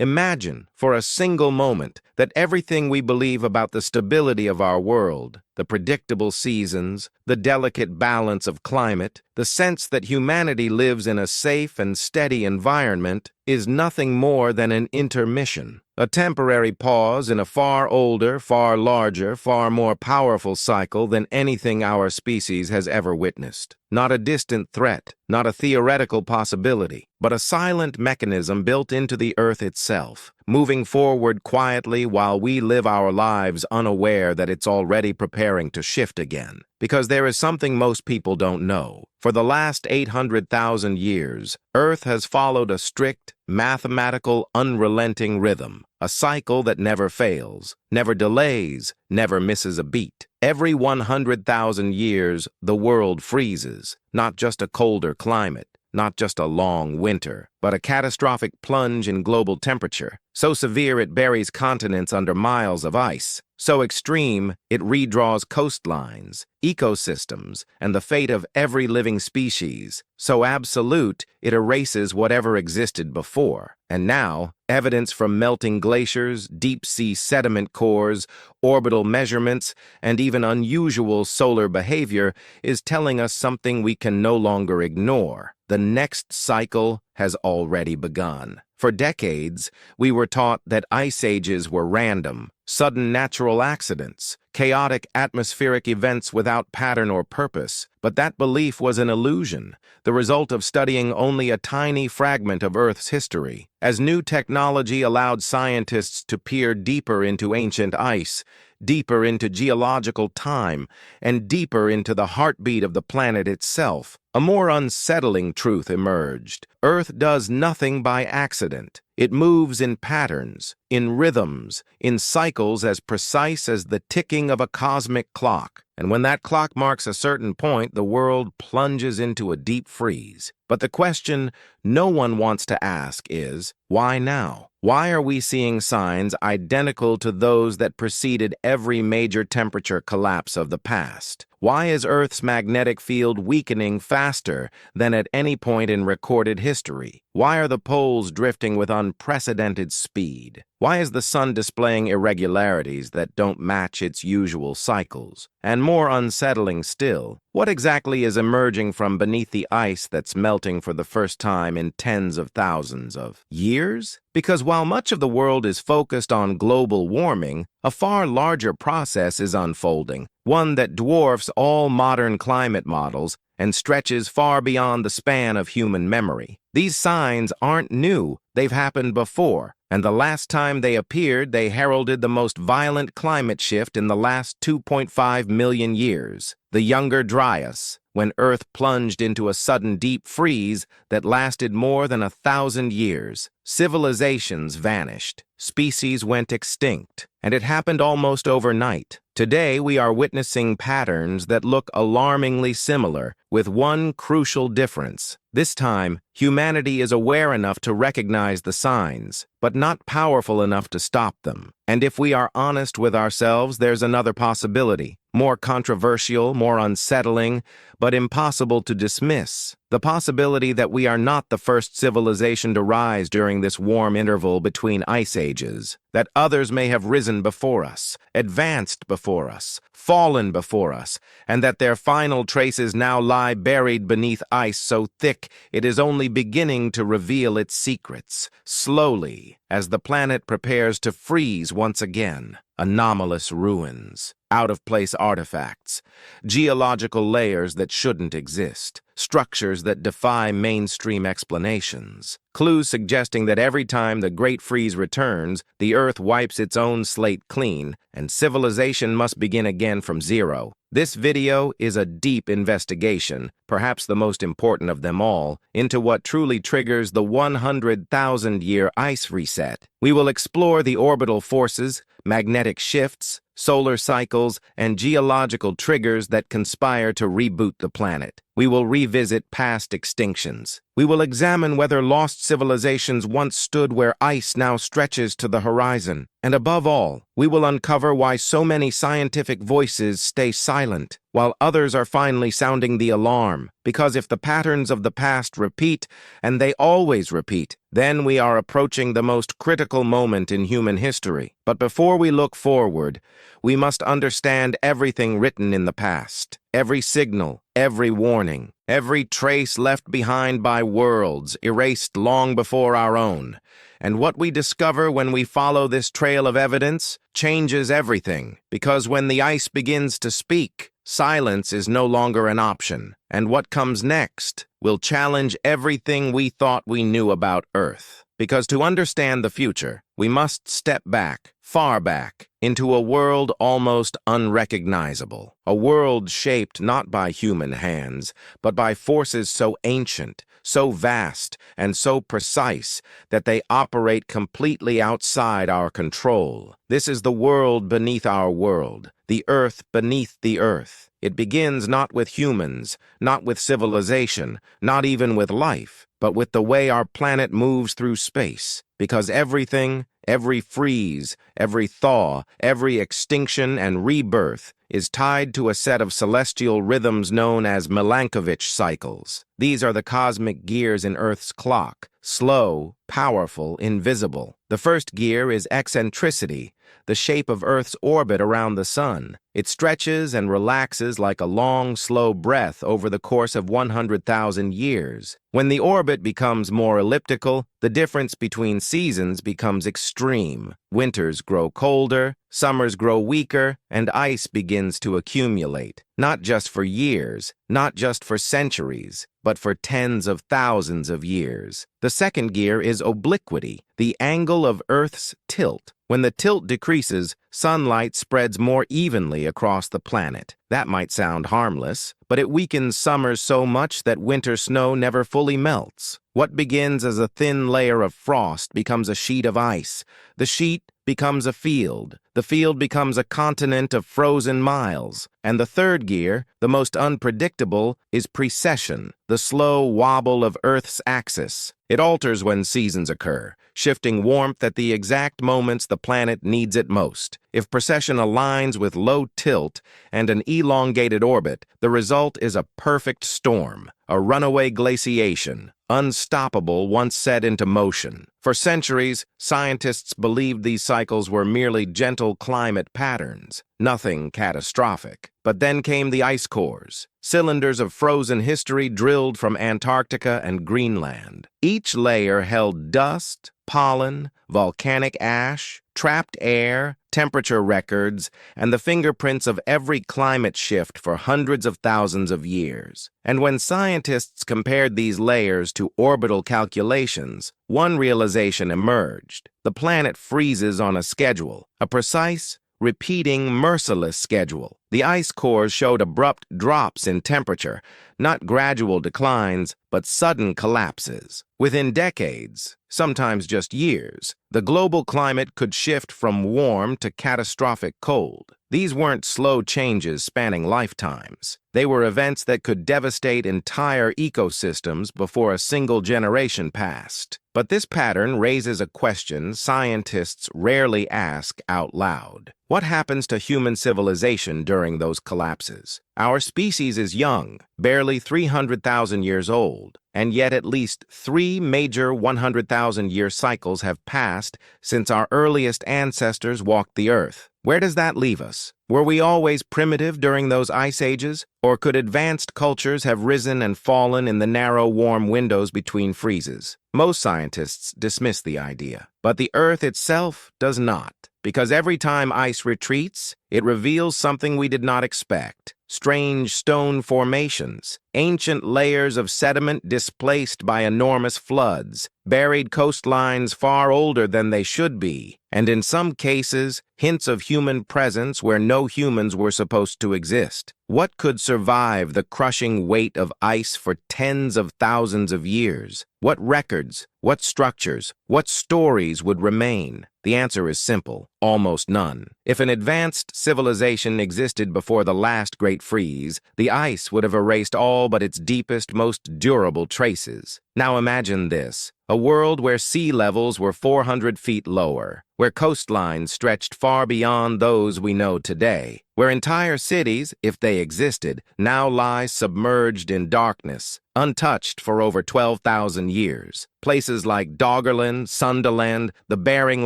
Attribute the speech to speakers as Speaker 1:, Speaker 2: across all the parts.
Speaker 1: Imagine, for a single moment, that everything we believe about the stability of our world, the predictable seasons, the delicate balance of climate, the sense that humanity lives in a safe and steady environment, is nothing more than an intermission, a temporary pause in a far older, far larger, far more powerful cycle than anything our species has ever witnessed. Not a distant threat, not a theoretical possibility, but a silent mechanism built into the Earth itself, moving forward quietly while we live our lives unaware that it's already preparing to shift again. Because there is something most people don't know. For the last 800,000 years, Earth has followed a strict, mathematical, unrelenting rhythm, a cycle that never fails, never delays, never misses a beat. Every 100,000 years, the world freezes, not just a colder climate, not just a long winter, but a catastrophic plunge in global temperature, so severe it buries continents under miles of ice, so extreme it redraws coastlines, ecosystems, and the fate of every living species, so absolute it erases whatever existed before. And now, evidence from melting glaciers, deep-sea sediment cores, orbital measurements, and even unusual solar behavior is telling us something we can no longer ignore. The next cycle has already begun. For decades, we were taught that ice ages were random, sudden natural accidents, chaotic atmospheric events without pattern or purpose. But that belief was an illusion, the result of studying only a tiny fragment of Earth's history. As new technology allowed scientists to peer deeper into ancient ice, deeper into geological time, and deeper into the heartbeat of the planet itself, a more unsettling truth emerged. Earth does nothing by accident. It moves in patterns, in rhythms, in cycles as precise as the ticking of a cosmic clock. And when that clock marks a certain point, the world plunges into a deep freeze. But the question no one wants to ask is, why now? Why are we seeing signs identical to those that preceded every major temperature collapse of the past? Why is Earth's magnetic field weakening faster than at any point in recorded history? Why are the poles drifting with unprecedented speed? Why is the sun displaying irregularities that don't match its usual cycles? And more unsettling still, what exactly is emerging from beneath the ice that's melting for the first time in tens of thousands of years? Because while much of the world is focused on global warming, a far larger process is unfolding, one that dwarfs all modern climate models and stretches far beyond the span of human memory. These signs aren't new, they've happened before, and the last time they appeared, they heralded the most violent climate shift in the last 2.5 million years, the Younger Dryas, when Earth plunged into a sudden deep freeze that lasted more than 1,000 years. Civilizations vanished, species went extinct, and it happened almost overnight. Today, we are witnessing patterns that look alarmingly similar, with one crucial difference. This time, humanity is aware enough to recognize the signs, but not powerful enough to stop them. And if we are honest with ourselves, there's another possibility, more controversial, more unsettling, but impossible to dismiss. The possibility that we are not the first civilization to rise during this warm interval between ice ages, that others may have risen before us, advanced before us, fallen before us, and that their final traces now lie buried beneath ice so thick it is only beginning to reveal its secrets, slowly, as the planet prepares to freeze once again. Anomalous ruins, out-of-place artifacts, geological layers that shouldn't exist, structures that defy mainstream explanations, clues suggesting that every time the Great Freeze returns, the Earth wipes its own slate clean, and civilization must begin again from zero. This video is a deep investigation, perhaps the most important of them all, into what truly triggers the 100,000-year ice reset. We will explore the orbital forces, magnetic shifts, solar cycles, and geological triggers that conspire to reboot the planet. We will revisit past extinctions. We will examine whether lost civilizations once stood where ice now stretches to the horizon. And above all, we will uncover why so many scientific voices stay silent, while others are finally sounding the alarm. Because if the patterns of the past repeat, and they always repeat, then we are approaching the most critical moment in human history. But before we look forward, we must understand everything written in the past. Every signal, every warning, every trace left behind by worlds erased long before our own. And what we discover when we follow this trail of evidence changes everything, because when the ice begins to speak, silence is no longer an option, and what comes next will challenge everything we thought we knew about Earth. Because to understand the future, we must step back, far back, into a world almost unrecognizable, a world shaped not by human hands, but by forces so ancient, so vast, and so precise that they operate completely outside our control. This is the world beneath our world, the Earth beneath the Earth. It begins not with humans, not with civilization, not even with life, but with the way our planet moves through space. Because everything, every freeze, every thaw, every extinction and rebirth is tied to a set of celestial rhythms known as Megalithic cycles. These are the cosmic gears in Earth's clock, slow, powerful, invisible. The first gear is eccentricity, the shape of Earth's orbit around the sun. It stretches and relaxes like a long, slow breath over the course of 100,000 years. When the orbit becomes more elliptical, the difference between seasons becomes extreme. Winters grow colder, summers grow weaker, and ice begins to accumulate. Not just for years, not just for centuries, but for tens of thousands of years. The second gear is obliquity, the angle of Earth's tilt. When the tilt decreases, sunlight spreads more evenly across the planet. That might sound harmless, but it weakens summers so much that winter snow never fully melts. What begins as a thin layer of frost becomes a sheet of ice. The sheet becomes a field. The field becomes a continent of frozen miles. And the third gear, the most unpredictable, is precession, the slow wobble of Earth's axis. It alters when seasons occur, shifting warmth at the exact moments the planet needs it most. If precession aligns with low tilt and an elongated orbit, the result is a perfect storm, a runaway glaciation, unstoppable once set into motion. For centuries, scientists believed these cycles were merely gentle climate patterns, nothing catastrophic. But then came the ice cores, cylinders of frozen history drilled from Antarctica and Greenland. Each layer held dust, pollen, volcanic ash, trapped air, temperature records, and the fingerprints of every climate shift for hundreds of thousands of years. And when scientists compared these layers to orbital calculations, one realization emerged. The planet freezes on a schedule, a precise, repeating, merciless schedule. The ice cores showed abrupt drops in temperature, not gradual declines, but sudden collapses. Within decades, sometimes just years, the global climate could shift from warm to catastrophic cold. These weren't slow changes spanning lifetimes. They were events that could devastate entire ecosystems before a single generation passed. But this pattern raises a question scientists rarely ask out loud. What happens to human civilization during those collapses? Our species is young, barely 300,000 years old, and yet at least 3 major 100,000-year cycles have passed since our earliest ancestors walked the Earth. Where does that leave us? Were we always primitive during those ice ages? Or could advanced cultures have risen and fallen in the narrow, warm windows between freezes? Most scientists dismiss the idea, but the Earth itself does not. Because every time ice retreats, it reveals something we did not expect. Strange stone formations, ancient layers of sediment displaced by enormous floods, buried coastlines far older than they should be, and in some cases, hints of human presence where no humans were supposed to exist. What could survive the crushing weight of ice for tens of thousands of years? What records, what structures, what stories would remain? The answer is simple: almost none. If an advanced civilization existed before the last great freeze, the ice would have erased all but its deepest, most durable traces. Now imagine this: a world where sea levels were 400 feet lower, where coastlines stretched far beyond those we know today, where entire cities, if they existed, now lie submerged in darkness, untouched for over 12,000 years. Places like Doggerland, Sunderland, the Bering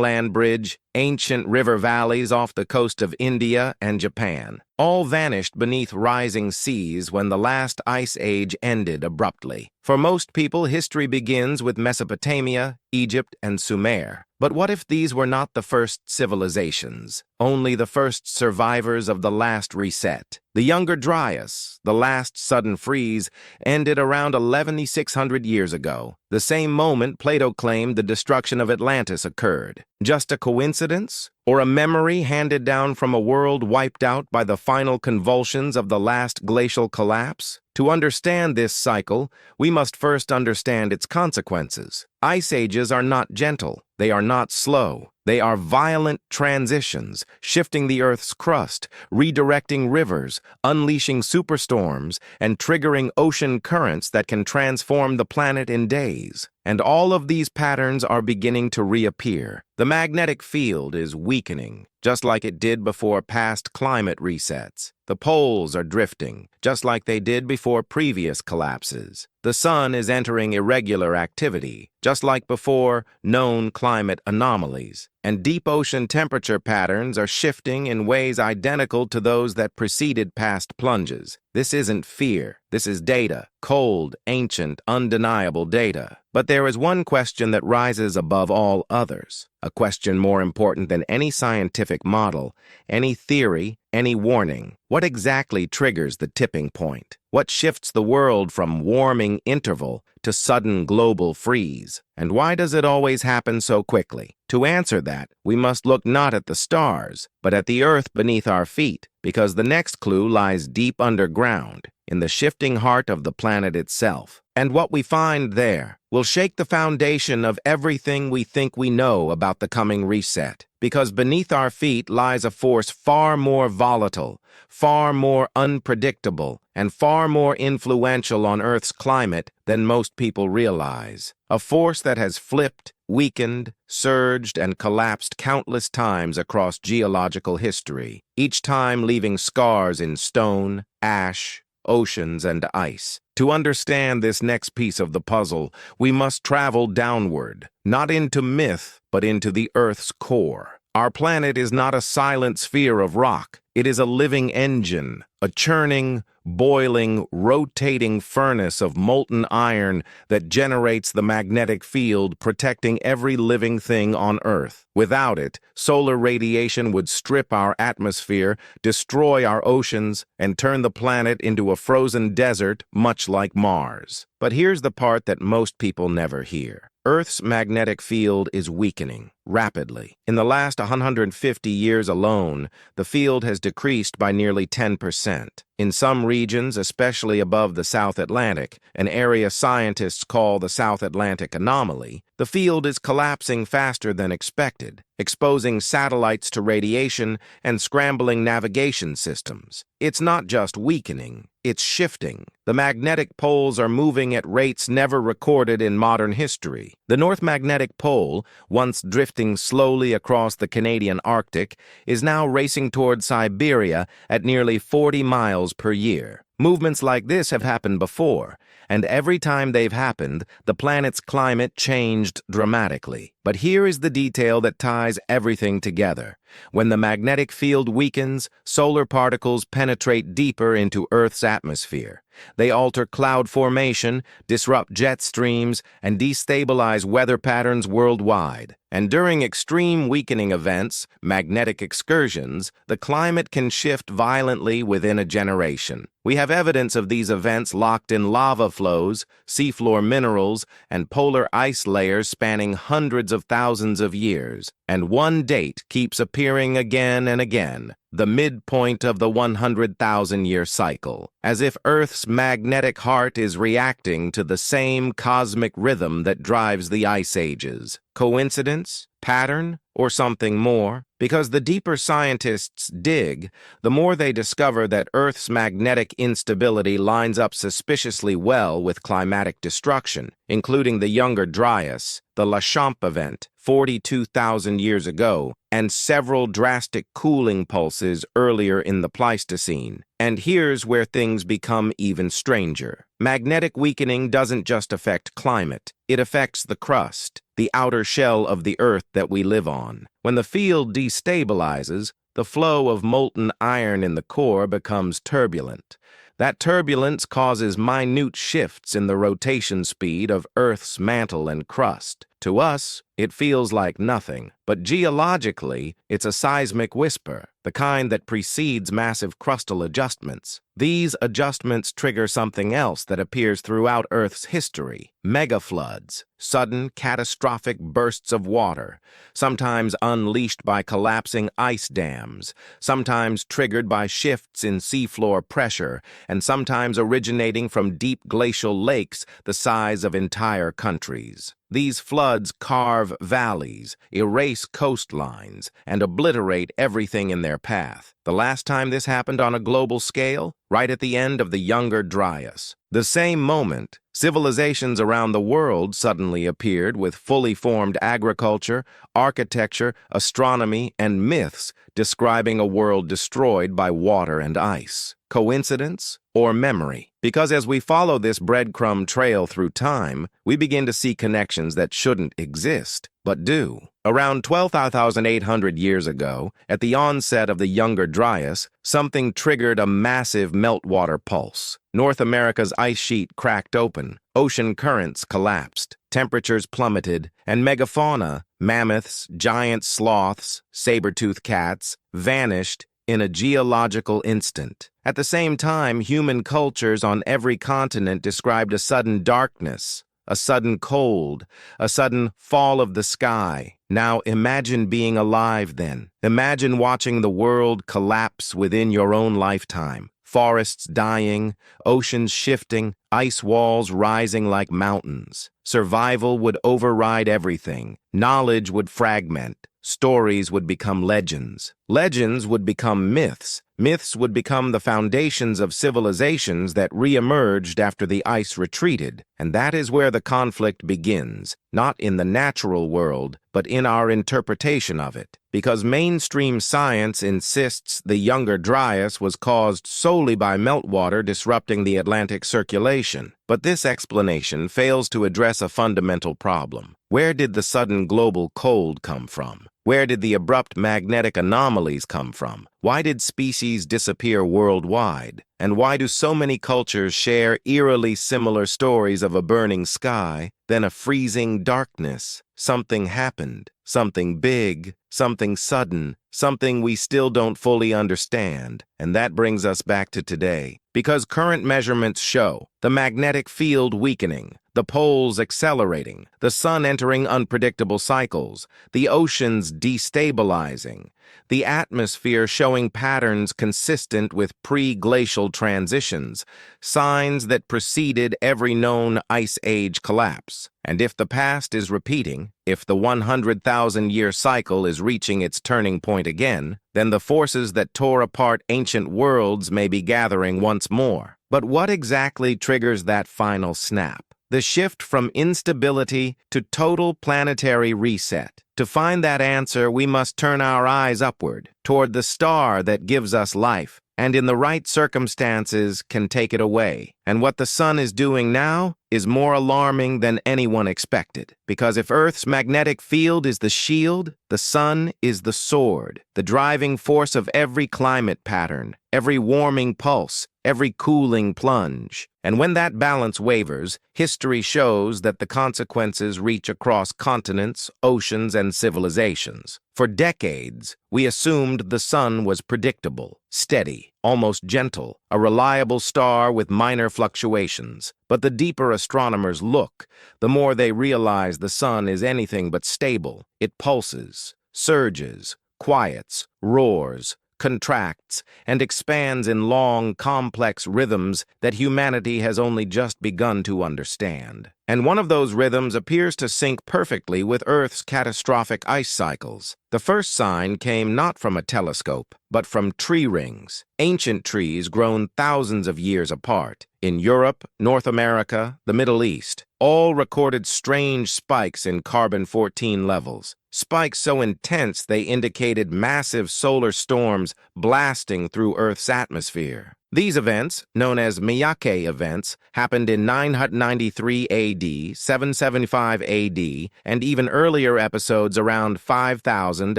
Speaker 1: Land Bridge, ancient river valleys off the coast of India and Japan, all vanished beneath rising seas when the last ice age ended abruptly. For most people, history begins with Mesopotamia, Egypt, and Sumer. But what if these were not the first civilizations, only the first survivors of the last reset? The Younger Dryas, the last sudden freeze, ended around 11,600 years ago, the same moment Plato claimed the destruction of Atlantis occurred. Just a coincidence? Or a memory handed down from a world wiped out by the final convulsions of the last glacial collapse? To understand this cycle, we must first understand its consequences. Ice ages are not gentle. They are not slow. They are violent transitions, shifting the Earth's crust, redirecting rivers, unleashing superstorms, and triggering ocean currents that can transform the planet in days. And all of these patterns are beginning to reappear. The magnetic field is weakening, just like it did before past climate resets. The poles are drifting, just like they did before previous collapses. The sun is entering irregular activity, just like before known climate anomalies. And deep ocean temperature patterns are shifting in ways identical to those that preceded past plunges. This isn't fear. This is data. Cold, ancient, undeniable data. But there is one question that rises above all others. A question more important than any scientific model, any theory, any warning. What exactly triggers the tipping point? What shifts the world from warming interval to sudden global freeze? And why does it always happen so quickly? To answer that, we must look not at the stars, but at the earth beneath our feet, because the next clue lies deep underground, in the shifting heart of the planet itself. And what we find there will shake the foundation of everything we think we know about the coming reset. Because beneath our feet lies a force far more volatile, far more unpredictable, and far more influential on Earth's climate than most people realize. A force that has flipped, weakened, surged, and collapsed countless times across geological history, each time leaving scars in stone, ash, oceans, and ice. To understand this next piece of the puzzle, we must travel downward, not into myth, but into the Earth's core. Our planet is not a silent sphere of rock. It is a living engine, a churning, boiling, rotating furnace of molten iron that generates the magnetic field protecting every living thing on Earth. Without it, solar radiation would strip our atmosphere, destroy our oceans, and turn the planet into a frozen desert, much like Mars. But here's the part that most people never hear. Earth's magnetic field is weakening rapidly. In the last 150 years alone, the field has decreased by nearly 10%. In some regions, especially above the South Atlantic, an area scientists call the South Atlantic anomaly, the field is collapsing faster than expected, exposing satellites to radiation and scrambling navigation systems. It's not just weakening, it's shifting. The magnetic poles are moving at rates never recorded in modern history. The North Magnetic Pole, once drifting slowly across the Canadian Arctic, is now racing toward Siberia at nearly 40 miles per year. Movements like this have happened before, and every time they've happened, the planet's climate changed dramatically. But here is the detail that ties everything together. When the magnetic field weakens, solar particles penetrate deeper into Earth's atmosphere. They alter cloud formation, disrupt jet streams, and destabilize weather patterns worldwide. And during extreme weakening events, magnetic excursions, the climate can shift violently within a generation. We have evidence of these events locked in lava flows, seafloor minerals, and polar ice layers spanning hundreds of thousands of years. And one date keeps appearing again and again, the midpoint of the 100,000-year cycle, as if Earth's magnetic heart is reacting to the same cosmic rhythm that drives the ice ages. Coincidence? Pattern? Or something more? Because the deeper scientists dig, the more they discover that Earth's magnetic instability lines up suspiciously well with climatic destruction, including the Younger Dryas, the Lachamp event, 42,000 years ago, and several drastic cooling pulses earlier in the Pleistocene. And here's where things become even stranger. Magnetic weakening doesn't just affect climate, it affects the crust, the outer shell of the Earth that we live on. When the field destabilizes, the flow of molten iron in the core becomes turbulent. That turbulence causes minute shifts in the rotation speed of Earth's mantle and crust. To us, it feels like nothing, but geologically, it's a seismic whisper, the kind that precedes massive crustal adjustments. These adjustments trigger something else that appears throughout Earth's history: megafloods, sudden, catastrophic bursts of water, sometimes unleashed by collapsing ice dams, sometimes triggered by shifts in seafloor pressure, and sometimes originating from deep glacial lakes the size of entire countries. These floods carve valleys, erase coastlines, and obliterate everything in their path. The last time this happened on a global scale? Right at the end of the Younger Dryas. The same moment, civilizations around the world suddenly appeared with fully formed agriculture, architecture, astronomy, and myths describing a world destroyed by water and ice. Coincidence or memory? Because as we follow this breadcrumb trail through time, we begin to see connections that shouldn't exist, but do. Around 12,800 years ago, at the onset of the Younger Dryas, something triggered a massive meltwater pulse. North America's ice sheet cracked open, ocean currents collapsed, temperatures plummeted, and megafauna, mammoths, giant sloths, saber-toothed cats, vanished in a geological instant. At the same time, human cultures on every continent described a sudden darkness, a sudden cold, a sudden fall of the sky. Now imagine being alive then. Imagine watching the world collapse within your own lifetime. Forests dying, oceans shifting, ice walls rising like mountains. Survival would override everything. Knowledge would fragment. Stories would become legends. Legends would become myths. Myths would become the foundations of civilizations that re-emerged after the ice retreated. And that is where the conflict begins, not in the natural world, but in our interpretation of it. Because mainstream science insists the Younger Dryas was caused solely by meltwater disrupting the Atlantic circulation. But this explanation fails to address a fundamental problem. Where did the sudden global cold come from? Where did the abrupt magnetic anomalies come from? Why did species disappear worldwide? And why do so many cultures share eerily similar stories of a burning sky, then a freezing darkness? Something happened, something big, something sudden, something we still don't fully understand. And that brings us back to today. Because current measurements show the magnetic field weakening, the poles accelerating, the sun entering unpredictable cycles, the oceans destabilizing, the atmosphere showing patterns consistent with pre-glacial transitions, signs that preceded every known ice age collapse. And if the past is repeating, if the 100,000-year cycle is reaching its turning point again, then the forces that tore apart ancient worlds may be gathering once more. But what exactly triggers that final snap? The shift from instability to total planetary reset. To find that answer, we must turn our eyes upward, toward the star that gives us life, and in the right circumstances can take it away. And what the sun is doing now is more alarming than anyone expected. Because if Earth's magnetic field is the shield, the sun is the sword, the driving force of every climate pattern, every warming pulse, every cooling plunge. And when that balance wavers, history shows that the consequences reach across continents, oceans, and civilizations. For decades, we assumed the sun was predictable, steady, almost gentle, a reliable star with minor fluctuations. But the deeper astronomers look, the more they realize the sun is anything but stable. It pulses, surges, quiets, roars, contracts, and expands in long, complex rhythms that humanity has only just begun to understand. And one of those rhythms appears to sync perfectly with Earth's catastrophic ice cycles. The first sign came not from a telescope, but from tree rings, ancient trees grown thousands of years apart. In Europe, North America, the Middle East, all recorded strange spikes in carbon-14 levels. Spikes so intense they indicated massive solar storms blasting through Earth's atmosphere. These events, known as Miyake events, happened in 993 AD, 775 AD, and even earlier episodes around 5,000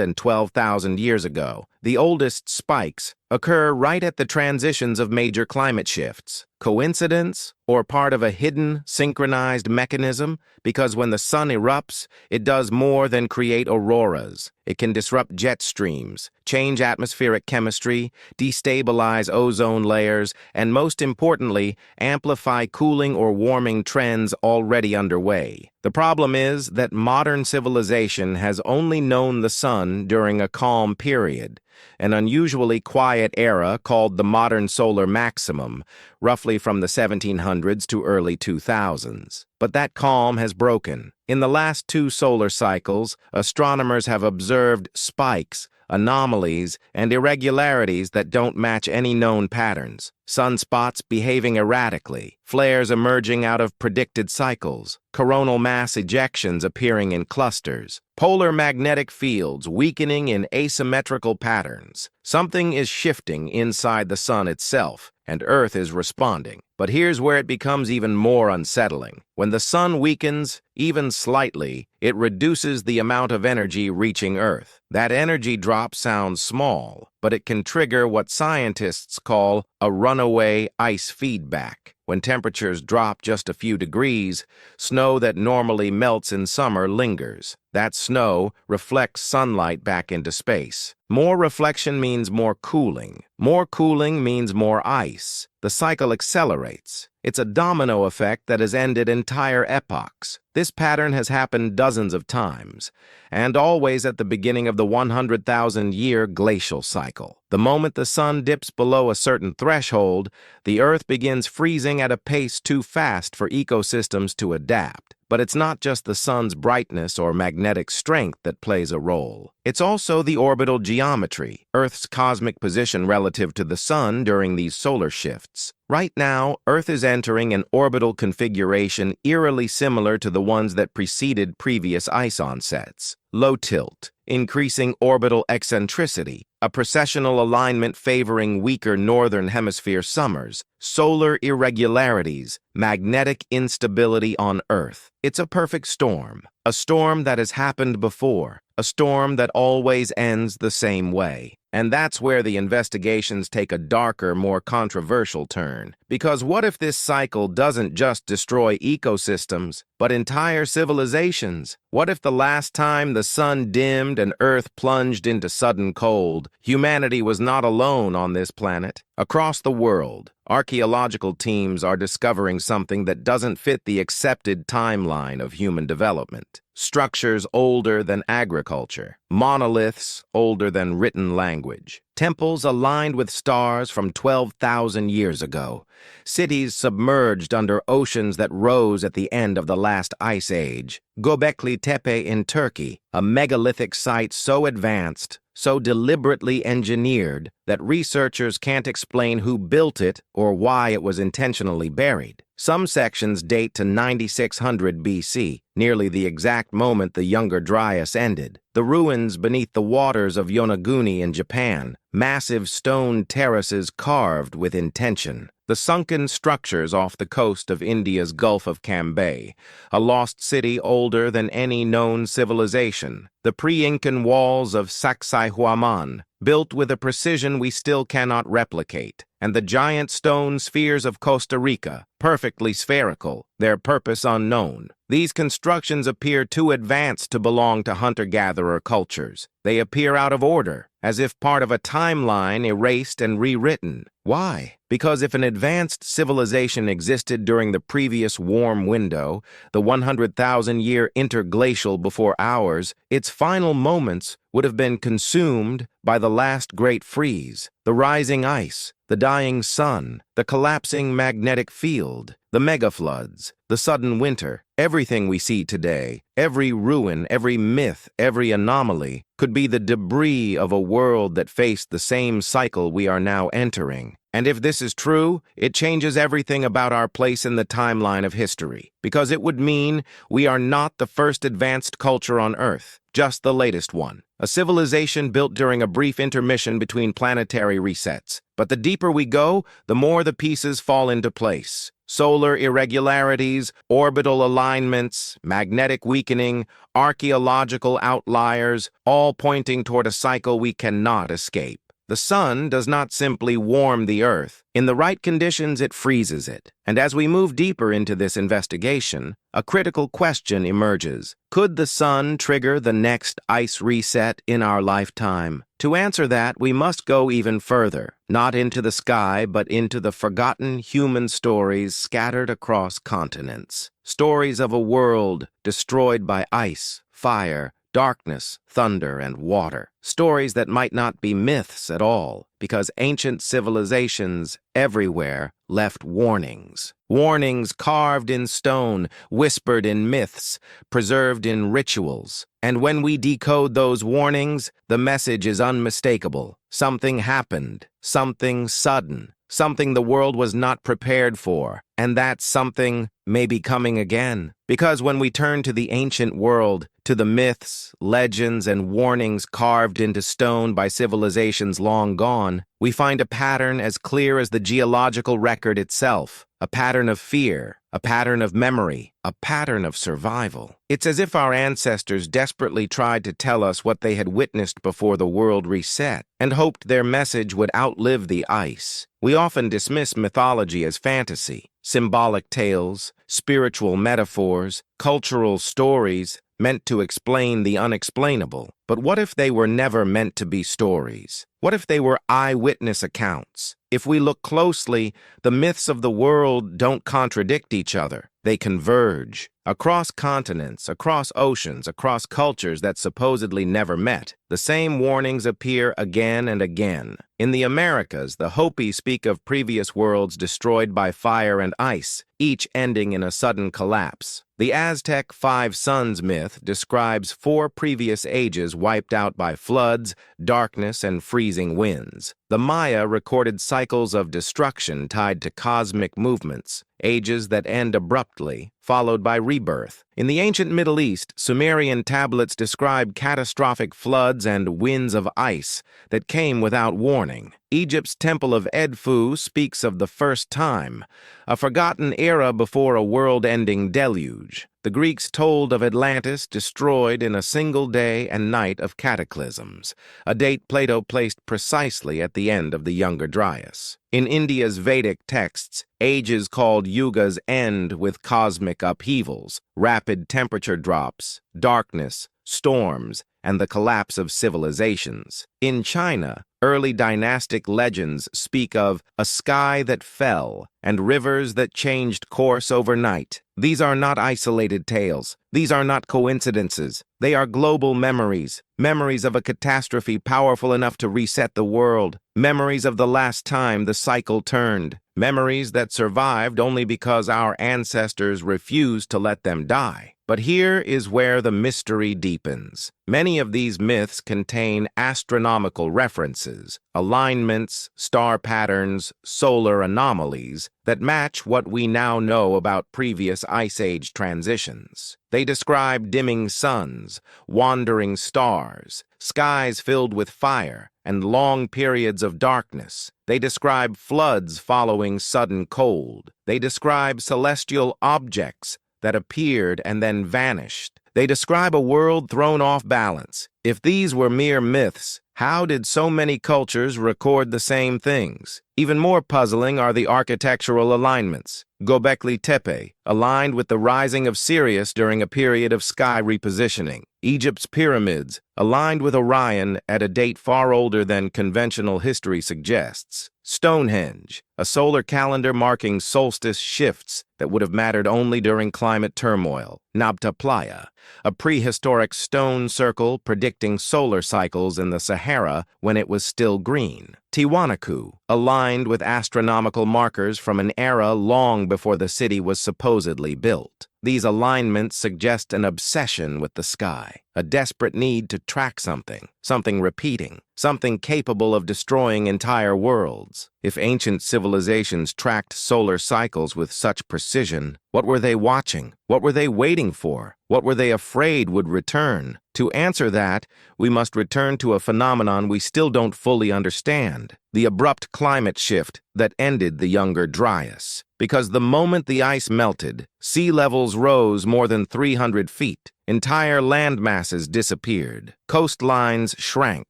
Speaker 1: and 12,000 years ago. The oldest spikes occur right at the transitions of major climate shifts. Coincidence, or part of a hidden, synchronized mechanism? Because when the sun erupts, it does more than create auroras. It can disrupt jet streams, change atmospheric chemistry, destabilize ozone layers, and most importantly, amplify cooling or warming trends already underway. The problem is that modern civilization has only known the sun during a calm period, an unusually quiet era called the modern solar maximum, roughly from the 1700s to early 2000s. But that calm has broken. In the last 2 solar cycles, astronomers have observed spikes, anomalies, and irregularities that don't match any known patterns. Sunspots behaving erratically, flares emerging out of predicted cycles, coronal mass ejections appearing in clusters, polar magnetic fields weakening in asymmetrical patterns. Something is shifting inside the sun itself, and Earth is responding. But here's where it becomes even more unsettling. When the sun weakens, even slightly, it reduces the amount of energy reaching Earth. That energy drop sounds small, but it can trigger what scientists call a runaway ice feedback. When temperatures drop just a few degrees, snow that normally melts in summer lingers. That snow reflects sunlight back into space. More reflection means more cooling. More cooling means more ice. The cycle accelerates. It's a domino effect that has ended entire epochs. This pattern has happened dozens of times, and always at the beginning of the 100,000-year glacial cycle. The moment the sun dips below a certain threshold, the Earth begins freezing at a pace too fast for ecosystems to adapt. But it's not just the sun's brightness or magnetic strength that plays a role. It's also the orbital geometry, Earth's cosmic position relative to the sun during these solar shifts. Right now, Earth is entering an orbital configuration eerily similar to the ones that preceded previous ice onsets. Low tilt, increasing orbital eccentricity, a precessional alignment favoring weaker northern hemisphere summers, solar irregularities, magnetic instability on Earth. It's a perfect storm, a storm that has happened before, a storm that always ends the same way. And that's where the investigations take a darker, more controversial turn. Because what if this cycle doesn't just destroy ecosystems, but entire civilizations? What if the last time the sun dimmed and Earth plunged into sudden cold, humanity was not alone on this planet? Across the world, archaeological teams are discovering something that doesn't fit the accepted timeline of human development. Structures older than agriculture, monoliths older than written language, temples aligned with stars from 12,000 years ago, cities submerged under oceans that rose at the end of the last ice age, Göbekli Tepe in Turkey, a megalithic site so advanced, so deliberately engineered that researchers can't explain who built it or why it was intentionally buried. Some sections date to 9600 BC, nearly the exact moment the Younger Dryas ended. The ruins beneath the waters of Yonaguni in Japan, massive stone terraces carved with intention. The sunken structures off the coast of India's Gulf of Cambay, a lost city older than any known civilization. The pre-Incan walls of Sacsayhuaman, built with a precision we still cannot replicate, and the giant stone spheres of Costa Rica, perfectly spherical, their purpose unknown. These constructions appear too advanced to belong to hunter-gatherer cultures. They appear out of order, as if part of a timeline erased and rewritten. Why? Because if an advanced civilization existed during the previous warm window, the 100,000-year interglacial before ours, its final moments would have been consumed by the last great freeze, the rising ice, the dying sun, the collapsing magnetic field, the megafloods, the sudden winter. Everything we see today, every ruin, every myth, every anomaly, could be the debris of a world that faced the same cycle we are now entering. And if this is true, it changes everything about our place in the timeline of history, because it would mean we are not the first advanced culture on Earth, just the latest one. A civilization built during a brief intermission between planetary resets. But the deeper we go, the more the pieces fall into place. Solar irregularities, orbital alignments, magnetic weakening, archaeological outliers, all pointing toward a cycle we cannot escape. The sun does not simply warm the Earth. In the right conditions, it freezes it. And as we move deeper into this investigation, a critical question emerges. Could the sun trigger the next ice reset in our lifetime? To answer that, we must go even further, not into the sky, but into the forgotten human stories scattered across continents. Stories of a world destroyed by ice, fire, darkness, thunder, and water. Stories that might not be myths at all, because ancient civilizations everywhere left warnings. Warnings carved in stone, whispered in myths, preserved in rituals. And when we decode those warnings, the message is unmistakable. Something happened, something sudden, something the world was not prepared for, and that something may be coming again. Because when we turn to the ancient world, to the myths, legends, and warnings carved into stone by civilizations long gone, we find a pattern as clear as the geological record itself, a pattern of fear, a pattern of memory, a pattern of survival. It's as if our ancestors desperately tried to tell us what they had witnessed before the world reset, and hoped their message would outlive the ice. We often dismiss mythology as fantasy, symbolic tales, spiritual metaphors, cultural stories meant to explain the unexplainable. But what if they were never meant to be stories? What if they were eyewitness accounts? If we look closely, the myths of the world don't contradict each other. They converge. Across continents, across oceans, across cultures that supposedly never met, the same warnings appear again and again. In the Americas, the Hopi speak of previous worlds destroyed by fire and ice, each ending in a sudden collapse. The Aztec Five Suns myth describes 4 previous ages wiped out by floods, darkness, and freezing winds. The Maya recorded cycles of destruction tied to cosmic movements, ages that end abruptly, followed by rebirth. In the ancient Middle East, Sumerian tablets describe catastrophic floods and winds of ice that came without warning. Egypt's Temple of Edfu speaks of the first time, a forgotten era before a world-ending deluge. The Greeks told of Atlantis destroyed in a single day and night of cataclysms, a date Plato placed precisely at the end of the Younger Dryas. In India's Vedic texts, ages called yugas end with cosmic upheavals, rapid temperature drops, darkness, storms, and the collapse of civilizations. In China, early dynastic legends speak of a sky that fell and rivers that changed course overnight. These are not isolated tales. These are not coincidences. They are global memories, memories of a catastrophe powerful enough to reset the world, memories of the last time the cycle turned, memories that survived only because our ancestors refused to let them die. But here is where the mystery deepens. Many of these myths contain astronomical references, alignments, star patterns, solar anomalies that match what we now know about previous ice age transitions. They describe dimming suns, wandering stars, skies filled with fire, and long periods of darkness. They describe floods following sudden cold. They describe celestial objects that appeared and then vanished. They describe a world thrown off balance. If these were mere myths, how did so many cultures record the same things? Even more puzzling are the architectural alignments. Göbekli Tepe, aligned with the rising of Sirius during a period of sky repositioning. Egypt's pyramids, aligned with Orion at a date far older than conventional history suggests. Stonehenge, a solar calendar marking solstice shifts that would have mattered only during climate turmoil. Nabta Playa, a prehistoric stone circle predicting solar cycles in the Sahara when it was still green. Tiwanaku, aligned with astronomical markers from an era long before the city was supposedly built. These alignments suggest an obsession with the sky, a desperate need to track something repeating, something capable of destroying entire worlds. If ancient civilizations tracked solar cycles with such precision, what were they watching? What were they waiting for? What were they afraid would return? To answer that, we must return to a phenomenon we still don't fully understand, the abrupt climate shift that ended the Younger Dryas. Because the moment the ice melted, sea levels rose more than 300 feet. Entire land masses disappeared. Coastlines shrank.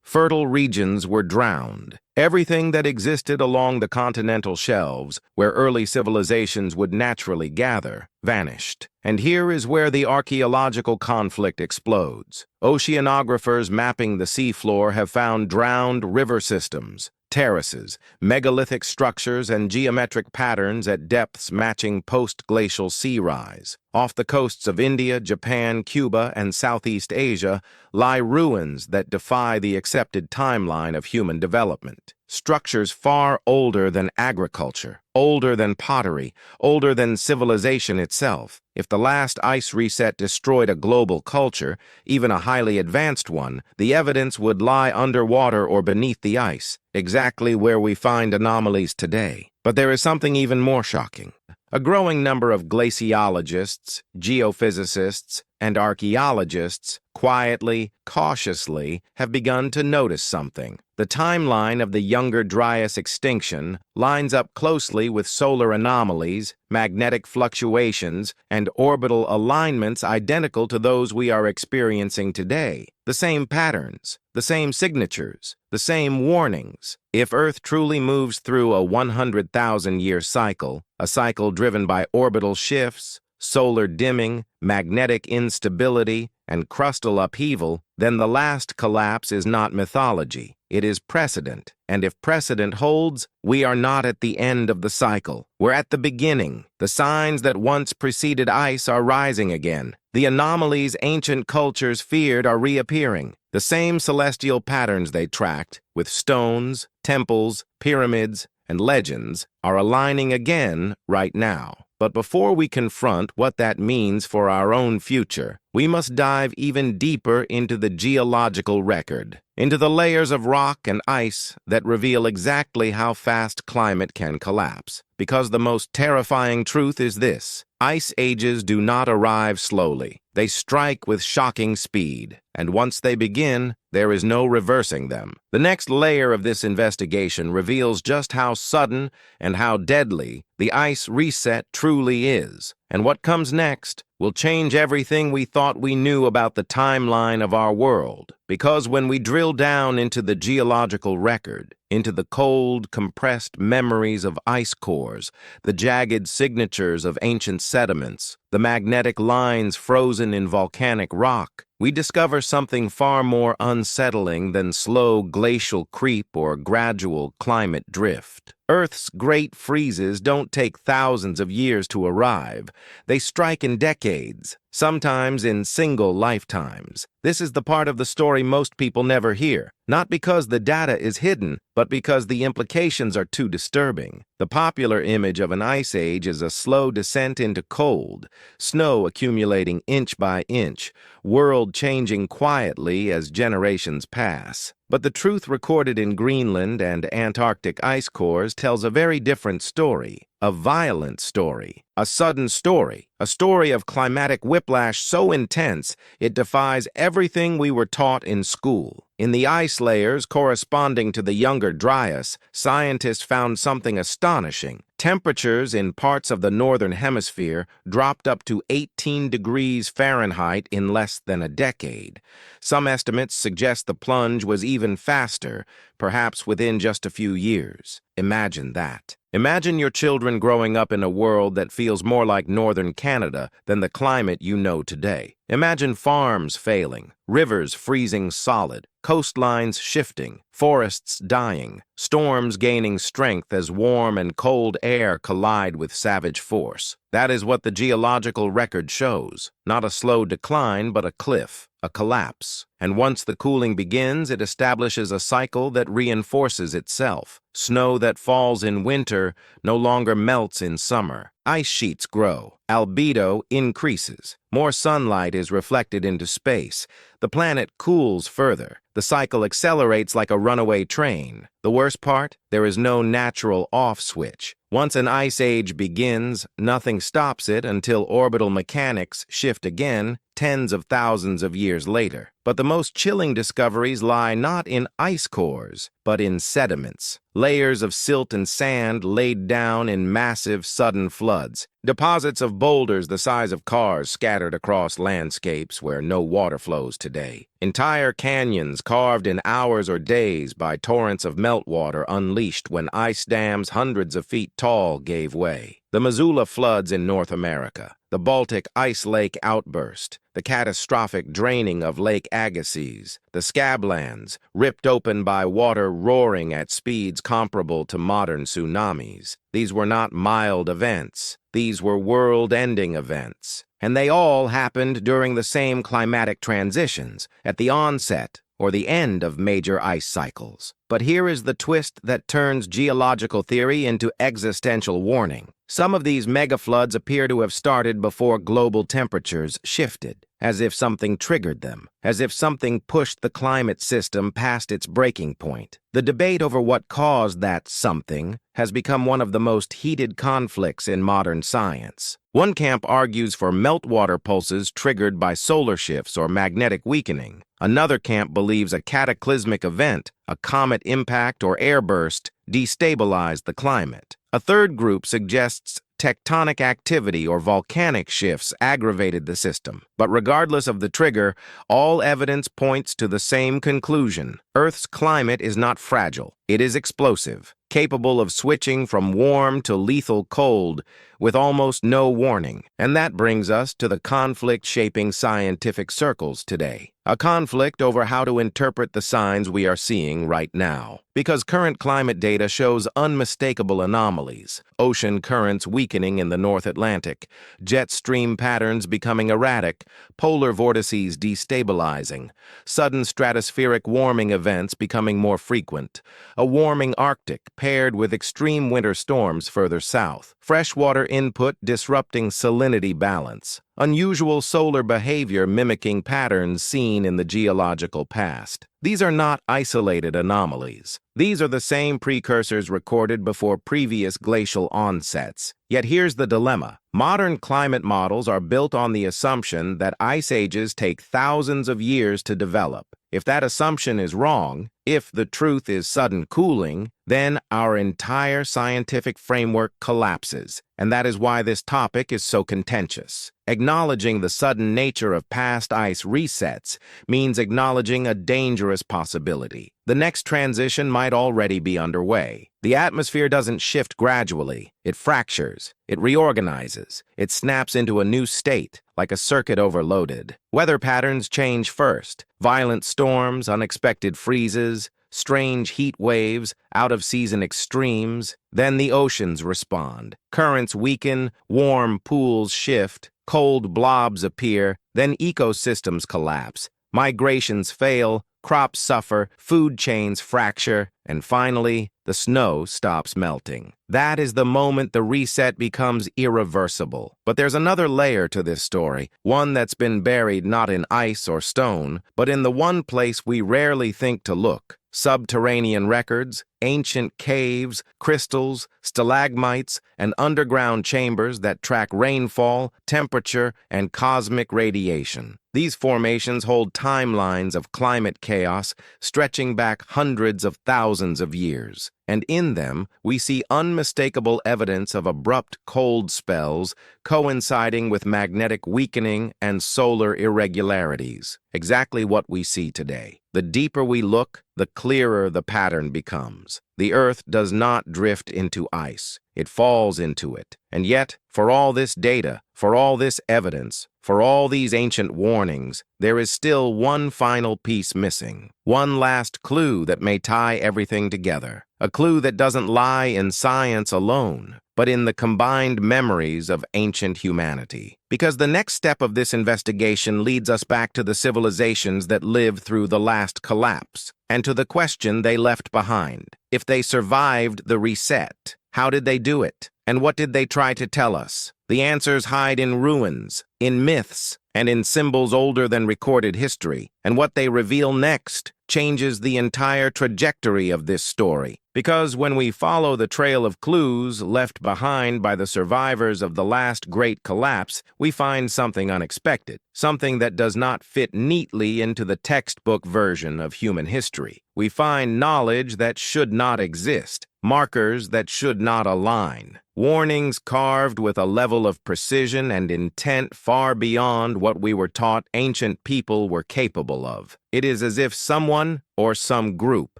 Speaker 1: Fertile regions were drowned. Everything that existed along the continental shelves, where early civilizations would naturally gather, vanished. And here is where the archaeological conflict explodes. Oceanographers mapping the seafloor have found drowned river systems, terraces, megalithic structures, and geometric patterns at depths matching post-glacial sea rise. Off the coasts of India, Japan, Cuba, and Southeast Asia lie ruins that defy the accepted timeline of human development. Structures far older than agriculture, older than pottery, older than civilization itself. If the last ice reset destroyed a global culture, even a highly advanced one, the evidence would lie underwater or beneath the ice, exactly where we find anomalies today. But there is something even more shocking. A growing number of glaciologists, geophysicists, and archaeologists, quietly, cautiously, have begun to notice something. The timeline of the Younger Dryas extinction lines up closely with solar anomalies, magnetic fluctuations, and orbital alignments identical to those we are experiencing today. The same patterns, the same signatures, the same warnings. If Earth truly moves through a 100,000-year cycle, a cycle driven by orbital shifts, solar dimming, magnetic instability, and crustal upheaval, then the last collapse is not mythology. It is precedent. And if precedent holds, we are not at the end of the cycle. We're at the beginning. The signs that once preceded ice are rising again. The anomalies ancient cultures feared are reappearing. The same celestial patterns they tracked, with stones, temples, pyramids, and legends, are aligning again right now. But before we confront what that means for our own future, we must dive even deeper into the geological record, into the layers of rock and ice that reveal exactly how fast climate can collapse. Because the most terrifying truth is this: ice ages do not arrive slowly. They strike with shocking speed, and once they begin, there is no reversing them. The next layer of this investigation reveals just how sudden and how deadly the ice reset truly is. And what comes next will change everything we thought we knew about the timeline of our world. Because when we drill down into the geological record, into the cold, compressed memories of ice cores, the jagged signatures of ancient sediments, the magnetic lines frozen in volcanic rock, we discover something far more unsettling than slow glacial creep or gradual climate drift. Earth's great freezes don't take thousands of years to arrive. They strike in decades, sometimes in single lifetimes. This is the part of the story most people never hear, not because the data is hidden, but because the implications are too disturbing. The popular image of an ice age is a slow descent into cold, snow accumulating inch by inch, world changing quietly as generations pass. But the truth recorded in Greenland and Antarctic ice cores tells a very different story. A violent story, a sudden story, a story of climatic whiplash so intense it defies everything we were taught in school. In the ice layers corresponding to the younger Dryas, scientists found something astonishing. Temperatures in parts of the northern hemisphere dropped up to 18 degrees Fahrenheit in less than a decade. Some estimates suggest the plunge was even faster, perhaps within just a few years. Imagine that. Imagine your children growing up in a world that feels more like northern Canada than the climate you know today. Imagine farms failing, rivers freezing solid, coastlines shifting, forests dying, storms gaining strength as warm and cold air collide with savage force. That is what the geological record shows. Not a slow decline, but a cliff, a collapse. And once the cooling begins, it establishes a cycle that reinforces itself. Snow that falls in winter no longer melts in summer. Ice sheets grow. Albedo increases. More sunlight is reflected into space. The planet cools further. The cycle accelerates like a runaway train. The worst part? There is no natural off switch. Once an ice age begins, nothing stops it until orbital mechanics shift again, tens of thousands of years later. But the most chilling discoveries lie not in ice cores, but in sediments, layers of silt and sand laid down in massive, sudden floods, deposits of boulders the size of cars scattered across landscapes where no water flows today, entire canyons carved in hours or days by torrents of meltwater unleashed when ice dams hundreds of feet tall gave way. The Missoula floods in North America, the Baltic ice lake outburst, the catastrophic draining of Lake Agassiz, the scablands, ripped open by water roaring at speeds comparable to modern tsunamis. These were not mild events. These were world-ending events. And they all happened during the same climatic transitions, at the onset or the end of major ice cycles. But here is the twist that turns geological theory into existential warning. Some of these megafloods appear to have started before global temperatures shifted, as if something triggered them, as if something pushed the climate system past its breaking point. The debate over what caused that something has become one of the most heated conflicts in modern science. One camp argues for meltwater pulses triggered by solar shifts or magnetic weakening. Another camp believes a cataclysmic event, a comet impact or airburst, destabilized the climate. A third group suggests tectonic activity or volcanic shifts aggravated the system. But regardless of the trigger, all evidence points to the same conclusion. Earth's climate is not fragile. It is explosive, capable of switching from warm to lethal cold with almost no warning. And that brings us to the conflict shaping scientific circles today. A conflict over how to interpret the signs we are seeing right now. Because current climate data shows unmistakable anomalies. Ocean currents weakening in the North Atlantic, jet stream patterns becoming erratic, polar vortices destabilizing, sudden stratospheric warming events becoming more frequent, a warming Arctic paired with extreme winter storms further south, freshwater input disrupting salinity balance, unusual solar behavior mimicking patterns seen in the geological past. These are not isolated anomalies. These are the same precursors recorded before previous glacial onsets. Yet here's the dilemma. Modern climate models are built on the assumption that ice ages take thousands of years to develop. If that assumption is wrong, if the truth is sudden cooling, then our entire scientific framework collapses. And that is why this topic is so contentious. Acknowledging the sudden nature of past ice resets means acknowledging a dangerous possibility. The next transition might already be underway. The atmosphere doesn't shift gradually. It fractures. It reorganizes. It snaps into a new state, like a circuit overloaded. Weather patterns change first. Violent storms, unexpected freezes, strange heat waves, out-of-season extremes. Then the oceans respond. Currents weaken, warm pools shift, cold blobs appear, then ecosystems collapse. Migrations fail, crops suffer, food chains fracture, and finally, the snow stops melting. That is the moment the reset becomes irreversible. But there's another layer to this story, one that's been buried not in ice or stone, but in the one place we rarely think to look: subterranean records, ancient caves, crystals, stalagmites, and underground chambers that track rainfall, temperature, and cosmic radiation. These formations hold timelines of climate chaos stretching back hundreds of thousands of years, and in them we see unmistakable evidence of abrupt cold spells coinciding with magnetic weakening and solar irregularities. Exactly what we see today. The deeper we look, the clearer the pattern becomes. The Earth does not drift into ice. It falls into it. And yet, for all this data, for all this evidence, for all these ancient warnings, there is still one final piece missing. One last clue that may tie everything together. A clue that doesn't lie in science alone, but in the combined memories of ancient humanity. Because the next step of this investigation leads us back to the civilizations that lived through the last collapse, and to the question they left behind. If they survived the reset, how did they do it? And what did they try to tell us? The answers hide in ruins, in myths, and in symbols older than recorded history. And what they reveal next changes the entire trajectory of this story. Because when we follow the trail of clues left behind by the survivors of the last great collapse, we find something unexpected, something that does not fit neatly into the textbook version of human history. We find knowledge that should not exist, markers that should not align, warnings carved with a level of precision and intent far beyond what we were taught ancient people were capable of. It is as if someone, or some group,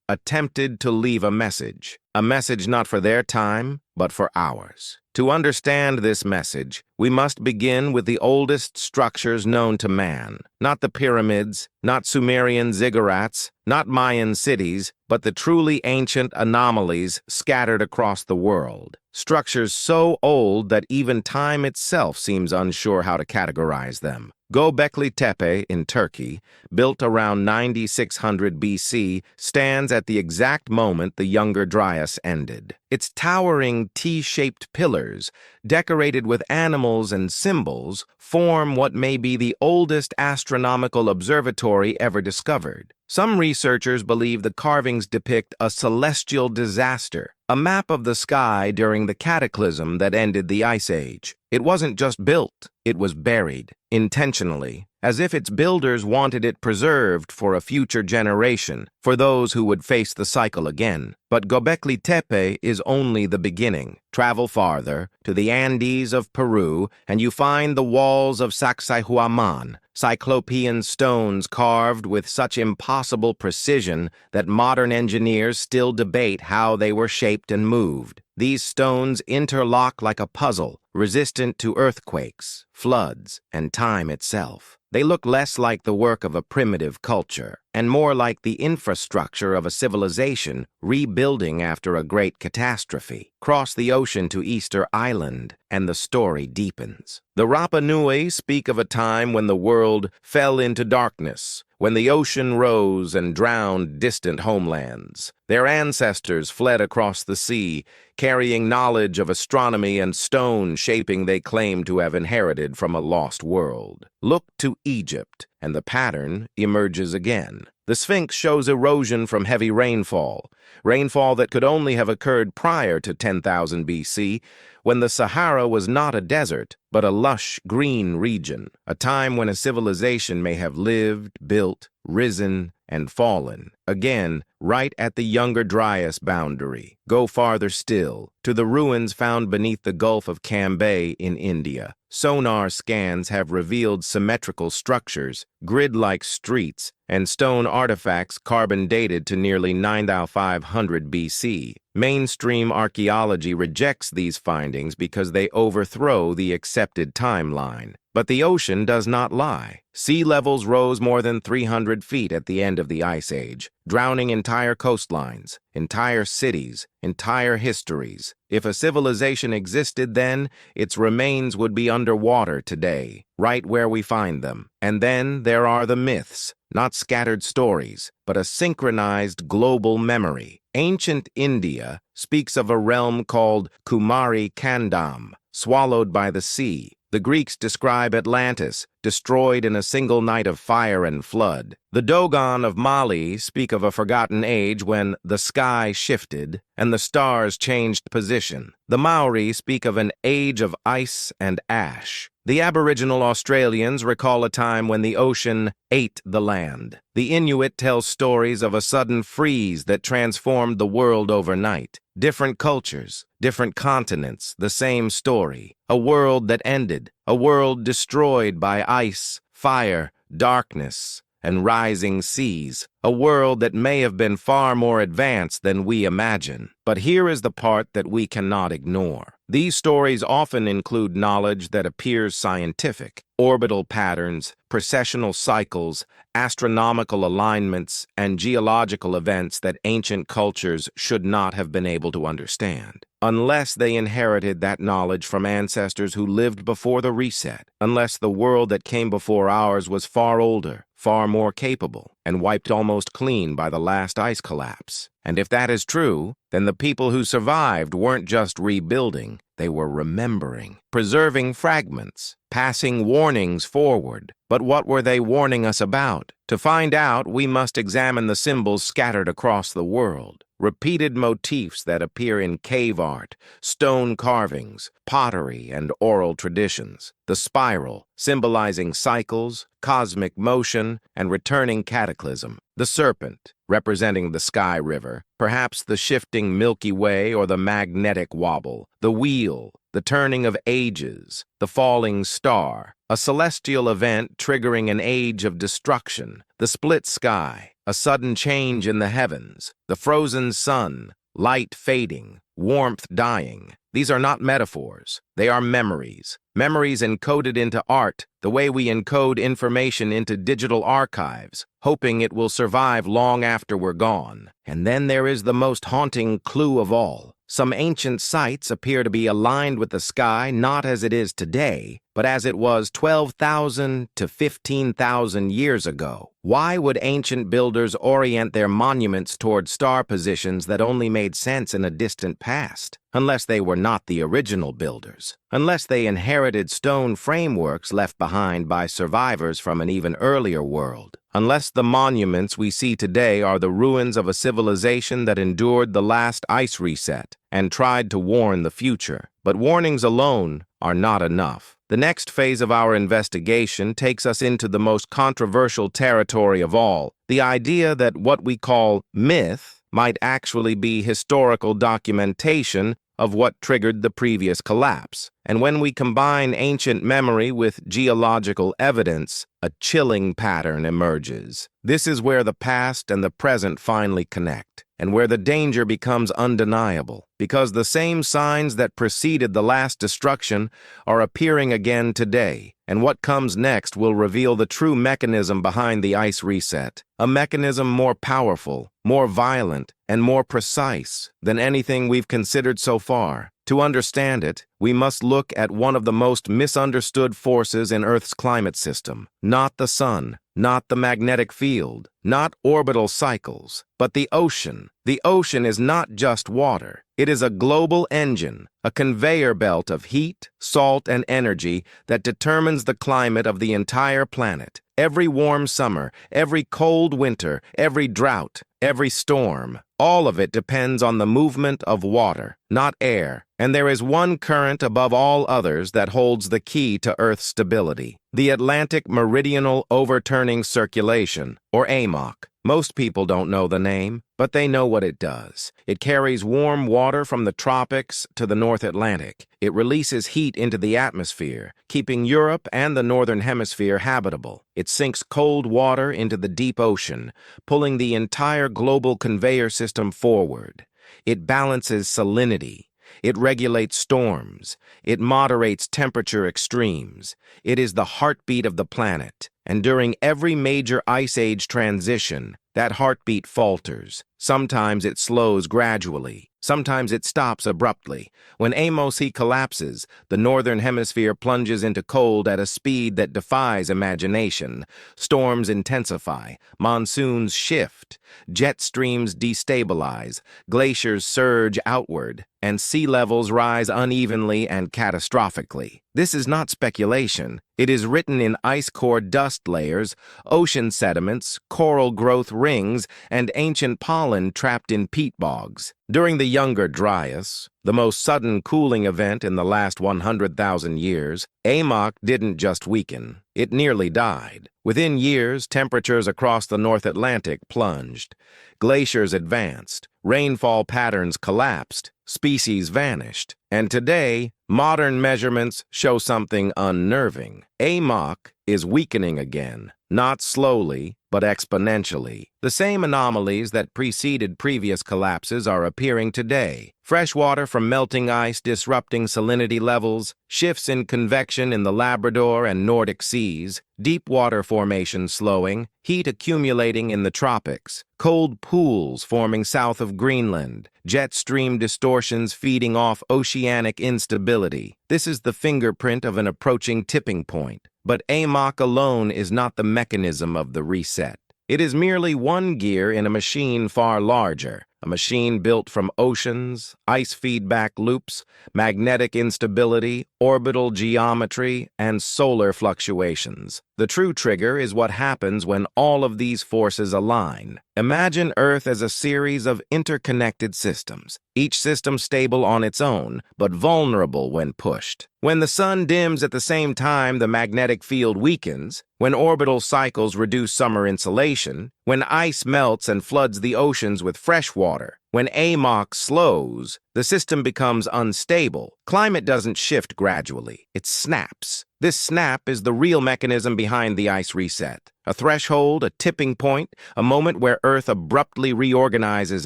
Speaker 1: attempted to leave a message not for their time, but for ours. To understand this message, we must begin with the oldest structures known to man. Not the pyramids, not Sumerian ziggurats, not Mayan cities, but the truly ancient anomalies scattered across the world. Structures so old that even time itself seems unsure how to categorize them. Göbekli Tepe in Turkey, built around 9600 BC, stands at the exact moment the Younger Dryas ended. Its towering T-shaped pillars, decorated with animals and symbols, form what may be the oldest astronomical observatory ever discovered. Some researchers believe the carvings depict a celestial disaster, a map of the sky during the cataclysm that ended the Ice Age. It wasn't just built, it was buried, intentionally, as if its builders wanted it preserved for a future generation, for those who would face the cycle again. But Göbekli Tepe is only the beginning. Travel farther, to the Andes of Peru, and you find the walls of Sacsayhuaman, Cyclopean stones carved with such impossible precision that modern engineers still debate how they were shaped and moved. These stones interlock like a puzzle, resistant to earthquakes, floods, and time itself. They look less like the work of a primitive culture, and more like the infrastructure of a civilization rebuilding after a great catastrophe. Cross the ocean to Easter Island, and the story deepens. The Rapa Nui speak of a time when the world fell into darkness, when the ocean rose and drowned distant homelands. Their ancestors fled across the sea, carrying knowledge of astronomy and stone shaping they claim to have inherited from a lost world. Look to Egypt, and the pattern emerges again. The Sphinx shows erosion from heavy rainfall that could only have occurred prior to 10,000 BC, when the Sahara was not a desert, but a lush green region, a time when a civilization may have lived, built, risen, and fallen. Again, right at the Younger Dryas boundary. Go farther still, to the ruins found beneath the Gulf of Cambay in India. Sonar scans have revealed symmetrical structures, grid-like streets, and stone artifacts carbon-dated to nearly 9,500 BC. Mainstream archaeology rejects these findings because they overthrow the accepted timeline. But the ocean does not lie. Sea levels rose more than 300 feet at the end of the Ice Age, drowning entire coastlines, entire cities, entire histories. If a civilization existed then, its remains would be underwater today, right where we find them. And then there are the myths, not scattered stories, but a synchronized global memory. Ancient India speaks of a realm called Kumari Kandam, swallowed by the sea, The Greeks describe Atlantis, destroyed in a single night of fire and flood. The Dogon of Mali speak of a forgotten age when the sky shifted and the stars changed position. The Maori speak of an age of ice and ash. The Aboriginal Australians recall a time when the ocean ate the land. The Inuit tell stories of a sudden freeze that transformed the world overnight. Different cultures, different continents, the same story. A world that ended, a world destroyed by ice, fire, darkness, and rising seas. A world that may have been far more advanced than we imagine. But here is the part that we cannot ignore. These stories often include knowledge that appears scientific: orbital patterns, precessional cycles, astronomical alignments, and geological events that ancient cultures should not have been able to understand. Unless they inherited that knowledge from ancestors who lived before the reset, unless the world that came before ours was far older, far more capable, and wiped almost clean by the last ice collapse. And if that is true, then the people who survived weren't just rebuilding, they were remembering, preserving fragments, passing warnings forward. But what were they warning us about? To find out, we must examine the symbols scattered across the world. Repeated motifs that appear in cave art, stone carvings, pottery, and oral traditions. The spiral, symbolizing cycles, cosmic motion, and returning cataclysm. The serpent, representing the sky river, perhaps the shifting Milky Way or the magnetic wobble. The wheel, the turning of ages. The falling star, a celestial event triggering an age of destruction. The split sky, a sudden change in the heavens. The frozen sun, light fading, warmth dying. These are not metaphors. They are memories. Memories encoded into art, the way we encode information into digital archives, hoping it will survive long after we're gone. And then there is the most haunting clue of all. Some ancient sites appear to be aligned with the sky not as it is today, but as it was 12,000 to 15,000 years ago. Why would ancient builders orient their monuments toward star positions that only made sense in a distant past? Unless they were not the original builders. Unless they inherited stone frameworks left behind by survivors from an even earlier world. Unless the monuments we see today are the ruins of a civilization that endured the last ice reset and tried to warn the future. But warnings alone are not enough. The next phase of our investigation takes us into the most controversial territory of all, the idea that what we call myth might actually be historical documentation of what triggered the previous collapse. And when we combine ancient memory with geological evidence, a chilling pattern emerges. This is where the past and the present finally connect, and where the danger becomes undeniable, because the same signs that preceded the last destruction are appearing again today, and what comes next will reveal the true mechanism behind the ice reset, a mechanism more powerful, more violent, and more precise than anything we've considered so far. To understand it, we must look at one of the most misunderstood forces in Earth's climate system. Not the sun, not the magnetic field, not orbital cycles, but the ocean. The ocean is not just water. It is a global engine, a conveyor belt of heat, salt, and energy that determines the climate of the entire planet. Every warm summer, every cold winter, every drought, every storm, all of it depends on the movement of water, not air. And there is one current above all others that holds the key to Earth's stability: the Atlantic Meridional Overturning Circulation, or AMOC. Most people don't know the name, but they know what it does. It carries warm water from the tropics to the North Atlantic. It releases heat into the atmosphere, keeping Europe and the Northern Hemisphere habitable. It sinks cold water into the deep ocean, pulling the entire global conveyor system forward. It balances salinity. It regulates storms. It moderates temperature extremes. It is the heartbeat of the planet. And during every major ice age transition, that heartbeat falters. Sometimes it slows gradually. Sometimes it stops abruptly. When AMOC collapses, the Northern Hemisphere plunges into cold at a speed that defies imagination. Storms intensify. Monsoons shift. Jet streams destabilize. Glaciers surge outward. and sea levels rise unevenly and catastrophically. This is not speculation. It is written in ice core dust layers, ocean sediments, coral growth rings, and ancient pollen trapped in peat bogs. During the Younger Dryas, the most sudden cooling event in the last 100,000 years, AMOC didn't just weaken, it nearly died. Within years, temperatures across the North Atlantic plunged. Glaciers advanced, rainfall patterns collapsed, species vanished. And today, modern measurements show something unnerving. AMOC is weakening again, not slowly, but exponentially. The same anomalies that preceded previous collapses are appearing today. Fresh water from melting ice disrupting salinity levels, shifts in convection in the Labrador and Nordic seas, deep water formation slowing, heat accumulating in the tropics, cold pools forming south of Greenland, jet stream distortions feeding off oceanic instability. This is the fingerprint of an approaching tipping point. But AMOC alone is not the mechanism of the reset. It is merely one gear in a machine far larger, a machine built from oceans, ice feedback loops, magnetic instability, orbital geometry, and solar fluctuations. The true trigger is what happens when all of these forces align. Imagine Earth as a series of interconnected systems, each system stable on its own, but vulnerable when pushed. When the sun dims at the same time the magnetic field weakens, when orbital cycles reduce summer insolation, when ice melts and floods the oceans with fresh water, when AMOC slows, the system becomes unstable. Climate doesn't shift gradually, it snaps. This snap is the real mechanism behind the ice reset. A threshold, a tipping point, a moment where Earth abruptly reorganizes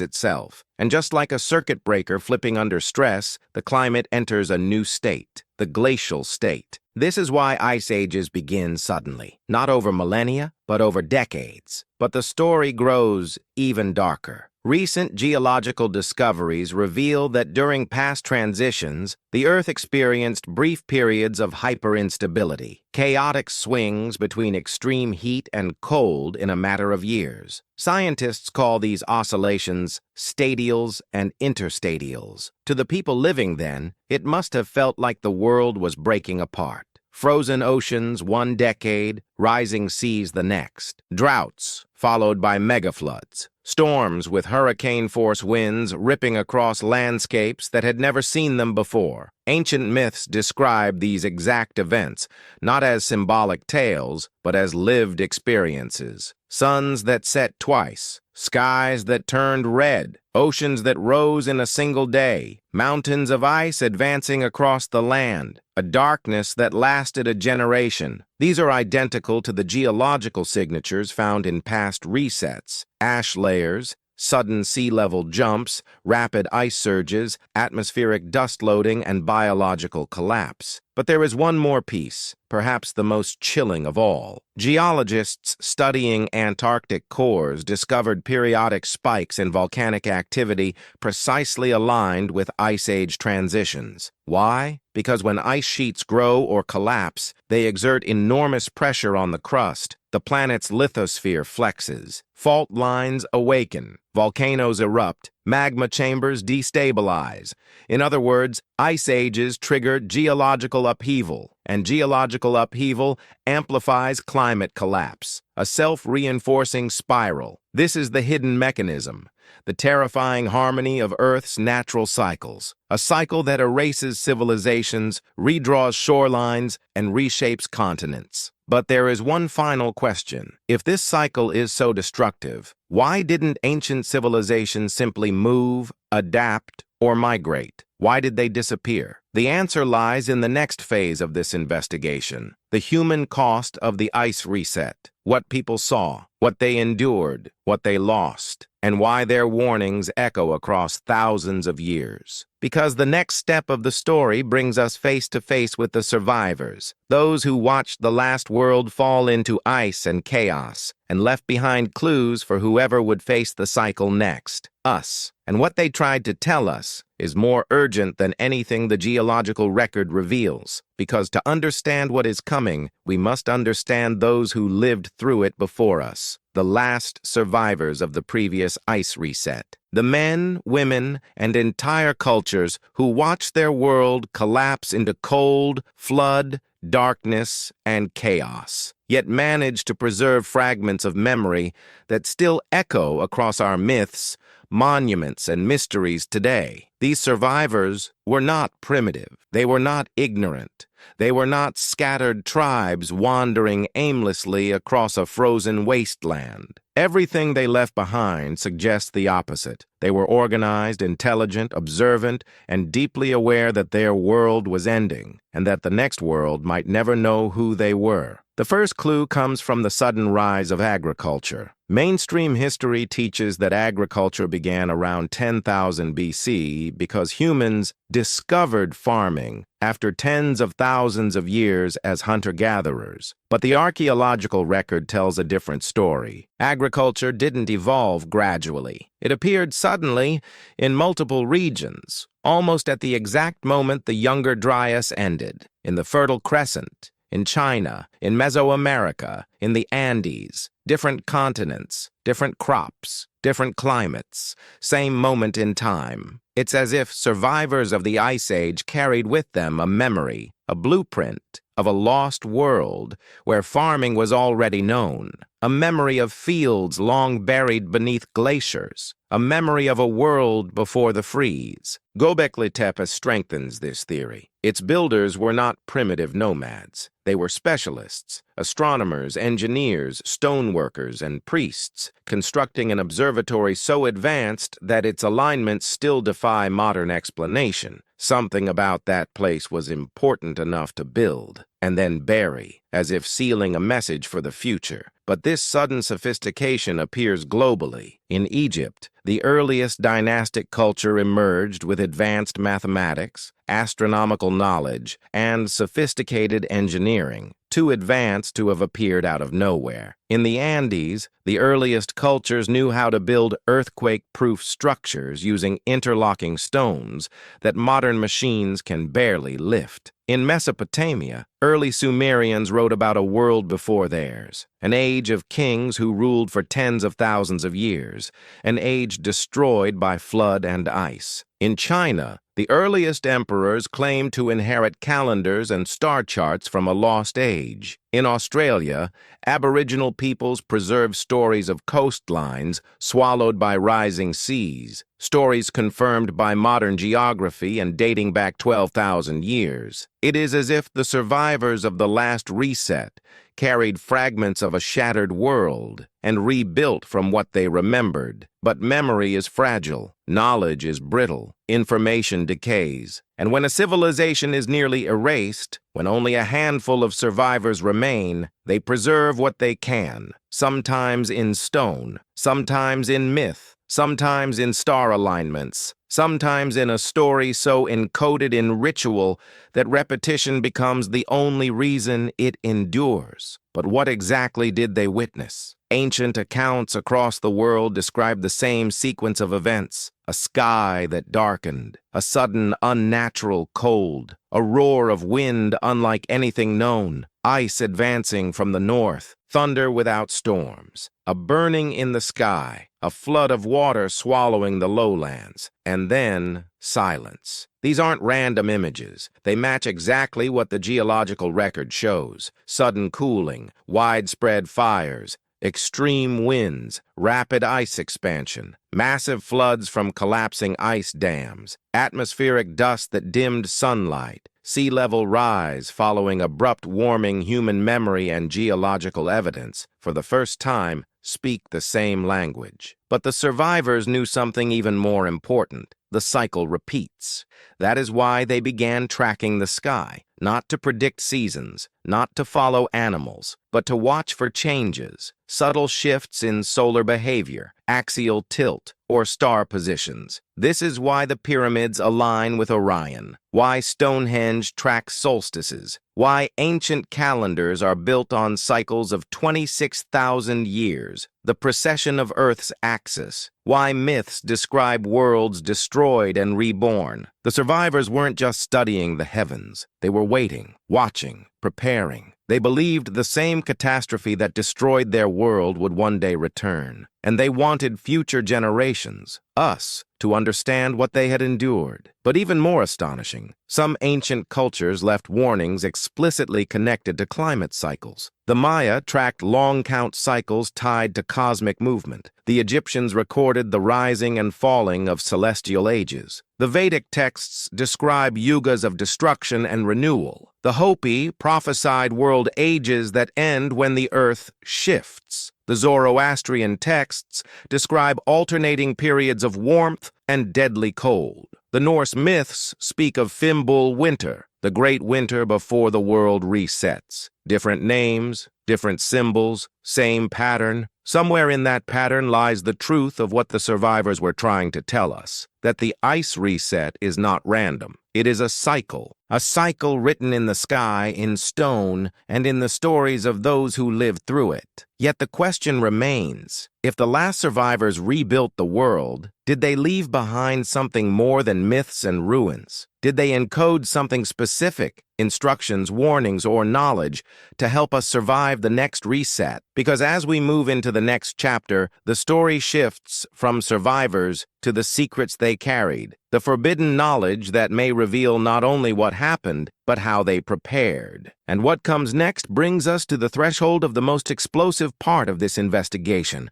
Speaker 1: itself. And just like a circuit breaker flipping under stress, the climate enters a new state, the glacial state. This is why ice ages begin suddenly, not over millennia, but over decades. But the story grows even darker. Recent geological discoveries reveal that during past transitions, the Earth experienced brief periods of hyperinstability, chaotic swings between extreme heat and cold in a matter of years. Scientists call these oscillations stadials and interstadials. To the people living then, it must have felt like the world was breaking apart. Frozen oceans 1 decade, rising seas the next. Droughts, followed by megafloods. Storms with hurricane-force winds ripping across landscapes that had never seen them before. Ancient myths describe these exact events, not as symbolic tales, but as lived experiences. Suns that set twice, skies that turned red, oceans that rose in a single day, mountains of ice advancing across the land, a darkness that lasted a generation. These are identical to the geological signatures found in past resets: ash layers, sudden sea level jumps, rapid ice surges, atmospheric dust loading, and biological collapse. But there is one more piece, perhaps the most chilling of all. Geologists studying Antarctic cores discovered periodic spikes in volcanic activity precisely aligned with Ice Age transitions. Why? Because when ice sheets grow or collapse, they exert enormous pressure on the crust. The planet's lithosphere flexes. Fault lines awaken. Volcanoes erupt. Magma chambers destabilize. In other words, ice ages trigger geological upheaval, and geological upheaval amplifies climate collapse, a self-reinforcing spiral. This is the hidden mechanism, the terrifying harmony of Earth's natural cycles, a cycle that erases civilizations, redraws shorelines, and reshapes continents. But there is one final question. If this cycle is so destructive, why didn't ancient civilizations simply move, adapt, or migrate? Why did they disappear? The answer lies in the next phase of this investigation, the human cost of the ice reset. What people saw, what they endured, what they lost, and why their warnings echo across thousands of years. Because the next step of the story brings us face to face with the survivors, those who watched the last world fall into ice and chaos, and left behind clues for whoever would face the cycle next, us. And what they tried to tell us is more urgent than anything the geological record reveals, because to understand what is coming, we must understand those who lived through it before us, the last survivors of the previous ice reset. The men, women, and entire cultures who watched their world collapse into cold, flood, darkness, and chaos, yet managed to preserve fragments of memory that still echo across our myths, monuments, and mysteries today. These survivors were not primitive. They were not ignorant. They were not scattered tribes wandering aimlessly across a frozen wasteland. Everything they left behind suggests the opposite. They were organized, intelligent, observant, and deeply aware that their world was ending, and that the next world might never know who they were. The first clue comes from the sudden rise of agriculture. Mainstream history teaches that agriculture began around 10,000 BC because humans discovered farming after tens of thousands of years as hunter-gatherers. But the archaeological record tells a different story. Agriculture didn't evolve gradually. It appeared suddenly in multiple regions, almost at the exact moment the Younger Dryas ended, in the Fertile Crescent, in China, in Mesoamerica, in the Andes, different continents, different crops, different climates, same moment in time. It's as if survivors of the Ice Age carried with them a memory, a blueprint of a lost world where farming was already known, a memory of fields long buried beneath glaciers, a memory of a world before the freeze. Göbekli Tepe strengthens this theory. Its builders were not primitive nomads. They were specialists, astronomers, engineers, stoneworkers, and priests, constructing an observatory so advanced that its alignments still defy modern explanation. Something about that place was important enough to build and then bury, as if sealing a message for the future. But this sudden sophistication appears globally. In Egypt, the earliest dynastic culture emerged with advanced mathematics, astronomical knowledge, and sophisticated engineering, too advanced to have appeared out of nowhere. In the Andes, the earliest cultures knew how to build earthquake-proof structures using interlocking stones that modern machines can barely lift. In Mesopotamia, early Sumerians wrote about a world before theirs, an age of kings who ruled for tens of thousands of years, an age destroyed by flood and ice. In China, the earliest emperors claimed to inherit calendars and star charts from a lost age. In Australia, Aboriginal peoples preserve stories of coastlines swallowed by rising seas, stories confirmed by modern geography and dating back 12,000 years. It is as if the survivors of the last reset carried fragments of a shattered world and rebuilt from what they remembered. But memory is fragile, knowledge is brittle, information decays, and when a civilization is nearly erased, when only a handful of survivors remain, they preserve what they can, sometimes in stone, sometimes in myth, sometimes in star alignments, sometimes in a story so encoded in ritual that repetition becomes the only reason it endures. But what exactly did they witness? Ancient accounts across the world describe the same sequence of events: a sky that darkened, a sudden unnatural cold, a roar of wind unlike anything known, ice advancing from the north, thunder without storms, a burning in the sky, a flood of water swallowing the lowlands, and then silence. These aren't random images. They match exactly what the geological record shows: sudden cooling, widespread fires, extreme winds, rapid ice expansion, massive floods from collapsing ice dams, atmospheric dust that dimmed sunlight, sea level rise following abrupt warming. Human memory and geological evidence, for the first time, speak the same language. But the survivors knew something even more important. The cycle repeats. That is why they began tracking the sky, not to predict seasons, not to follow animals, but to watch for changes, subtle shifts in solar behavior, axial tilt, or star positions. This is why the pyramids align with Orion, why Stonehenge tracks solstices, why ancient calendars are built on cycles of 26,000 years. the precession of Earth's axis. Why myths describe worlds destroyed and reborn. The survivors weren't just studying the heavens. They were waiting, watching, preparing. They believed the same catastrophe that destroyed their world would one day return. And they wanted future generations, us, to understand what they had endured. But even more astonishing, some ancient cultures left warnings explicitly connected to climate cycles. The Maya tracked long count cycles tied to cosmic movement. The Egyptians recorded the rising and falling of celestial ages. The Vedic texts describe yugas of destruction and renewal. The Hopi prophesied world ages that end when the earth shifts. The Zoroastrian texts describe alternating periods of warmth and deadly cold. The Norse myths speak of Fimbul winter, the great winter before the world resets. Different names, different symbols, same pattern. Somewhere in that pattern lies the truth of what the survivors were trying to tell us, that the ice reset is not random. It is a cycle written in the sky, in stone, and in the stories of those who lived through it. Yet the question remains, if the last survivors rebuilt the world, did they leave behind something more than myths and ruins? Did they encode something specific, instructions, warnings, or knowledge to help us survive the next reset? Because as we move into the next chapter, the story shifts from survivors to the secrets they carried, the forbidden knowledge that may reveal not only what happened, but how they prepared. And what comes next brings us to the threshold of the most explosive part of this investigation,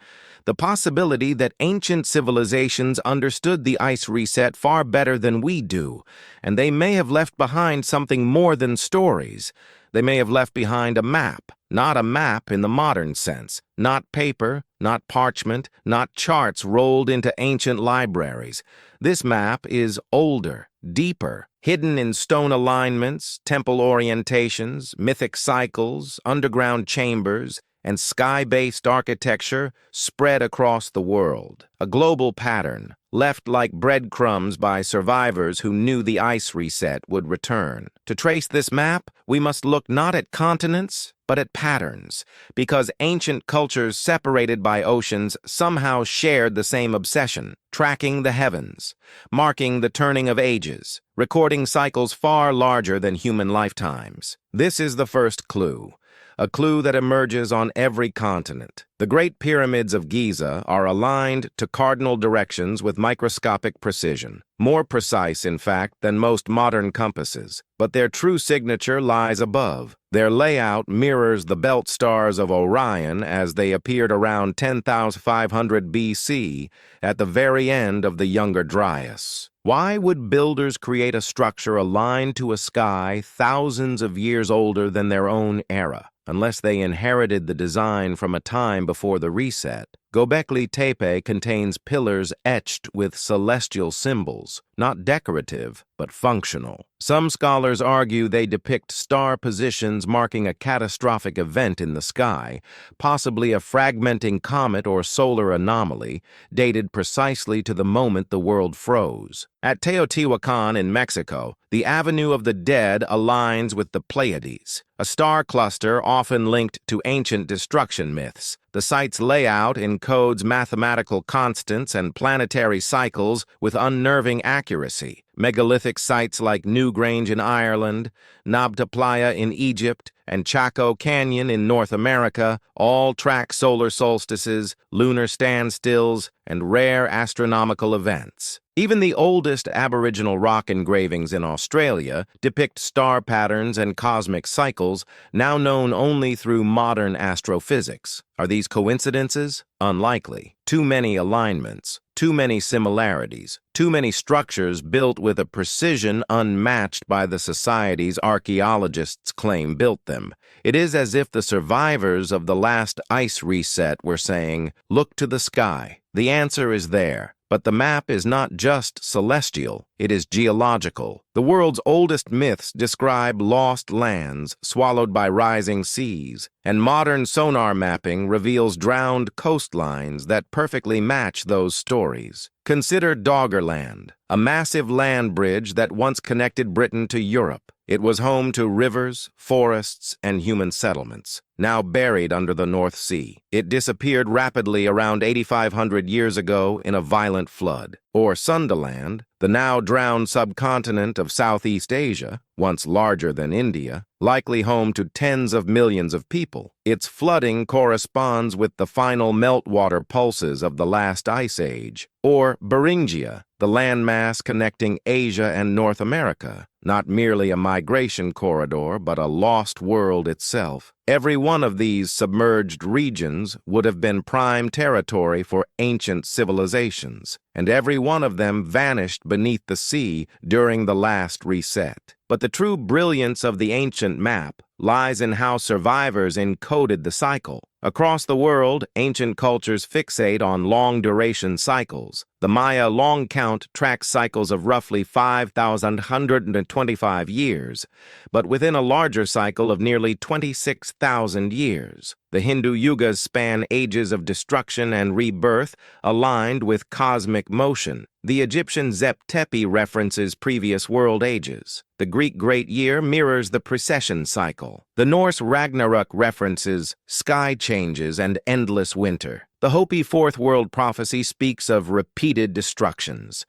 Speaker 1: the possibility that ancient civilizations understood the ice reset far better than we do, and they may have left behind something more than stories. They may have left behind a map, not a map in the modern sense, not paper, not parchment, not charts rolled into ancient libraries. This map is older, deeper, hidden in stone alignments, temple orientations, mythic cycles, underground chambers, and sky-based architecture spread across the world. A global pattern, left like breadcrumbs by survivors who knew the ice reset would return. To trace this map, we must look not at continents, but at patterns, because ancient cultures separated by oceans somehow shared the same obsession, tracking the heavens, marking the turning of ages, recording cycles far larger than human lifetimes. This is the first clue. A clue that emerges on every continent. The Great Pyramids of Giza are aligned to cardinal directions with microscopic precision, more precise, in fact, than most modern compasses. But their true signature lies above. Their layout mirrors the belt stars of Orion as they appeared around 10,500 BC at the very end of the Younger Dryas. Why would builders create a structure aligned to a sky thousands of years older than their own era? Unless they inherited the design from a time before the reset. Göbekli Tepe contains pillars etched with celestial symbols, not decorative, but functional. Some scholars argue they depict star positions marking a catastrophic event in the sky, possibly a fragmenting comet or solar anomaly, dated precisely to the moment the world froze. At Teotihuacan in Mexico, the Avenue of the Dead aligns with the Pleiades, a star cluster often linked to ancient destruction myths. The site's layout encodes mathematical constants and planetary cycles with unnerving accuracy. Megalithic sites like Newgrange in Ireland, Nabta Playa in Egypt, and Chaco Canyon in North America all track solar solstices, lunar standstills, and rare astronomical events. Even the oldest Aboriginal rock engravings in Australia depict star patterns and cosmic cycles now known only through modern astrophysics. Are these coincidences? Unlikely. Too many alignments, too many similarities, too many structures built with a precision unmatched by the societies archaeologists claim built them. It is as if the survivors of the last ice reset were saying, "Look to the sky. The answer is there." But the map is not just celestial, it is geological. The world's oldest myths describe lost lands swallowed by rising seas, and modern sonar mapping reveals drowned coastlines that perfectly match those stories. Consider Doggerland, a massive land bridge that once connected Britain to Europe. It was home to rivers, forests, and human settlements, now buried under the North Sea. It disappeared rapidly around 8,500 years ago in a violent flood. Or Sundaland, the now drowned subcontinent of Southeast Asia, once larger than India, likely home to tens of millions of people. Its flooding corresponds with the final meltwater pulses of the last ice age. Or Beringia, the landmass connecting Asia and North America, not merely a migration corridor, but a lost world itself. Every one of these submerged regions would have been prime territory for ancient civilizations, and every one of them vanished beneath the sea during the last reset. But the true brilliance of the ancient map lies in how survivors encoded the cycle. Across the world, ancient cultures fixate on long-duration cycles. The Maya long count tracks cycles of roughly 5,125 years, but within a larger cycle of nearly 26,000 years. The Hindu yugas span ages of destruction and rebirth, aligned with cosmic motion. The Egyptian Zep Tepi references previous world ages. The Greek Great Year mirrors the precession cycle. The Norse Ragnarok references sky changes and endless winter. The Hopi Fourth World Prophecy speaks of repeated destructions.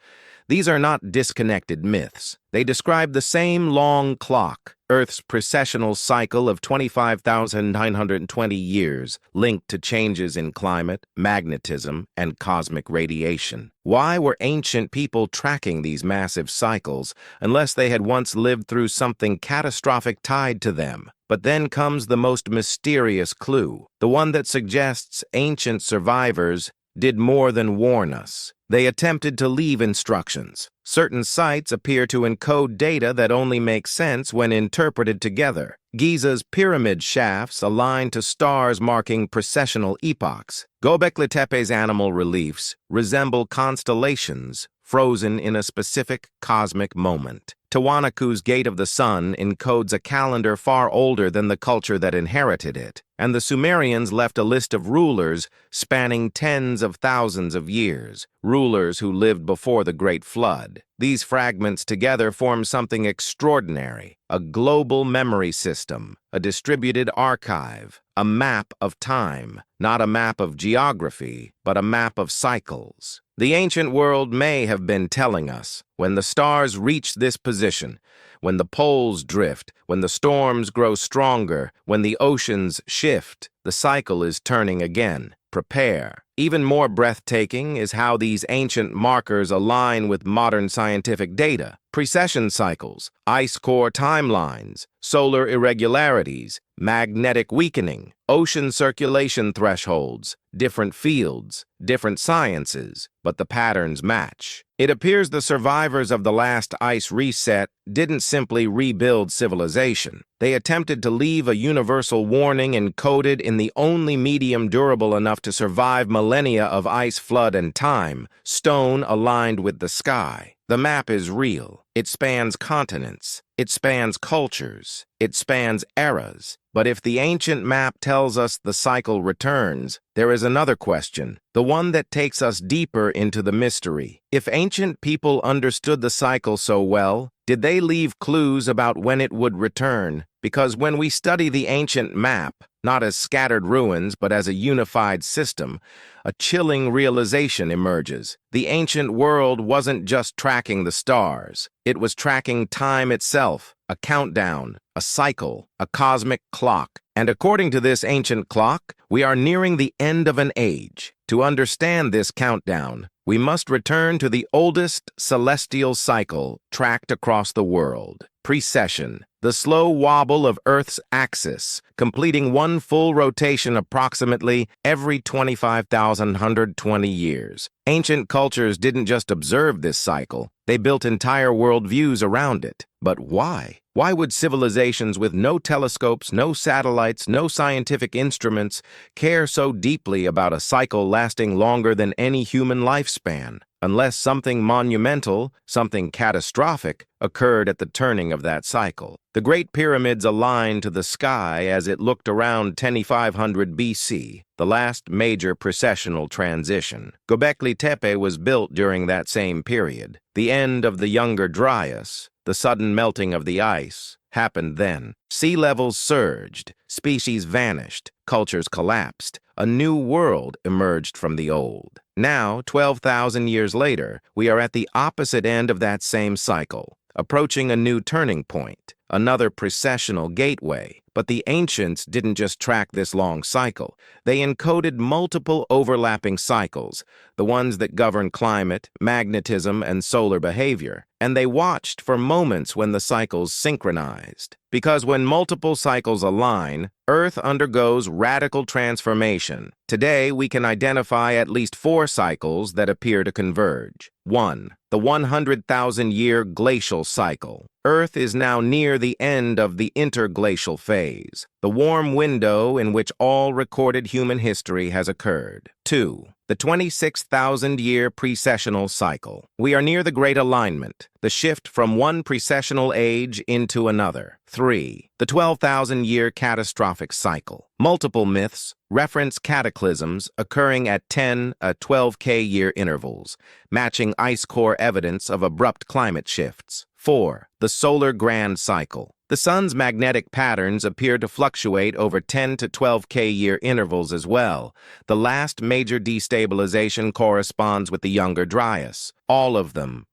Speaker 1: These are not disconnected myths. They describe the same long clock, Earth's precessional cycle of 25,920 years, linked to changes in climate, magnetism, and cosmic radiation. Why were ancient people tracking these massive cycles unless they had once lived through something catastrophic tied to them? But then comes the most mysterious clue, the one that suggests ancient survivors did more than warn us. They attempted to leave instructions. Certain sites appear to encode data that only makes sense when interpreted together. Giza's pyramid shafts align to stars marking precessional epochs. Göbekli Tepe's animal reliefs resemble constellations frozen in a specific cosmic moment. Tiwanaku's Gate of the Sun encodes a calendar far older than the culture that inherited it, and the Sumerians left a list of rulers spanning tens of thousands of years, rulers who lived before the Great Flood. These fragments together form something extraordinary, a global memory system, a distributed archive, a map of time, not a map of geography, but a map of cycles. The ancient world may have been telling us, when the stars reach this position, when the poles drift, when the storms grow stronger, when the oceans shift, the cycle is turning again. Prepare. Even more breathtaking is how these ancient markers align with modern scientific data. Precession cycles, ice core timelines, solar irregularities, magnetic weakening, ocean circulation thresholds, different fields, different sciences, but the patterns match. It appears the survivors of the last ice reset didn't simply rebuild civilization. They attempted to leave a universal warning encoded in the only medium durable enough to survive millennia of ice flood and time, stone aligned with the sky. The map is real. It spans continents. It spans cultures. It spans eras. But if the ancient map tells us the cycle returns, there is another question, the one that takes us deeper into the mystery. If ancient people understood the cycle so well, did they leave clues about when it would return? Because when we study the ancient map, not as scattered ruins but as a unified system, a chilling realization emerges. The ancient world wasn't just tracking the stars. It was tracking time itself, a countdown, a cycle, a cosmic clock. And according to this ancient clock, we are nearing the end of an age. To understand this countdown, we must return to the oldest celestial cycle tracked across the world. Precession, the slow wobble of Earth's axis, completing one full rotation approximately every 25,120 years. Ancient cultures didn't just observe this cycle, they built entire worldviews around it. But why? Why would civilizations with no telescopes, no satellites, no scientific instruments care so deeply about a cycle lasting longer than any human lifespan? Unless something monumental, something catastrophic, occurred at the turning of that cycle. The Great Pyramids aligned to the sky as it looked around 10,500 BC, the last major precessional transition. Göbekli Tepe was built during that same period. The end of the Younger Dryas, the sudden melting of the ice, happened then. Sea levels surged, species vanished, cultures collapsed. A new world emerged from the old. Now, 12,000 years later, we are at the opposite end of that same cycle, approaching a new turning point, another precessional gateway. But the ancients didn't just track this long cycle. They encoded multiple overlapping cycles, the ones that govern climate, magnetism, and solar behavior. And they watched for moments when the cycles synchronized. Because when multiple cycles align, Earth undergoes radical transformation. Today, we can identify at least 4 cycles that appear to converge. 1. The 100,000-year glacial cycle. Earth is now near the end of the interglacial phase, the warm window in which all recorded human history has occurred. 2. The 26,000-year precessional cycle. We are near the Great Alignment, the shift from one precessional age into another. 3. The 12,000-year catastrophic cycle. Multiple myths reference cataclysms occurring at 10 to 12K-year intervals, matching ice core evidence of abrupt climate shifts. 4. The solar grand cycle. The sun's magnetic patterns appear to fluctuate over 10 to 12K-year intervals as well. The last major destabilization corresponds with the Younger Dryas. All of them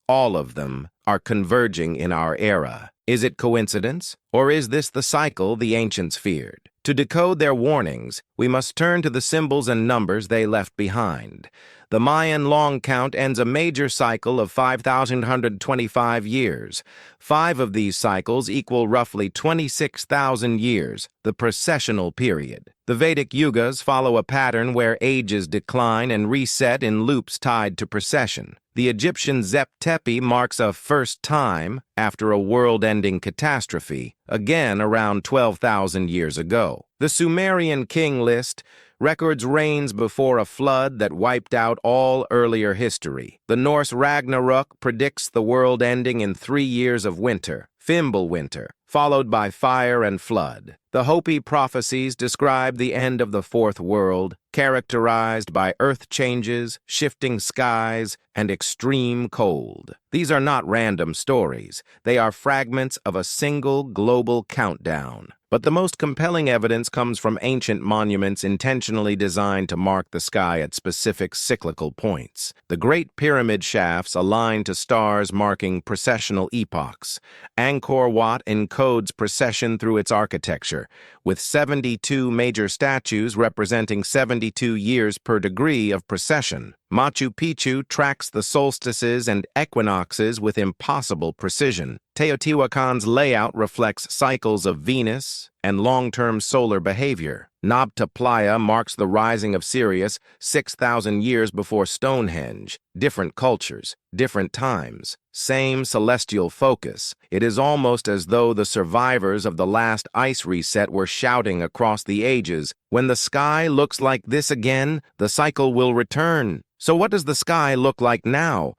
Speaker 1: are converging in our era. Is it coincidence, or is this the cycle the ancients feared? To decode their warnings, we must turn to the symbols and numbers they left behind. The Mayan long count ends a major cycle of 5,125 years. 5 of these cycles equal roughly 26,000 years, the precessional period. The Vedic yugas follow a pattern where ages decline and reset in loops tied to precession. The Egyptian Zep Tepi marks a first time after a world-ending catastrophe, again around 12,000 years ago. The Sumerian king list records reigns before a flood that wiped out all earlier history. The Norse Ragnarok predicts the world ending in 3 years of winter, Fimbulwinter, followed by fire and flood. The Hopi prophecies describe the end of the Fourth World, characterized by earth changes, shifting skies, and extreme cold. These are not random stories. They are fragments of a single global countdown. But the most compelling evidence comes from ancient monuments intentionally designed to mark the sky at specific cyclical points. The Great Pyramid shafts align to stars marking precessional epochs. Angkor Wat encodes precession through its architecture, with 72 major statues representing 72 years per degree of precession. Machu Picchu tracks the solstices and equinoxes with impossible precision. Teotihuacan's layout reflects cycles of Venus and long-term solar behavior. Nabta Playa marks the rising of Sirius 6,000 years before Stonehenge. Different cultures, different times, same celestial focus. It is almost as though the survivors of the last ice reset were shouting across the ages, "When the sky looks like this again, the cycle will return." So what does the sky look like now?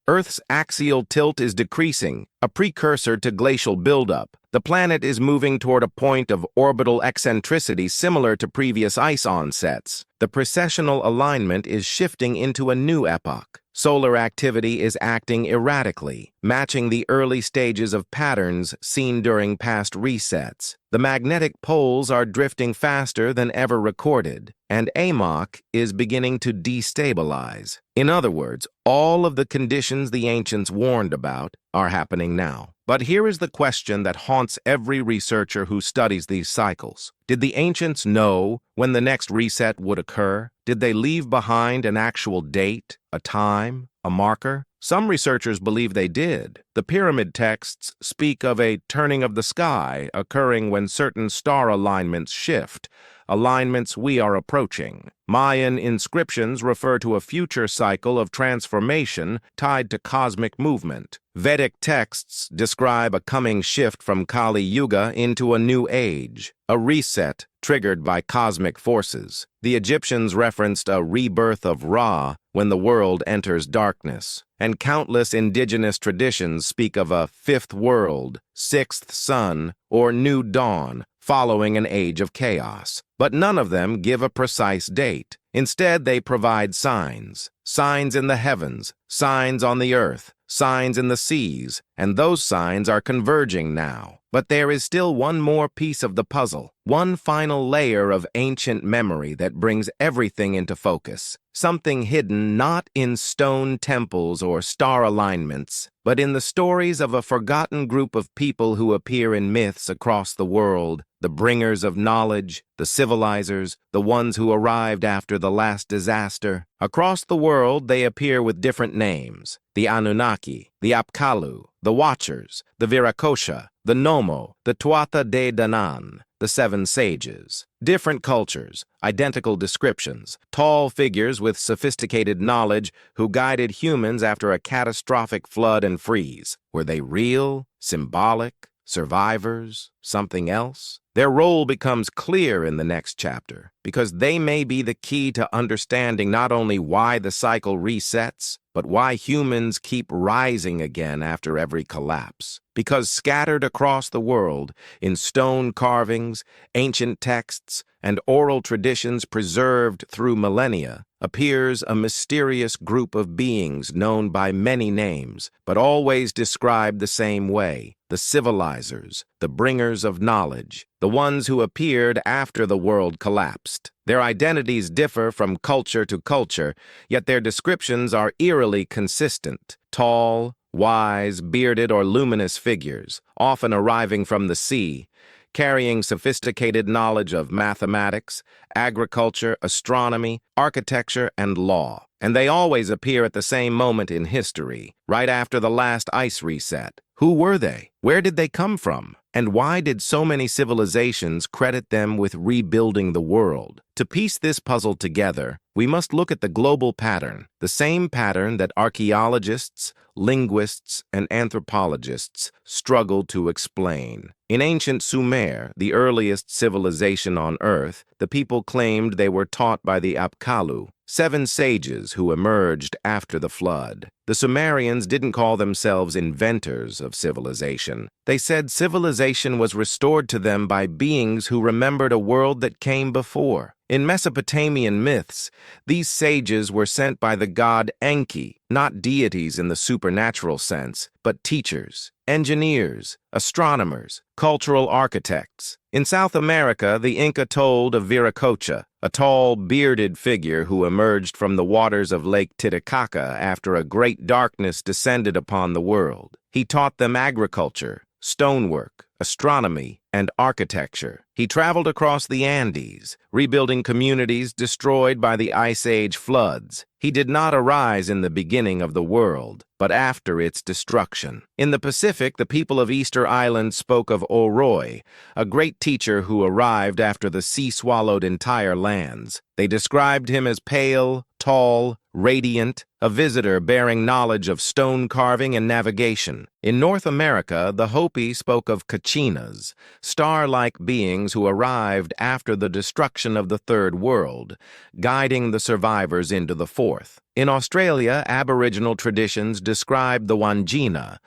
Speaker 1: Earth's axial tilt is decreasing, a precursor to glacial buildup. The planet is moving toward a point of orbital eccentricity similar to previous ice onsets. The precessional alignment is shifting into a new epoch. Solar activity is acting erratically, matching the early stages of patterns seen during past resets. The magnetic poles are drifting faster than ever recorded, and AMOC is beginning to destabilize. In other words, all of the conditions the ancients warned about are happening now. But here is the question that haunts every researcher who studies these cycles. Did the ancients know when the next reset would occur? Did they leave behind an actual date, a time, a marker? Some researchers believe they did. The pyramid texts speak of a turning of the sky occurring when certain star alignments shift, alignments we are approaching. Mayan inscriptions refer to a future cycle of transformation tied to cosmic movement. Vedic texts describe a coming shift from Kali Yuga into a new age, a reset triggered by cosmic forces. The Egyptians referenced a rebirth of Ra when the world enters darkness, and countless indigenous traditions speak of a fifth world, sixth sun, or new dawn following an age of chaos. But none of them give a precise date. Instead, they provide signs. Signs in the heavens, signs on the earth, signs in the seas, and those signs are converging now. But there is still one more piece of the puzzle, one final layer of ancient memory that brings everything into focus. Something hidden not in stone temples or star alignments, but in the stories of a forgotten group of people who appear in myths across the world, the bringers of knowledge, the civilizers, the ones who arrived after the last disaster. Across the world, they appear with different names: the Anunnaki, the Apkallu, the Watchers, the Viracocha, the Nomo, the Tuatha De Danann, the Seven Sages. Different cultures, identical descriptions, tall figures with sophisticated knowledge who guided humans after a catastrophic flood and freeze. Were they real, symbolic, survivors, something else? Their role becomes clear in the next chapter, because they may be the key to understanding not only why the cycle resets, but why humans keep rising again after every collapse. Because scattered across the world, in stone carvings, ancient texts, and oral traditions preserved through millennia, appears a mysterious group of beings known by many names, but always described the same way: the civilizers, the bringers of knowledge, the ones who appeared after the world collapsed. Their identities differ from culture to culture, yet their descriptions are eerily consistent: tall, wise, bearded, or luminous figures, often arriving from the sea, carrying sophisticated knowledge of mathematics, agriculture, astronomy, architecture, and law. And they always appear at the same moment in history, right after the last ice reset. Who were they? Where did they come from? And why did so many civilizations credit them with rebuilding the world? To piece this puzzle together, we must look at the global pattern, the same pattern that archaeologists, linguists, and anthropologists struggle to explain. In ancient Sumer, the earliest civilization on Earth, the people claimed they were taught by the Apkallu, seven sages who emerged after the flood. The Sumerians didn't call themselves inventors of civilization. They said civilization was restored to them by beings who remembered a world that came before. In Mesopotamian myths, these sages were sent by the god Enki, not deities in the supernatural sense, but teachers, engineers, astronomers, cultural architects. In South America, the Inca told of Viracocha, a tall, bearded figure who emerged from the waters of Lake Titicaca after a great darkness descended upon the world. He taught them agriculture, stonework, astronomy, and architecture. He traveled across the Andes, rebuilding communities destroyed by the Ice Age floods. He did not arise in the beginning of the world, but after its destruction. In the Pacific, the people of Easter Island spoke of Oroi, a great teacher who arrived after the sea swallowed entire lands. They described him as pale, tall, radiant, a visitor bearing knowledge of stone carving and navigation. In North America, the Hopi spoke of Kachinas, star-like beings who arrived after the destruction of the Third World, guiding the survivors into the Fourth. In Australia, Aboriginal traditions describe the Wangina,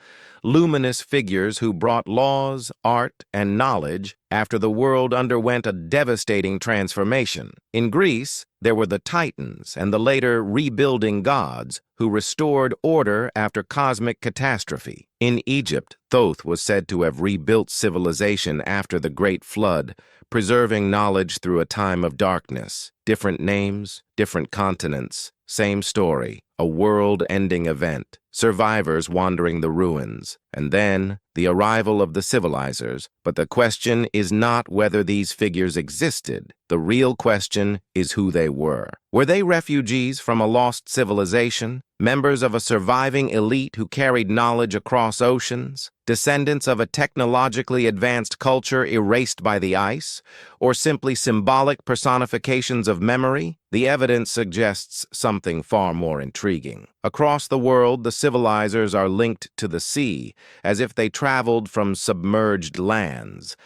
Speaker 1: luminous figures who brought laws, art, and knowledge after the world underwent a devastating transformation. In Greece, there were the Titans and the later rebuilding gods who restored order after cosmic catastrophe. In Egypt, Thoth was said to have rebuilt civilization after the Great Flood, preserving knowledge through a time of darkness. Different names, different continents, same story, a world-ending event, survivors wandering the ruins, and then the arrival of the civilizers. But the question is not whether these figures existed. The real question is who they were. Were they refugees from a lost civilization? Members of a surviving elite who carried knowledge across oceans? Descendants of a technologically advanced culture erased by the ice? Or simply symbolic personifications of memory? The evidence suggests something far more intriguing. Across the world, the civilizers are linked to the sea, as if they traveled from submerged lands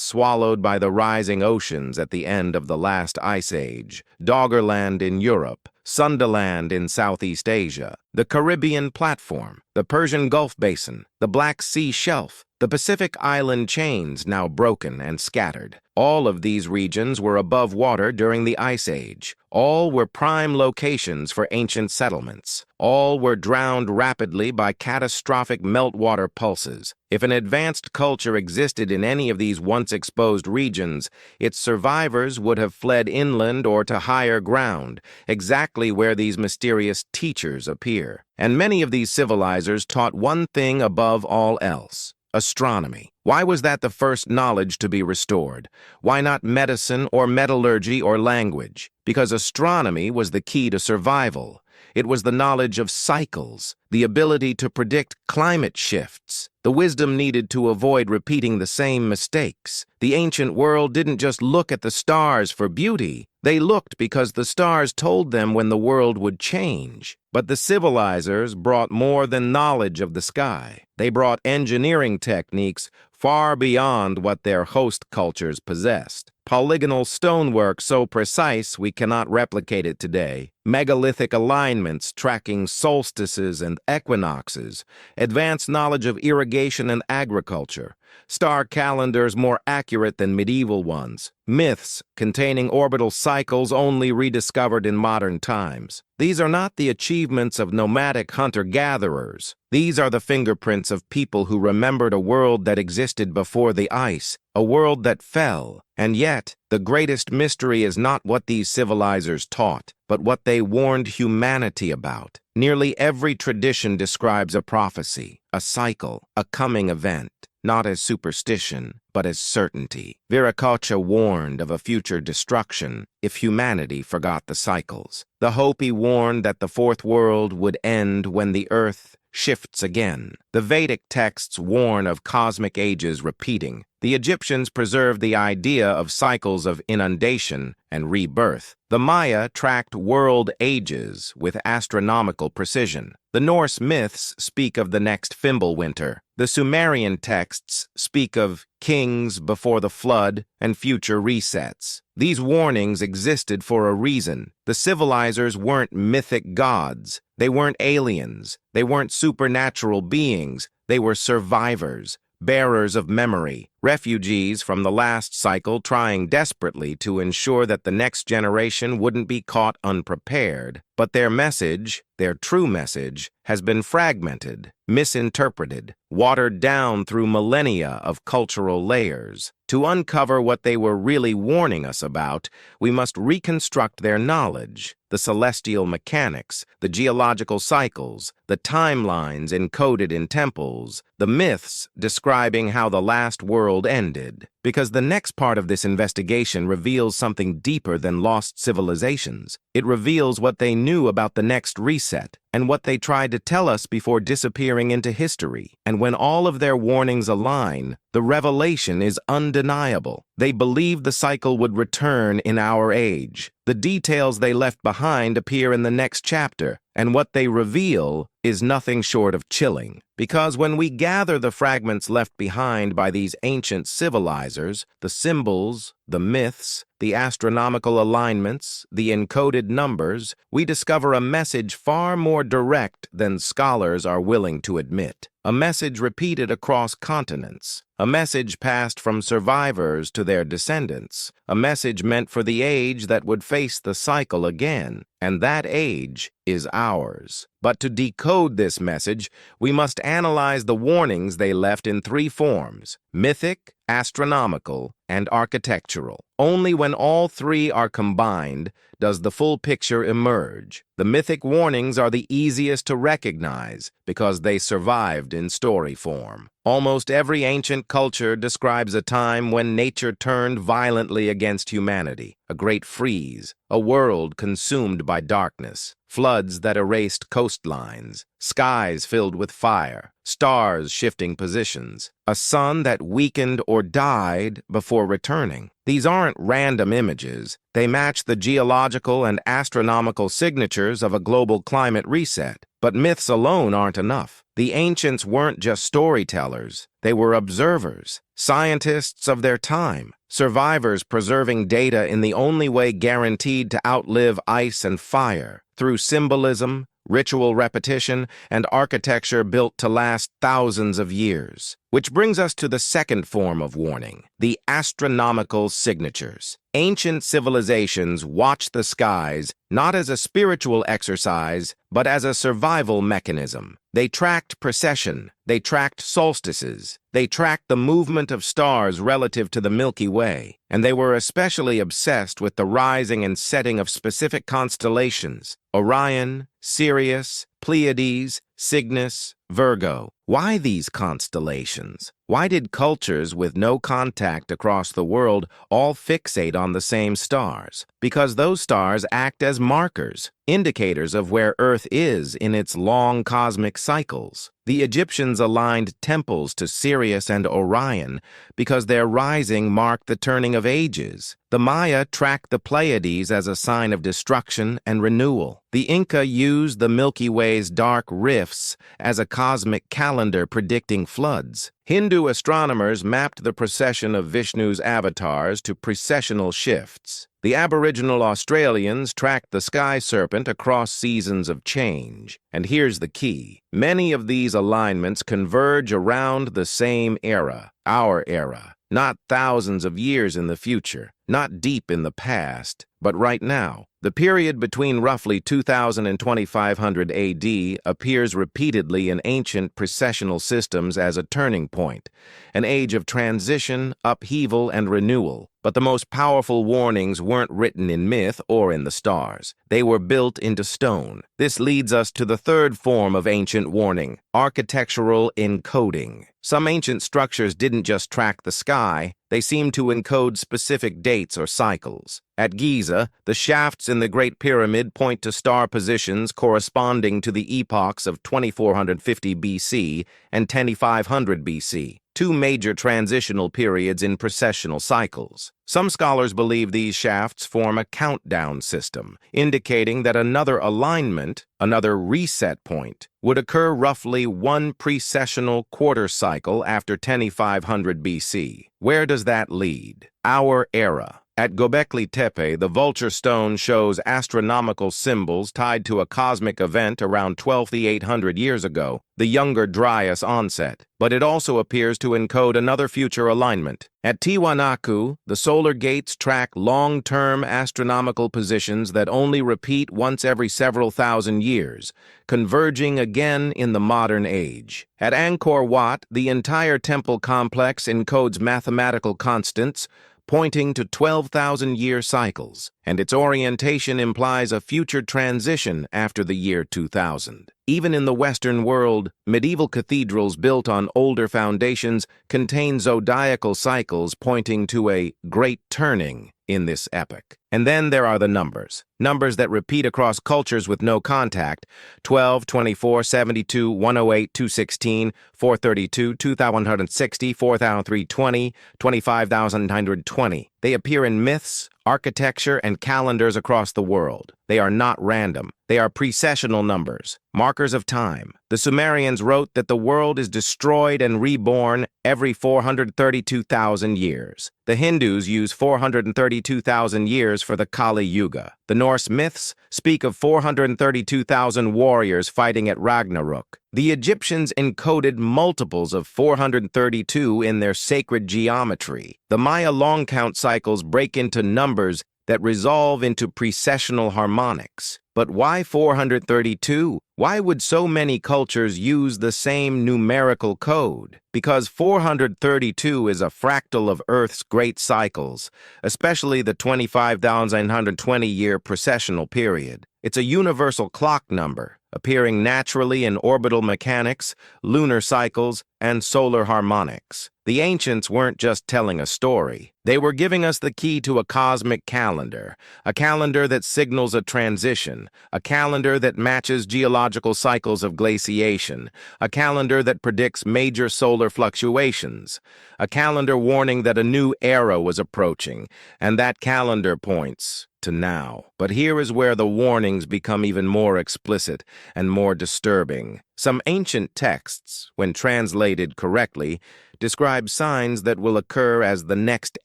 Speaker 1: swallowed by the rising oceans at the end of the last ice age. Doggerland in Europe, Sundaland in Southeast Asia, the Caribbean platform, the Persian Gulf Basin, the Black Sea Shelf. The Pacific island chains now broken and scattered. All of these regions were above water during the Ice Age. All were prime locations for ancient settlements. All were drowned rapidly by catastrophic meltwater pulses. If an advanced culture existed in any of these once exposed regions, its survivors would have fled inland or to higher ground, exactly where these mysterious teachers appear. And many of these civilizers taught one thing above all else: astronomy. Why was that the first knowledge to be restored? Why not medicine or metallurgy or language? Because astronomy was the key to survival. It was the knowledge of cycles, the ability to predict climate shifts, the wisdom needed to avoid repeating the same mistakes. The ancient world didn't just look at the stars for beauty. They looked because the stars told them when the world would change. But the civilizers brought more than knowledge of the sky. They brought engineering techniques far beyond what their host cultures possessed. Polygonal stonework so precise we cannot replicate it today. Megalithic alignments tracking solstices and equinoxes. Advanced knowledge of irrigation and agriculture. Star calendars more accurate than medieval ones. Myths containing orbital cycles only rediscovered in modern times. These are not the achievements of nomadic hunter-gatherers. These are the fingerprints of people who remembered a world that existed before the ice, a world that fell. And yet, the greatest mystery is not what these civilizers taught, but what they warned humanity about. Nearly every tradition describes a prophecy, a cycle, a coming event, not as superstition, but as certainty. Viracocha warned of a future destruction if humanity forgot the cycles. The Hopi warned that the fourth world would end when the earth shifts again. The Vedic texts warn of cosmic ages repeating. The Egyptians preserved the idea of cycles of inundation and rebirth. The Maya tracked world ages with astronomical precision. The Norse myths speak of the next Fimbulwinter. The Sumerian texts speak of kings before the flood and future resets. These warnings existed for a reason. The civilizers weren't mythic gods. They weren't aliens. They weren't supernatural beings. They were survivors, bearers of memory, refugees from the last cycle trying desperately to ensure that the next generation wouldn't be caught unprepared. But their message, their true message, has been fragmented, misinterpreted, watered down through millennia of cultural layers. To uncover what they were really warning us about, we must reconstruct their knowledge, the celestial mechanics, the geological cycles, the timelines encoded in temples, the myths describing how the last world ended. Because the next part of this investigation reveals something deeper than lost civilizations. It reveals what they knew about the next reset and what they tried to tell us before disappearing into history. And when all of their warnings align, the revelation is undeniable. They believed the cycle would return in our age. The details they left behind appear in the next chapter, and what they reveal is nothing short of chilling. Because when we gather the fragments left behind by these ancient civilizers, the symbols, the myths, the astronomical alignments, the encoded numbers, we discover a message far more direct than scholars are willing to admit. A message repeated across continents. A message passed from survivors to their descendants. A message meant for the age that would face the cycle again. And that age is ours. But to decode this message, we must analyze the warnings they left in three forms: mythic, astronomical, and architectural. Only when all three are combined does the full picture emerge. The mythic warnings are the easiest to recognize because they survived in story form. Almost every ancient culture describes a time when nature turned violently against humanity. A great freeze, a world consumed by darkness, floods that erased coastlines, skies filled with fire, stars shifting positions, a sun that weakened or died before returning. These aren't random images. They match the geological and astronomical signatures of a global climate reset. But myths alone aren't enough. The ancients weren't just storytellers. They were observers, scientists of their time, survivors preserving data in the only way guaranteed to outlive ice and fire, through symbolism, ritual repetition, and architecture built to last thousands of years. Which brings us to the second form of warning, the astronomical signatures. Ancient civilizations watched the skies not as a spiritual exercise, but as a survival mechanism. They tracked precession, they tracked solstices, they tracked the movement of stars relative to the Milky Way, and they were especially obsessed with the rising and setting of specific constellations: Orion, Sirius, Pleiades, Cygnus, Virgo. Why these constellations? Why did cultures with no contact across the world all fixate on the same stars? Because those stars act as markers, indicators of where Earth is in its long cosmic cycles. The Egyptians aligned temples to Sirius and Orion because their rising marked the turning of ages. The Maya tracked the Pleiades as a sign of destruction and renewal. The Inca used the Milky Way's dark rifts as a cosmic calendar predicting floods. Hindu astronomers mapped the precession of Vishnu's avatars to precessional shifts. The Aboriginal Australians tracked the sky serpent across seasons of change. And here's the key: many of these alignments converge around the same era, our era. Not thousands of years in the future, not deep in the past, but right now. The period between roughly 2000 and 2500 AD appears repeatedly in ancient precessional systems as a turning point, an age of transition, upheaval, and renewal. But the most powerful warnings weren't written in myth or in the stars. They were built into stone. This leads us to the third form of ancient warning: architectural encoding. Some ancient structures didn't just track the sky, they seemed to encode specific dates or cycles. At Giza, the shafts in the Great Pyramid point to star positions corresponding to the epochs of 2450 BC and 2500 BC, two major transitional periods in precessional cycles. Some scholars believe these shafts form a countdown system, indicating that another alignment, another reset point, would occur roughly one precessional quarter cycle after 2500 BC. Where does that lead? Our era. At Göbekli Tepe, the vulture stone shows astronomical symbols tied to a cosmic event around 12,800 years ago, the Younger Dryas onset, but it also appears to encode another future alignment. At Tiwanaku, the solar gates track long-term astronomical positions that only repeat once every several thousand years, converging again in the modern age. At Angkor Wat, the entire temple complex encodes mathematical constants, pointing to 12,000-year cycles, and its orientation implies a future transition after the year 2000. Even in the Western world, medieval cathedrals built on older foundations contain zodiacal cycles pointing to a great turning in this epoch. And then there are the numbers that repeat across cultures with no contact: 12, 24, 72, 108, 216, 432, 2160, 4320, 25,920. They appear in myths, architecture, and calendars across the world. They are not random. They are precessional numbers, markers of time. The Sumerians wrote that the world is destroyed and reborn every 432,000 years. The Hindus use 432,000 years for the Kali Yuga. The Norse myths speak of 432,000 warriors fighting at Ragnarok. The Egyptians encoded multiples of 432 in their sacred geometry. The Maya long count cycles break into numbers that resolve into precessional harmonics. But why 432? Why would so many cultures use the same numerical code? Because 432 is a fractal of Earth's great cycles, especially the 25,920-year precessional period. It's a universal clock number, appearing naturally in orbital mechanics, lunar cycles, and solar harmonics. The ancients weren't just telling a story. They were giving us the key to a cosmic calendar, a calendar that signals a transition, a calendar that matches geological cycles of glaciation, a calendar that predicts major solar fluctuations, a calendar warning that a new era was approaching, and that calendar points to now. But here is where the warnings become even more explicit and more disturbing. Some ancient texts, when translated correctly, describe signs that will occur as the next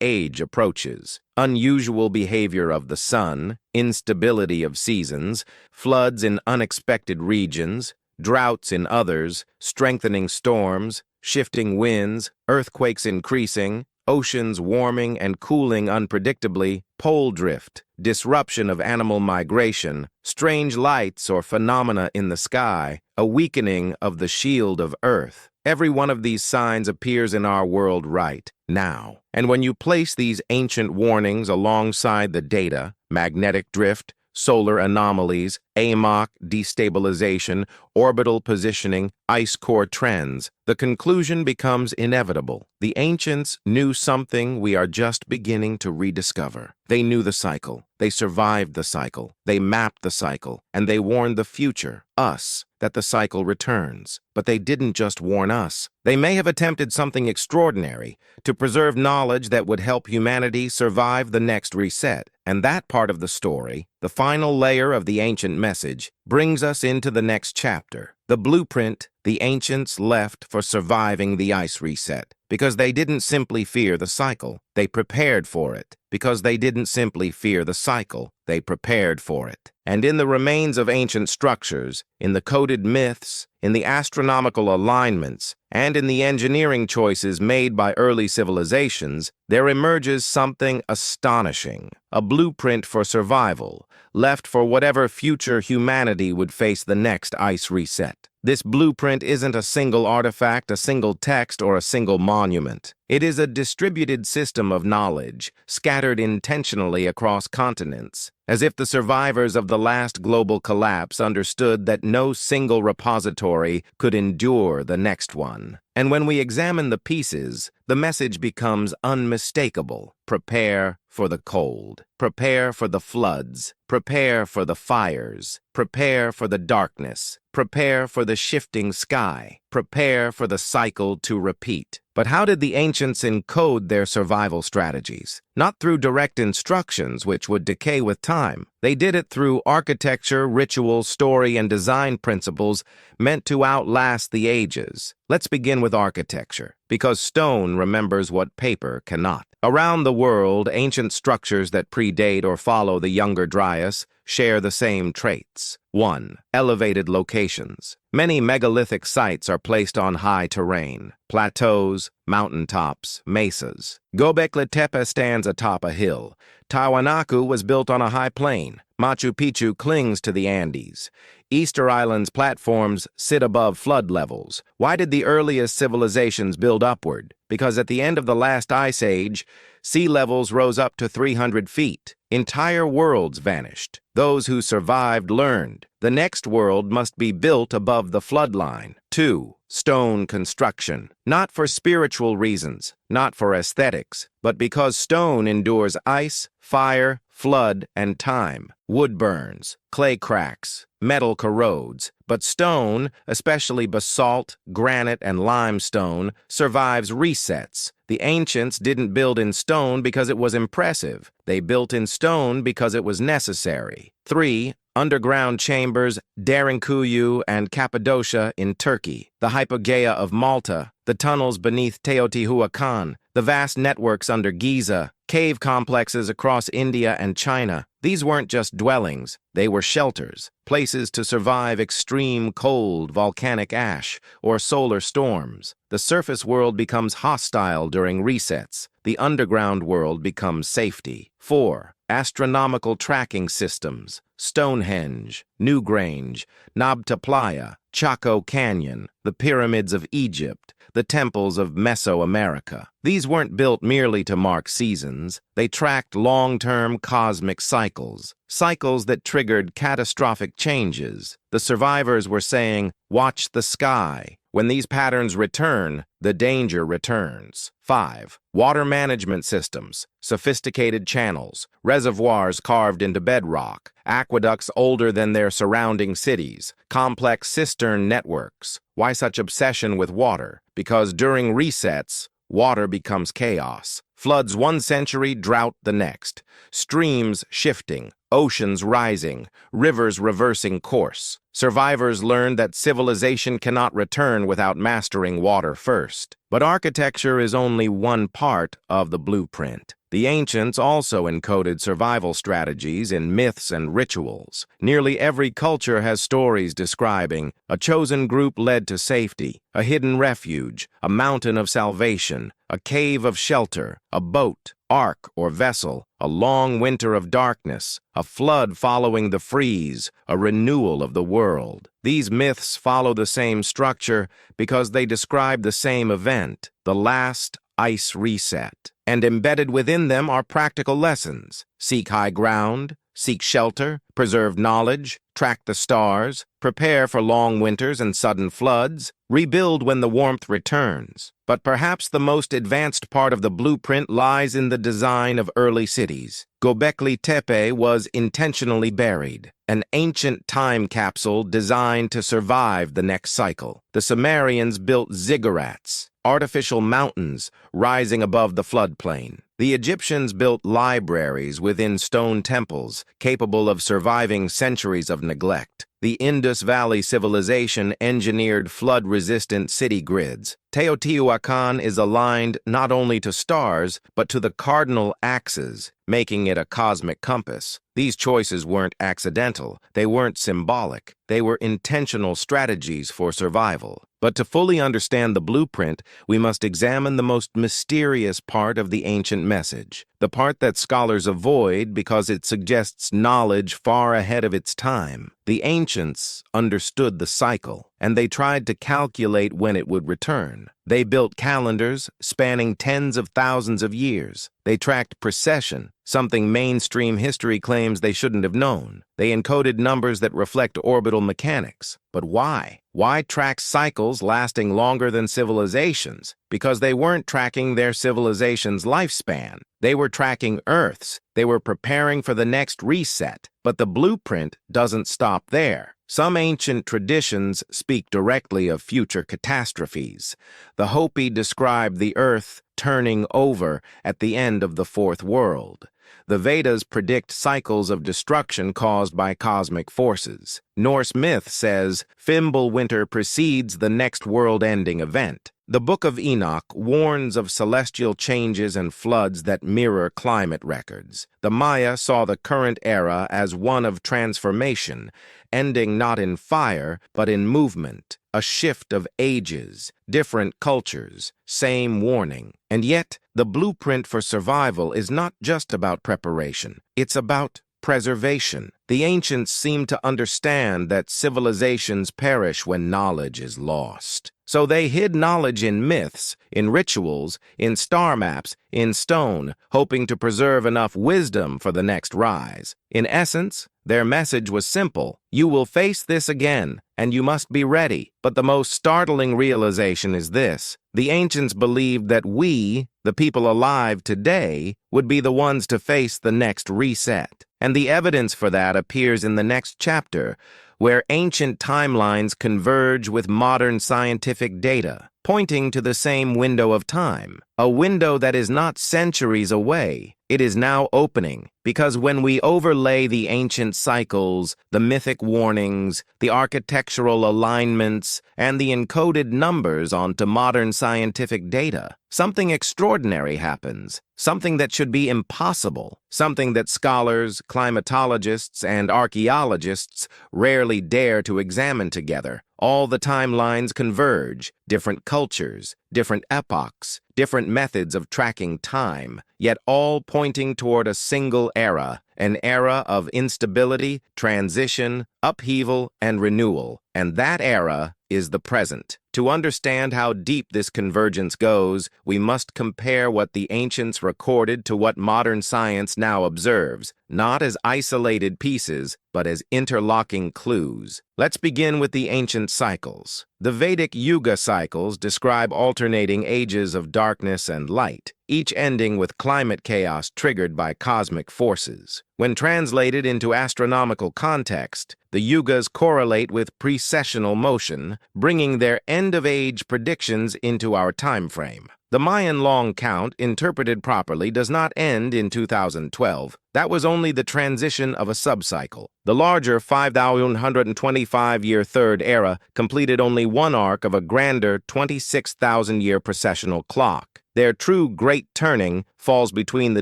Speaker 1: age approaches: unusual behavior of the sun, instability of seasons, floods in unexpected regions, droughts in others, strengthening storms, shifting winds, earthquakes increasing, oceans warming and cooling unpredictably, pole drift, disruption of animal migration, strange lights or phenomena in the sky, a weakening of the shield of Earth. Every one of these signs appears in our world right now. And when you place these ancient warnings alongside the data, magnetic drift, solar anomalies, AMOC destabilization, orbital positioning, ice core trends, the conclusion becomes inevitable. The ancients knew something we are just beginning to rediscover. They knew the cycle. They survived the cycle. They mapped the cycle. And they warned the future, us, that the cycle returns. But they didn't just warn us. They may have attempted something extraordinary to preserve knowledge that would help humanity survive the next reset. And that part of the story, the final layer of the ancient message, brings us into the next chapter. The blueprint the ancients left for surviving the ice reset. Because they didn't simply fear the cycle, they prepared for it. Because they didn't simply fear the cycle, they prepared for it. And in the remains of ancient structures, in the coded myths, in the astronomical alignments, and in the engineering choices made by early civilizations, there emerges something astonishing, a blueprint for survival, left for whatever future humanity would face the next ice reset. This blueprint isn't a single artifact, a single text, or a single monument. It is a distributed system of knowledge, scattered intentionally across continents, as if the survivors of the last global collapse understood that no single repository could endure the next one. And when we examine the pieces, the message becomes unmistakable. Prepare for the cold. Prepare for the floods. Prepare for the fires. Prepare for the darkness. Prepare for the shifting sky. Prepare for the cycle to repeat. But how did the ancients encode their survival strategies? Not through direct instructions, which would decay with time. They did it through architecture, ritual, story, and design principles meant to outlast the ages. Let's begin with architecture, because stone remembers what paper cannot. Around the world, ancient structures that predate or follow the Younger Dryas share the same traits. 1. Elevated locations. Many megalithic sites are placed on high terrain, plateaus, mountaintops, mesas. Göbekli Tepe stands atop a hill. Tiwanaku was built on a high plain. Machu Picchu clings to the Andes. Easter Island's platforms sit above flood levels. Why did the earliest civilizations build upward? Because at the end of the last ice age, sea levels rose up to 300 feet. Entire worlds vanished. Those who survived learned. The next world must be built above the flood line. 2. Stone construction. Not for spiritual reasons, not for aesthetics, but because stone endures ice, fire, flood, and time. Wood burns, clay cracks, metal corrodes, but stone, especially basalt, granite, and limestone, survives resets. The ancients didn't build in stone because it was impressive. They built in stone because it was necessary. 3. Underground chambers, Derinkuyu and Cappadocia in Turkey, the Hypogeia of Malta, the tunnels beneath Teotihuacan, the vast networks under Giza, cave complexes across India and China. These weren't just dwellings, they were shelters, places to survive extreme cold, volcanic ash, or solar storms. The surface world becomes hostile during resets. The underground world becomes safety. 4. Astronomical tracking systems. Stonehenge, Newgrange, Nabta Playa, Chaco Canyon, the pyramids of Egypt, the temples of Mesoamerica. These weren't built merely to mark seasons. They tracked long-term cosmic cycles, cycles that triggered catastrophic changes. The survivors were saying, "Watch the sky." When these patterns return, the danger returns. 5. Water management systems, sophisticated channels, reservoirs carved into bedrock, aqueducts older than their surrounding cities, complex cistern networks. Why such obsession with water? Because during resets, water becomes chaos. Floods one century, drought the next. Streams shifting, oceans rising, rivers reversing course. Survivors learned that civilization cannot return without mastering water first. But architecture is only one part of the blueprint. The ancients also encoded survival strategies in myths and rituals. Nearly every culture has stories describing a chosen group led to safety, a hidden refuge, a mountain of salvation, a cave of shelter, a boat, ark, or vessel, a long winter of darkness, a flood following the freeze, a renewal of the world. These myths follow the same structure because they describe the same event, the last ice reset. And embedded within them are practical lessons. Seek high ground, seek shelter, preserve knowledge, track the stars, prepare for long winters and sudden floods, rebuild when the warmth returns. But perhaps the most advanced part of the blueprint lies in the design of early cities. Göbekli Tepe was intentionally buried, an ancient time capsule designed to survive the next cycle. The Sumerians built ziggurats, artificial mountains rising above the floodplain. The Egyptians built libraries within stone temples, capable of surviving centuries of neglect. The Indus Valley civilization engineered flood-resistant city grids. Teotihuacan is aligned not only to stars, but to the cardinal axes, making it a cosmic compass. These choices weren't accidental, they weren't symbolic, they were intentional strategies for survival. But to fully understand the blueprint, we must examine the most mysterious part of the ancient message, the part that scholars avoid because it suggests knowledge far ahead of its time. The ancients understood the cycle, and they tried to calculate when it would return. They built calendars spanning tens of thousands of years. They tracked precession, something mainstream history claims they shouldn't have known. They encoded numbers that reflect orbital mechanics. But why? Why track cycles lasting longer than civilizations? Because they weren't tracking their civilization's lifespan. They were tracking Earth's. They were preparing for the next reset. But the blueprint doesn't stop there. Some ancient traditions speak directly of future catastrophes. The Hopi describe the Earth turning over at the end of the fourth world. The Vedas predict cycles of destruction caused by cosmic forces. Norse myth says Fimbul winter precedes the next world-ending event. The Book of Enoch warns of celestial changes and floods that mirror climate records. The Maya saw the current era as one of transformation, ending not in fire, but in movement, a shift of ages, different cultures, same warning. And yet, the blueprint for survival is not just about preparation. It's about preservation. The ancients seem to understand that civilizations perish when knowledge is lost. So they hid knowledge in myths, in rituals, in star maps, in stone, hoping to preserve enough wisdom for the next rise. In essence, their message was simple: you will face this again, and you must be ready. But the most startling realization is this: the ancients believed that we, the people alive today, would be the ones to face the next reset. And the evidence for that appears in the next chapter, where ancient timelines converge with modern scientific data, pointing to the same window of time, a window that is not centuries away. It is now opening, because when we overlay the ancient cycles, the mythic warnings, the architectural alignments, and the encoded numbers onto modern scientific data, something extraordinary happens, something that should be impossible, something that scholars, climatologists, and archaeologists rarely dare to examine together. All the timelines converge, different cultures, different epochs, different methods of tracking time, yet all pointing toward a single era, an era of instability, transition, upheaval, and renewal. And that era is the present. To understand how deep this convergence goes, we must compare what the ancients recorded to what modern science now observes, not as isolated pieces, but as interlocking clues. Let's begin with the ancient cycles. The Vedic Yuga cycles describe alternating ages of darkness and light, each ending with climate chaos triggered by cosmic forces. When translated into astronomical context, the yugas correlate with precessional motion, bringing their end-of-age predictions into our time frame. The Mayan long count, interpreted properly, does not end in 2012. That was only the transition of a subcycle. The larger 5,125-year Third Era completed only one arc of a grander 26,000-year precessional clock. Their true great turning falls between the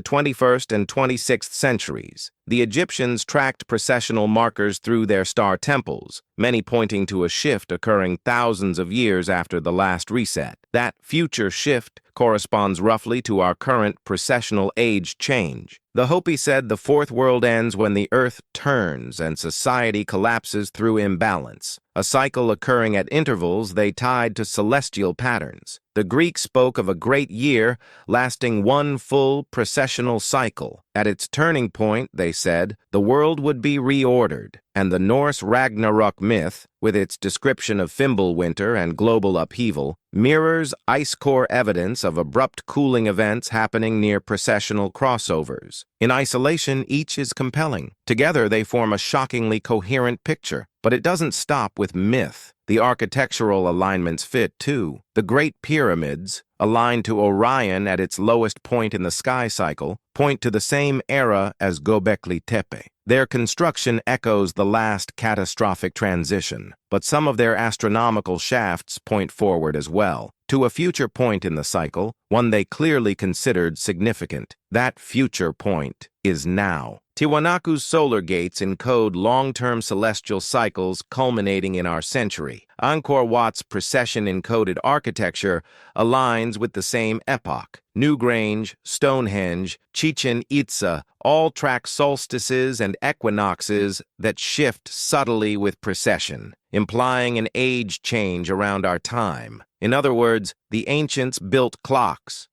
Speaker 1: 21st and 26th centuries. The Egyptians tracked precessional markers through their star temples, many pointing to a shift occurring thousands of years after the last reset. That future shift corresponds roughly to our current precessional age change. The Hopi said the fourth world ends when the earth turns and society collapses through imbalance, a cycle occurring at intervals they tied to celestial patterns. The Greeks spoke of a great year lasting one full precessional cycle. At its turning point, they said, the world would be reordered, and the Norse Ragnarok myth, with its description of Fimbulwinter and global upheaval, mirrors ice core evidence of abrupt cooling events happening near precessional crossovers. In isolation, each is compelling. Together, they form a shockingly coherent picture. But it doesn't stop with myth. The architectural alignments fit, too. The Great Pyramids, aligned to Orion at its lowest point in the sky cycle, point to the same era as Göbekli Tepe. Their construction echoes the last catastrophic transition, but some of their astronomical shafts point forward as well, to a future point in the cycle, one they clearly considered significant. That future point is now. Tiwanaku's solar gates encode long-term celestial cycles culminating in our century. Angkor Wat's precession-encoded architecture aligns with the same epoch. Newgrange, Stonehenge, Chichen Itza all track solstices and equinoxes that shift subtly with precession, implying an age change around our time. In other words, the ancients built clocks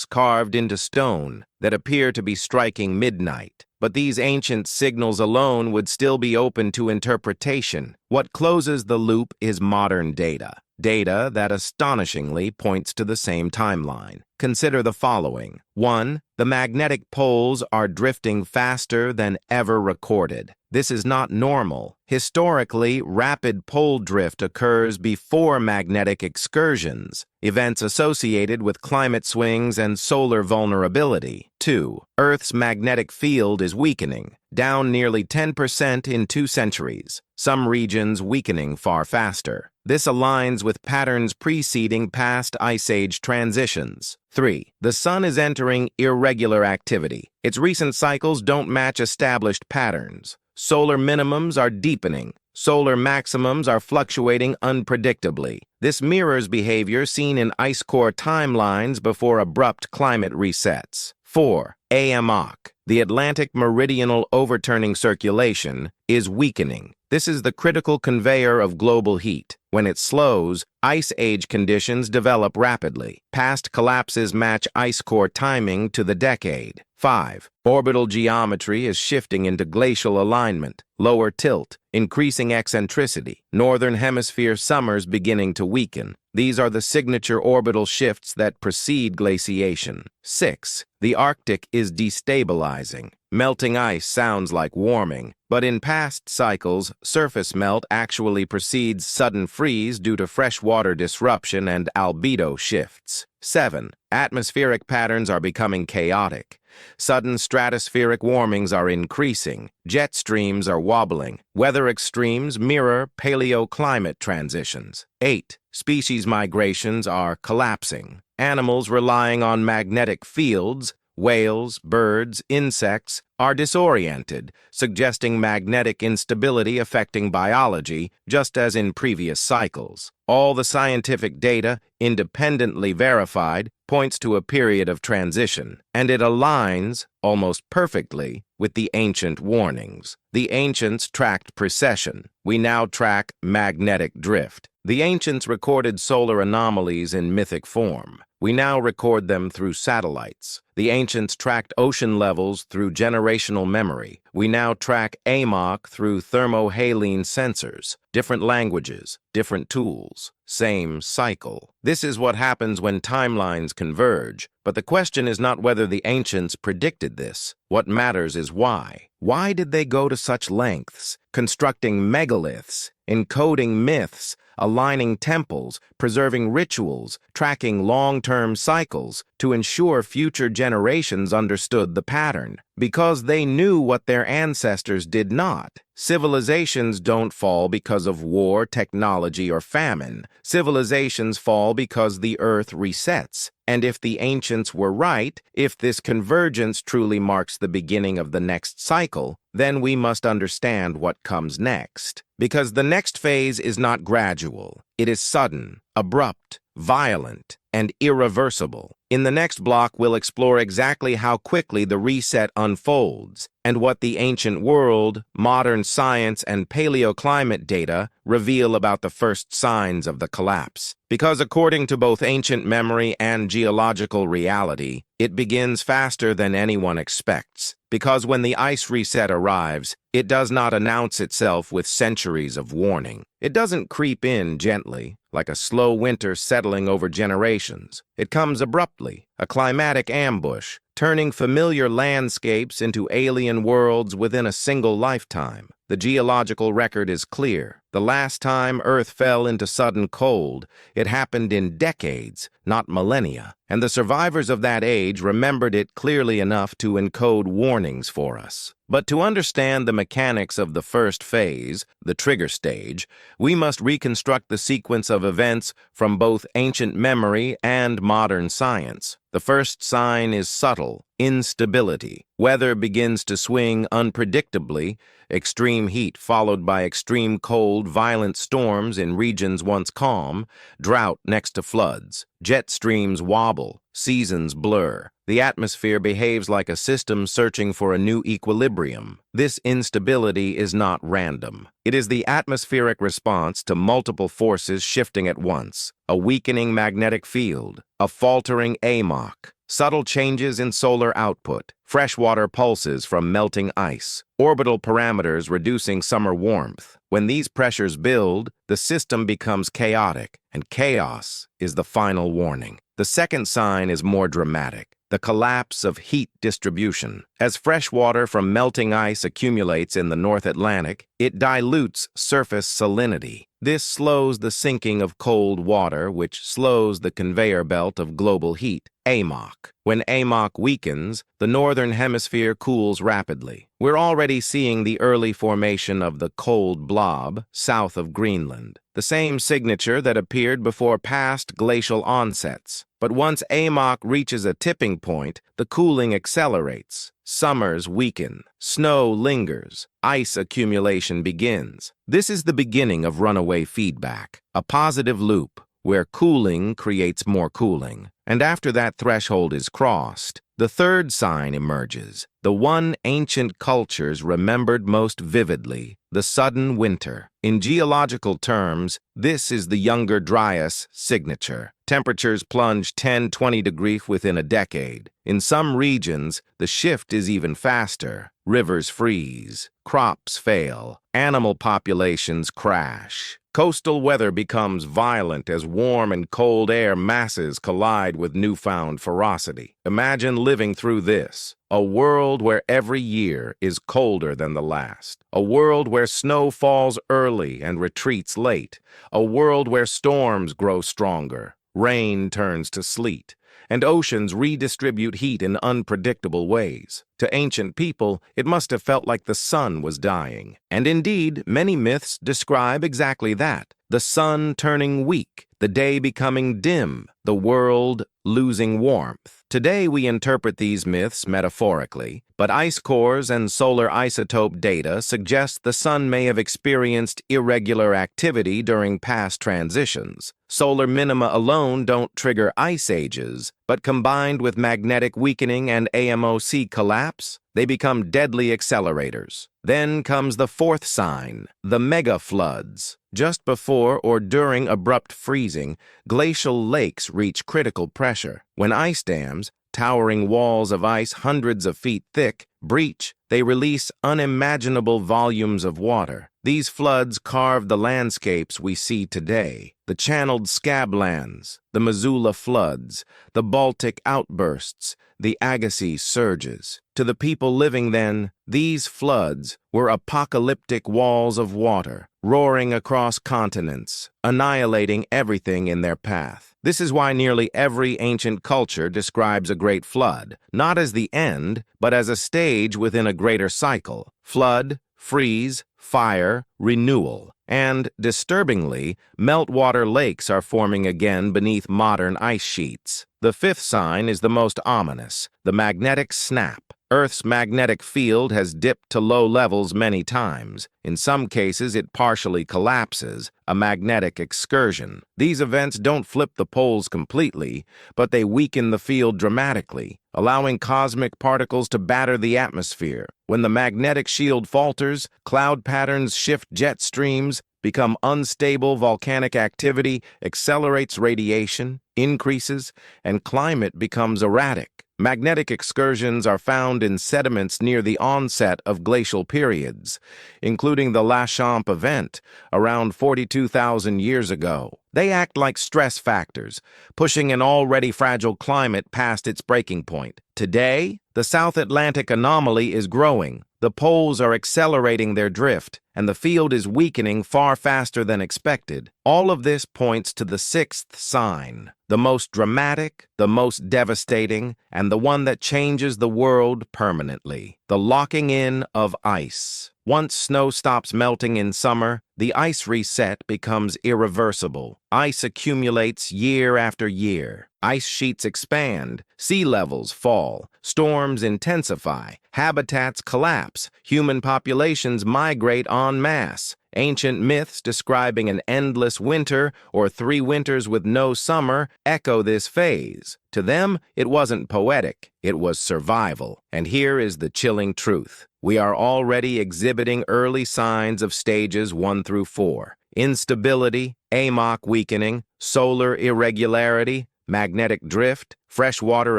Speaker 1: carved into stone that appear to be striking midnight. But these ancient signals alone would still be open to interpretation. What closes the loop is modern data that astonishingly points to the same timeline. Consider the following. 1. The magnetic poles are drifting faster than ever recorded. This is not normal. Historically, rapid pole drift occurs before magnetic excursions, events associated with climate swings and solar vulnerability. 2. Earth's magnetic field is weakening, down nearly 10% in 2 centuries, some regions weakening far faster. This aligns with patterns preceding past ice age transitions. 3. The sun is entering irregular activity. Its recent cycles don't match established patterns. Solar minimums are deepening. Solar maximums are fluctuating unpredictably. This mirrors behavior seen in ice core timelines before abrupt climate resets. 4. AMOC. The Atlantic meridional overturning circulation is weakening. This is the critical conveyor of global heat. When it slows, ice age conditions develop rapidly. Past collapses match ice core timing to the decade. 5. Orbital geometry is shifting into glacial alignment, lower tilt, increasing eccentricity. Northern hemisphere summers beginning to weaken. These are the signature orbital shifts that precede glaciation. 6. The Arctic is destabilizing. Melting ice sounds like warming, but in past cycles, surface melt actually precedes sudden freeze due to freshwater disruption and albedo shifts. 7. Atmospheric patterns are becoming chaotic. Sudden stratospheric warmings are increasing. Jet streams are wobbling. Weather extremes mirror paleoclimate transitions. 8. Species migrations are collapsing. Animals relying on magnetic fields, whales, birds, insects, are disoriented, suggesting magnetic instability affecting biology, just as in previous cycles. All the scientific data, independently verified, points to a period of transition, and it aligns, almost perfectly, with the ancient warnings. The ancients tracked precession. We now track magnetic drift. The ancients recorded solar anomalies in mythic form. We now record them through satellites. The ancients tracked ocean levels through generational memory. We now track AMOC through thermohaline sensors. Different languages, different tools, same cycle. This is what happens when timelines converge. But the question is not whether the ancients predicted this. What matters is why. Why did they go to such lengths, constructing megaliths, encoding myths, aligning temples, preserving rituals, tracking long-term cycles to ensure future generations understood the pattern. Because they knew what their ancestors did not. Civilizations don't fall because of war, technology, or famine. Civilizations fall because the earth resets. And if the ancients were right, if this convergence truly marks the beginning of the next cycle, then we must understand what comes next. Because the next phase is not gradual. It is sudden, abrupt, violent, and irreversible. In the next block, we'll explore exactly how quickly the reset unfolds and what the ancient world, modern science, and paleoclimate data reveal about the first signs of the collapse. Because according to both ancient memory and geological reality, it begins faster than anyone expects. Because when the ice reset arrives, it does not announce itself with centuries of warning. It doesn't creep in gently, like a slow winter settling over generations. It comes abruptly, a climatic ambush, turning familiar landscapes into alien worlds within a single lifetime. The geological record is clear. The last time Earth fell into sudden cold, it happened in decades, not millennia, and the survivors of that age remembered it clearly enough to encode warnings for us. But to understand the mechanics of the first phase, the trigger stage, we must reconstruct the sequence of events from both ancient memory and modern science. The first sign is subtle, instability. Weather begins to swing unpredictably, extreme heat followed by extreme cold, violent storms in regions once calm, drought next to floods. Jet streams wobble, seasons blur. The atmosphere behaves like a system searching for a new equilibrium. This instability is not random. It is the atmospheric response to multiple forces shifting at once. A weakening magnetic field, a faltering AMOC, subtle changes in solar output, freshwater pulses from melting ice, orbital parameters reducing summer warmth. When these pressures build, the system becomes chaotic, and chaos is the final warning. The second sign is more dramatic. The collapse of heat distribution. As fresh water from melting ice accumulates in the North Atlantic, it dilutes surface salinity. This slows the sinking of cold water, which slows the conveyor belt of global heat, AMOC. When AMOC weakens, the northern hemisphere cools rapidly. We're already seeing the early formation of the cold blob south of Greenland, the same signature that appeared before past glacial onsets. But once AMOC reaches a tipping point, the cooling accelerates. Summers weaken, snow lingers, ice accumulation begins. This is the beginning of runaway feedback, a positive loop where cooling creates more cooling. And after that threshold is crossed, the third sign emerges, the one ancient cultures remembered most vividly, the sudden winter. In geological terms, this is the Younger Dryas signature. Temperatures plunge 10-20 degrees within a decade. In some regions, the shift is even faster. Rivers freeze, crops fail, animal populations crash. Coastal weather becomes violent as warm and cold air masses collide with newfound ferocity. Imagine living through this. A world where every year is colder than the last. A world where snow falls early and retreats late. A world where storms grow stronger, rain turns to sleet, and oceans redistribute heat in unpredictable ways. To ancient people, it must have felt like the sun was dying. And indeed, many myths describe exactly that. The sun turning weak, the day becoming dim, the world losing warmth. Today we interpret these myths metaphorically, but ice cores and solar isotope data suggest the sun may have experienced irregular activity during past transitions. Solar minima alone don't trigger ice ages, but combined with magnetic weakening and AMOC collapse, they become deadly accelerators. Then comes the fourth sign, the mega floods. Just before or during abrupt freezing, glacial lakes reach critical pressure. When ice dams, towering walls of ice hundreds of feet thick, breach, they release unimaginable volumes of water. These floods carve the landscapes we see today. The channeled scablands, the Missoula floods, the Baltic outbursts, the Agassiz surges. To the people living then, these floods were apocalyptic walls of water, roaring across continents, annihilating everything in their path. This is why nearly every ancient culture describes a great flood, not as the end, but as a stage within a greater cycle. Flood, freeze, fire, renewal. And, disturbingly, meltwater lakes are forming again beneath modern ice sheets. The fifth sign is the most ominous, the magnetic snap. Earth's magnetic field has dipped to low levels many times. In some cases, it partially collapses, a magnetic excursion. These events don't flip the poles completely, but they weaken the field dramatically, allowing cosmic particles to batter the atmosphere. When the magnetic shield falters, cloud patterns shift, jet streams become unstable, volcanic activity accelerates, radiation increases, and climate becomes erratic. Magnetic excursions are found in sediments near the onset of glacial periods, including the Lachamp event around 42,000 years ago. They act like stress factors, pushing an already fragile climate past its breaking point. Today, the South Atlantic anomaly is growing. The poles are accelerating their drift, and the field is weakening far faster than expected. All of this points to the sixth sign, the most dramatic, the most devastating, and the one that changes the world permanently: the locking in of ice. Once snow stops melting in summer, the ice reset becomes irreversible. Ice accumulates year after year. Ice sheets expand, sea levels fall, storms intensify, habitats collapse, human populations migrate en masse. Ancient myths describing an endless winter or 3 winters with no summer echo this phase. To them, it wasn't poetic, it was survival. And here is the chilling truth. We are already exhibiting early signs of stages 1 through 4. Instability, AMOC weakening, solar irregularity, magnetic drift, freshwater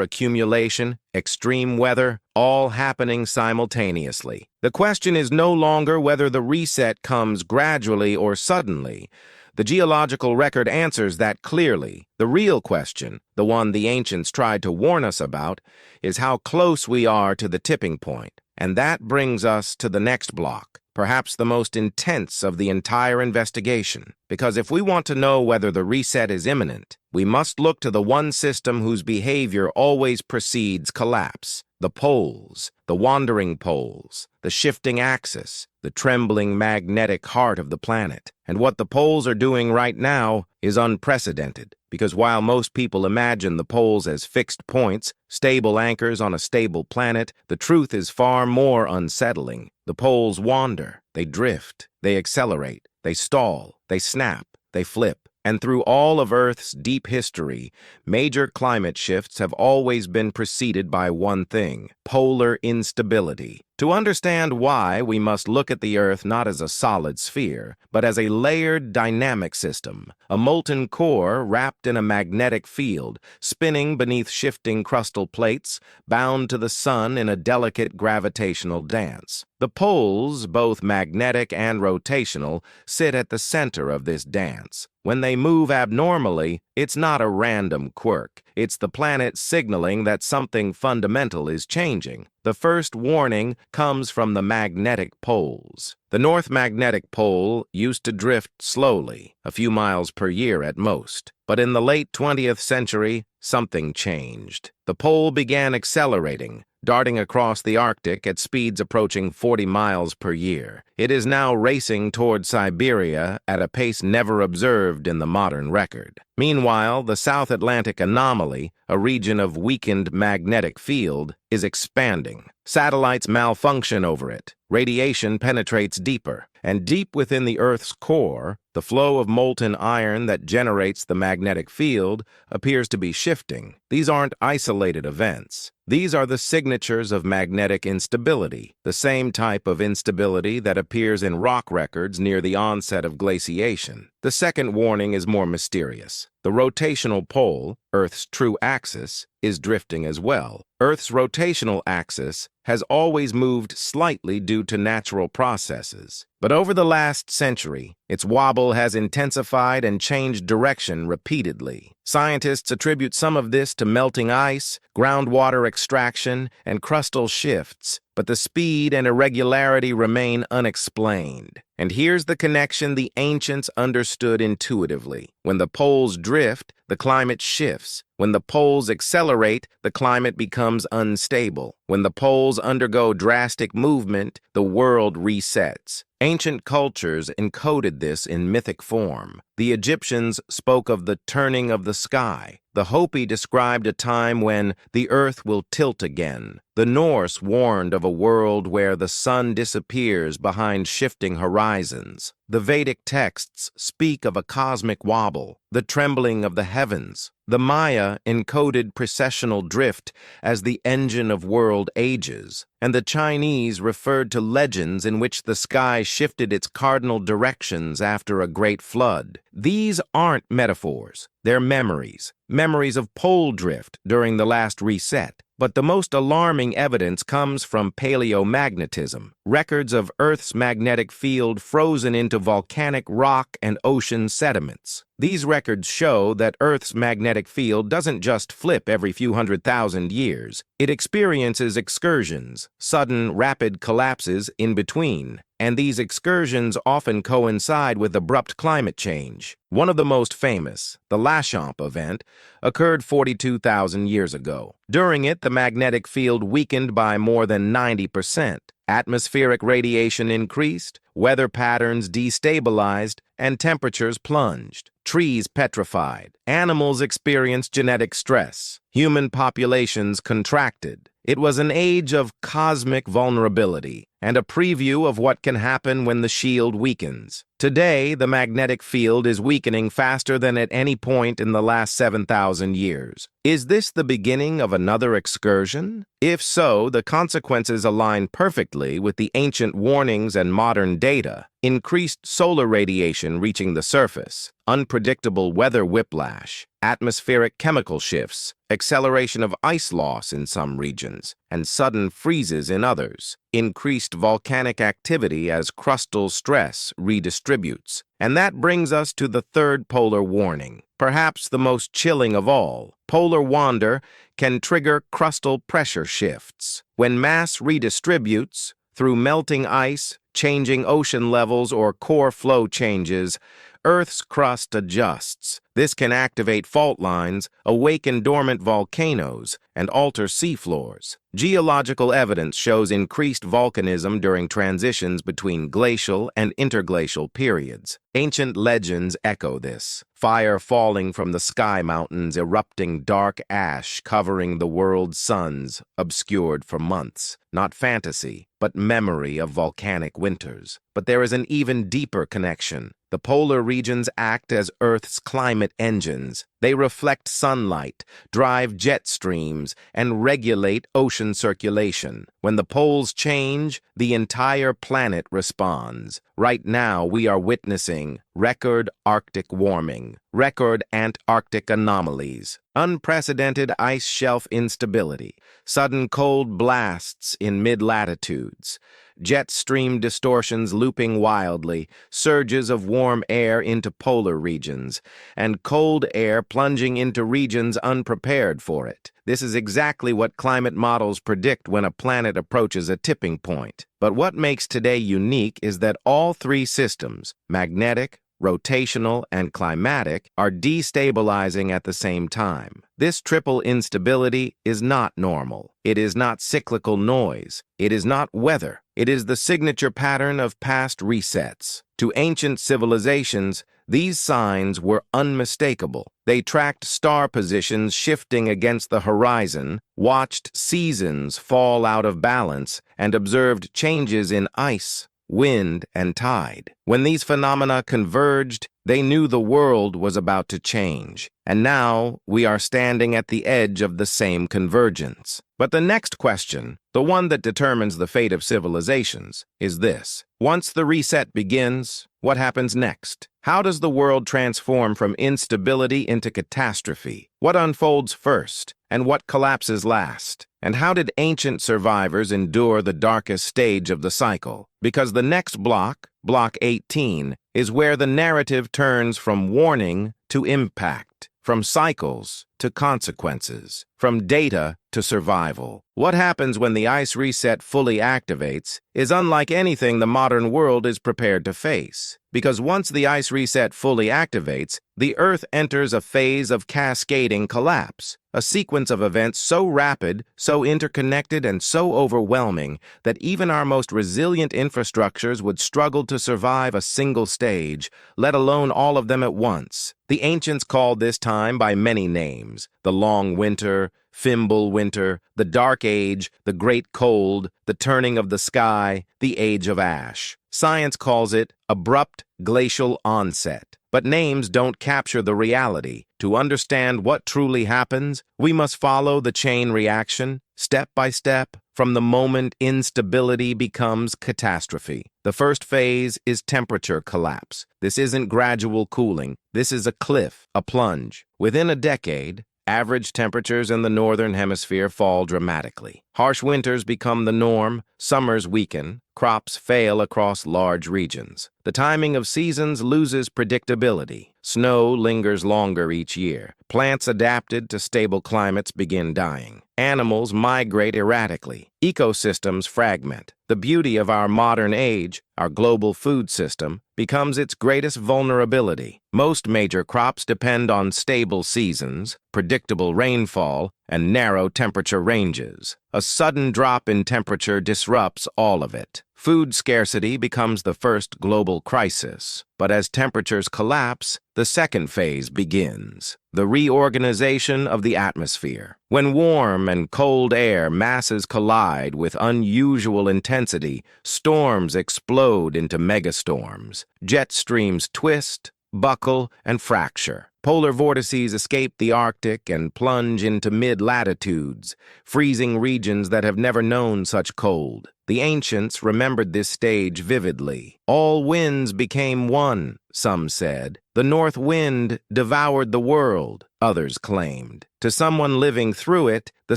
Speaker 1: accumulation, extreme weather, all happening simultaneously. The question is no longer whether the reset comes gradually or suddenly. The geological record answers that clearly. The real question, the one the ancients tried to warn us about, is how close we are to the tipping point. And that brings us to the next block, perhaps the most intense of the entire investigation. Because if we want to know whether the reset is imminent, we must look to the one system whose behavior always precedes collapse: the poles, the wandering poles, the shifting axis, the trembling magnetic heart of the planet. And what the poles are doing right now is unprecedented, because while most people imagine the poles as fixed points, stable anchors on a stable planet, the truth is far more unsettling. The poles wander, they drift, they accelerate, they stall, they snap, they flip. And through all of Earth's deep history, major climate shifts have always been preceded by one thing: polar instability. To understand why, we must look at the Earth not as a solid sphere, but as a layered dynamic system, a molten core wrapped in a magnetic field, spinning beneath shifting crustal plates, bound to the sun in a delicate gravitational dance. The poles, both magnetic and rotational, sit at the center of this dance. When they move abnormally, it's not a random quirk. It's the planet signaling that something fundamental is changing. The first warning comes from the magnetic poles. The North Magnetic Pole used to drift slowly, a few miles per year at most. But in the late 20th century, something changed. The pole began accelerating, darting across the Arctic at speeds approaching 40 miles per year. It is now racing toward Siberia at a pace never observed in the modern record. Meanwhile, the South Atlantic anomaly, a region of weakened magnetic field, is expanding. Satellites malfunction over it. Radiation penetrates deeper, and deep within the Earth's core, the flow of molten iron that generates the magnetic field appears to be shifting. These aren't isolated events. These are the signatures of magnetic instability, the same type of instability that appears in rock records near the onset of glaciation. The second warning is more mysterious. The rotational pole, Earth's true axis, is drifting as well. Earth's rotational axis has always moved slightly due to natural processes. But over the last century, Its wobble has intensified and changed direction repeatedly. Scientists attribute some of this to melting ice, groundwater extraction, and crustal shifts, but the speed and irregularity remain unexplained. And here's the connection the ancients understood intuitively. When the poles drift, the climate shifts. When the poles accelerate, the climate becomes unstable. When the poles undergo drastic movement, the world resets. Ancient cultures encoded this in mythic form. The Egyptians spoke of the turning of the sky. The Hopi described a time when the earth will tilt again. The Norse warned of a world where the sun disappears behind shifting horizons. The Vedic texts speak of a cosmic wobble, the trembling of the heavens. The Maya encoded precessional drift as the engine of world ages, and the Chinese referred to legends in which the sky shifted its cardinal directions after a great flood. These aren't metaphors, they're memories of pole drift during the last reset. But the most alarming evidence comes from paleomagnetism, records of Earth's magnetic field frozen into volcanic rock and ocean sediments. These records show that Earth's magnetic field doesn't just flip every few 100,000 years. It experiences excursions, sudden, rapid collapses in between, and these excursions often coincide with abrupt climate change. One of the most famous, the Lachamp event, occurred 42,000 years ago. During it, the magnetic field weakened by more than 90%. Atmospheric radiation increased, weather patterns destabilized, and temperatures plunged. Trees petrified. Animals experienced genetic stress. Human populations contracted. It was an age of cosmic vulnerability and a preview of what can happen when the shield weakens. Today, the magnetic field is weakening faster than at any point in the last 7,000 years. Is this the beginning of another excursion? If so, the consequences align perfectly with the ancient warnings and modern data. Increased solar radiation reaching the surface, unpredictable weather whiplash, atmospheric chemical shifts, acceleration of ice loss in some regions, and sudden freezes in others, increased volcanic activity as crustal stress redistributes. And that brings us to the third polar warning, perhaps the most chilling of all. Polar wander can trigger crustal pressure shifts. When mass redistributes, through melting ice, changing ocean levels, or core flow changes, Earth's crust adjusts. This can activate fault lines, awaken dormant volcanoes, and alter seafloors. Geological evidence shows increased volcanism during transitions between glacial and interglacial periods. Ancient legends echo this. Fire falling from the sky mountains, erupting dark ash covering the world's suns, obscured for months. Not fantasy, but memory of volcanic winters. But there is an even deeper connection. The polar regions act as Earth's climate engines. They reflect sunlight, drive jet streams, and regulate ocean circulation. When the poles change, the entire planet responds. Right now, we are witnessing record Arctic warming, record Antarctic anomalies, unprecedented ice shelf instability, sudden cold blasts in mid-latitudes, jet stream distortions looping wildly, surges of warm air into polar regions, and cold air plunging into regions unprepared for it. This is exactly what climate models predict when a planet approaches a tipping point. But what makes today unique is that all three systems, magnetic, rotational, and climatic, are destabilizing at the same time. This triple instability is not normal. It is not cyclical noise. It is not weather. It is the signature pattern of past resets. To ancient civilizations, these signs were unmistakable. They tracked star positions shifting against the horizon, watched seasons fall out of balance, and observed changes in ice, wind, and tide. When these phenomena converged, they knew the world was about to change. And now we are standing at the edge of the same convergence. But the next question, the one that determines the fate of civilizations, is this. Once the reset begins, what happens next? How does the world transform from instability into catastrophe? What unfolds first, and what collapses last? And how did ancient survivors endure the darkest stage of the cycle? Because the next block, Block 18, is where the narrative turns from warning to impact, from cycles to consequences, from data to survival. What happens when the ice reset fully activates is unlike anything the modern world is prepared to face. Because once the ice reset fully activates, the Earth enters a phase of cascading collapse, a sequence of events so rapid, so interconnected, and so overwhelming that even our most resilient infrastructures would struggle to survive a single stage, let alone all of them at once. The ancients called this time by many names: the long winter, Fimble winter, the dark age, the great cold, the turning of the sky, the age of ash. Science calls it abrupt glacial onset. But names don't capture the reality. To understand what truly happens, we must follow the chain reaction, step by step, from the moment instability becomes catastrophe. The first phase is temperature collapse. This isn't gradual cooling. This is a cliff, a plunge. Within a decade, average temperatures in the northern hemisphere fall dramatically. Harsh winters become the norm, summers weaken, crops fail across large regions. The timing of seasons loses predictability. Snow lingers longer each year. Plants adapted to stable climates begin dying. Animals migrate erratically. Ecosystems fragment. The beauty of our modern age, our global food system, becomes its greatest vulnerability. Most major crops depend on stable seasons, predictable rainfall, and narrow temperature ranges. A sudden drop in temperature disrupts all of it. Food scarcity becomes the first global crisis. But as temperatures collapse, the second phase begins: the reorganization of the atmosphere. When warm and cold air masses collide with unusual intensity, storms explode into megastorms. Jet streams twist, buckle, and fracture. Polar vortices escape the Arctic and plunge into mid-latitudes, freezing regions that have never known such cold. The ancients remembered this stage vividly. All winds became one, some said. The north wind devoured the world, others claimed. To someone living through it, the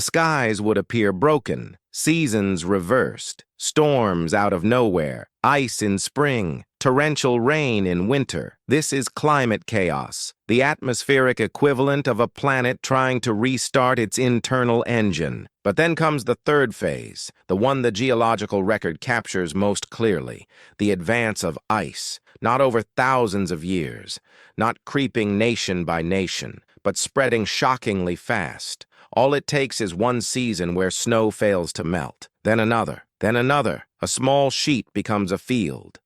Speaker 1: skies would appear broken, seasons reversed, storms out of nowhere, ice in spring, torrential rain in winter. This is climate chaos, the atmospheric equivalent of a planet trying to restart its internal engine. But then comes the third phase, the one the geological record captures most clearly: the advance of ice, not over thousands of years, not creeping nation by nation, but spreading shockingly fast. All it takes is one season where snow fails to melt, then another, then another. A small sheet becomes a field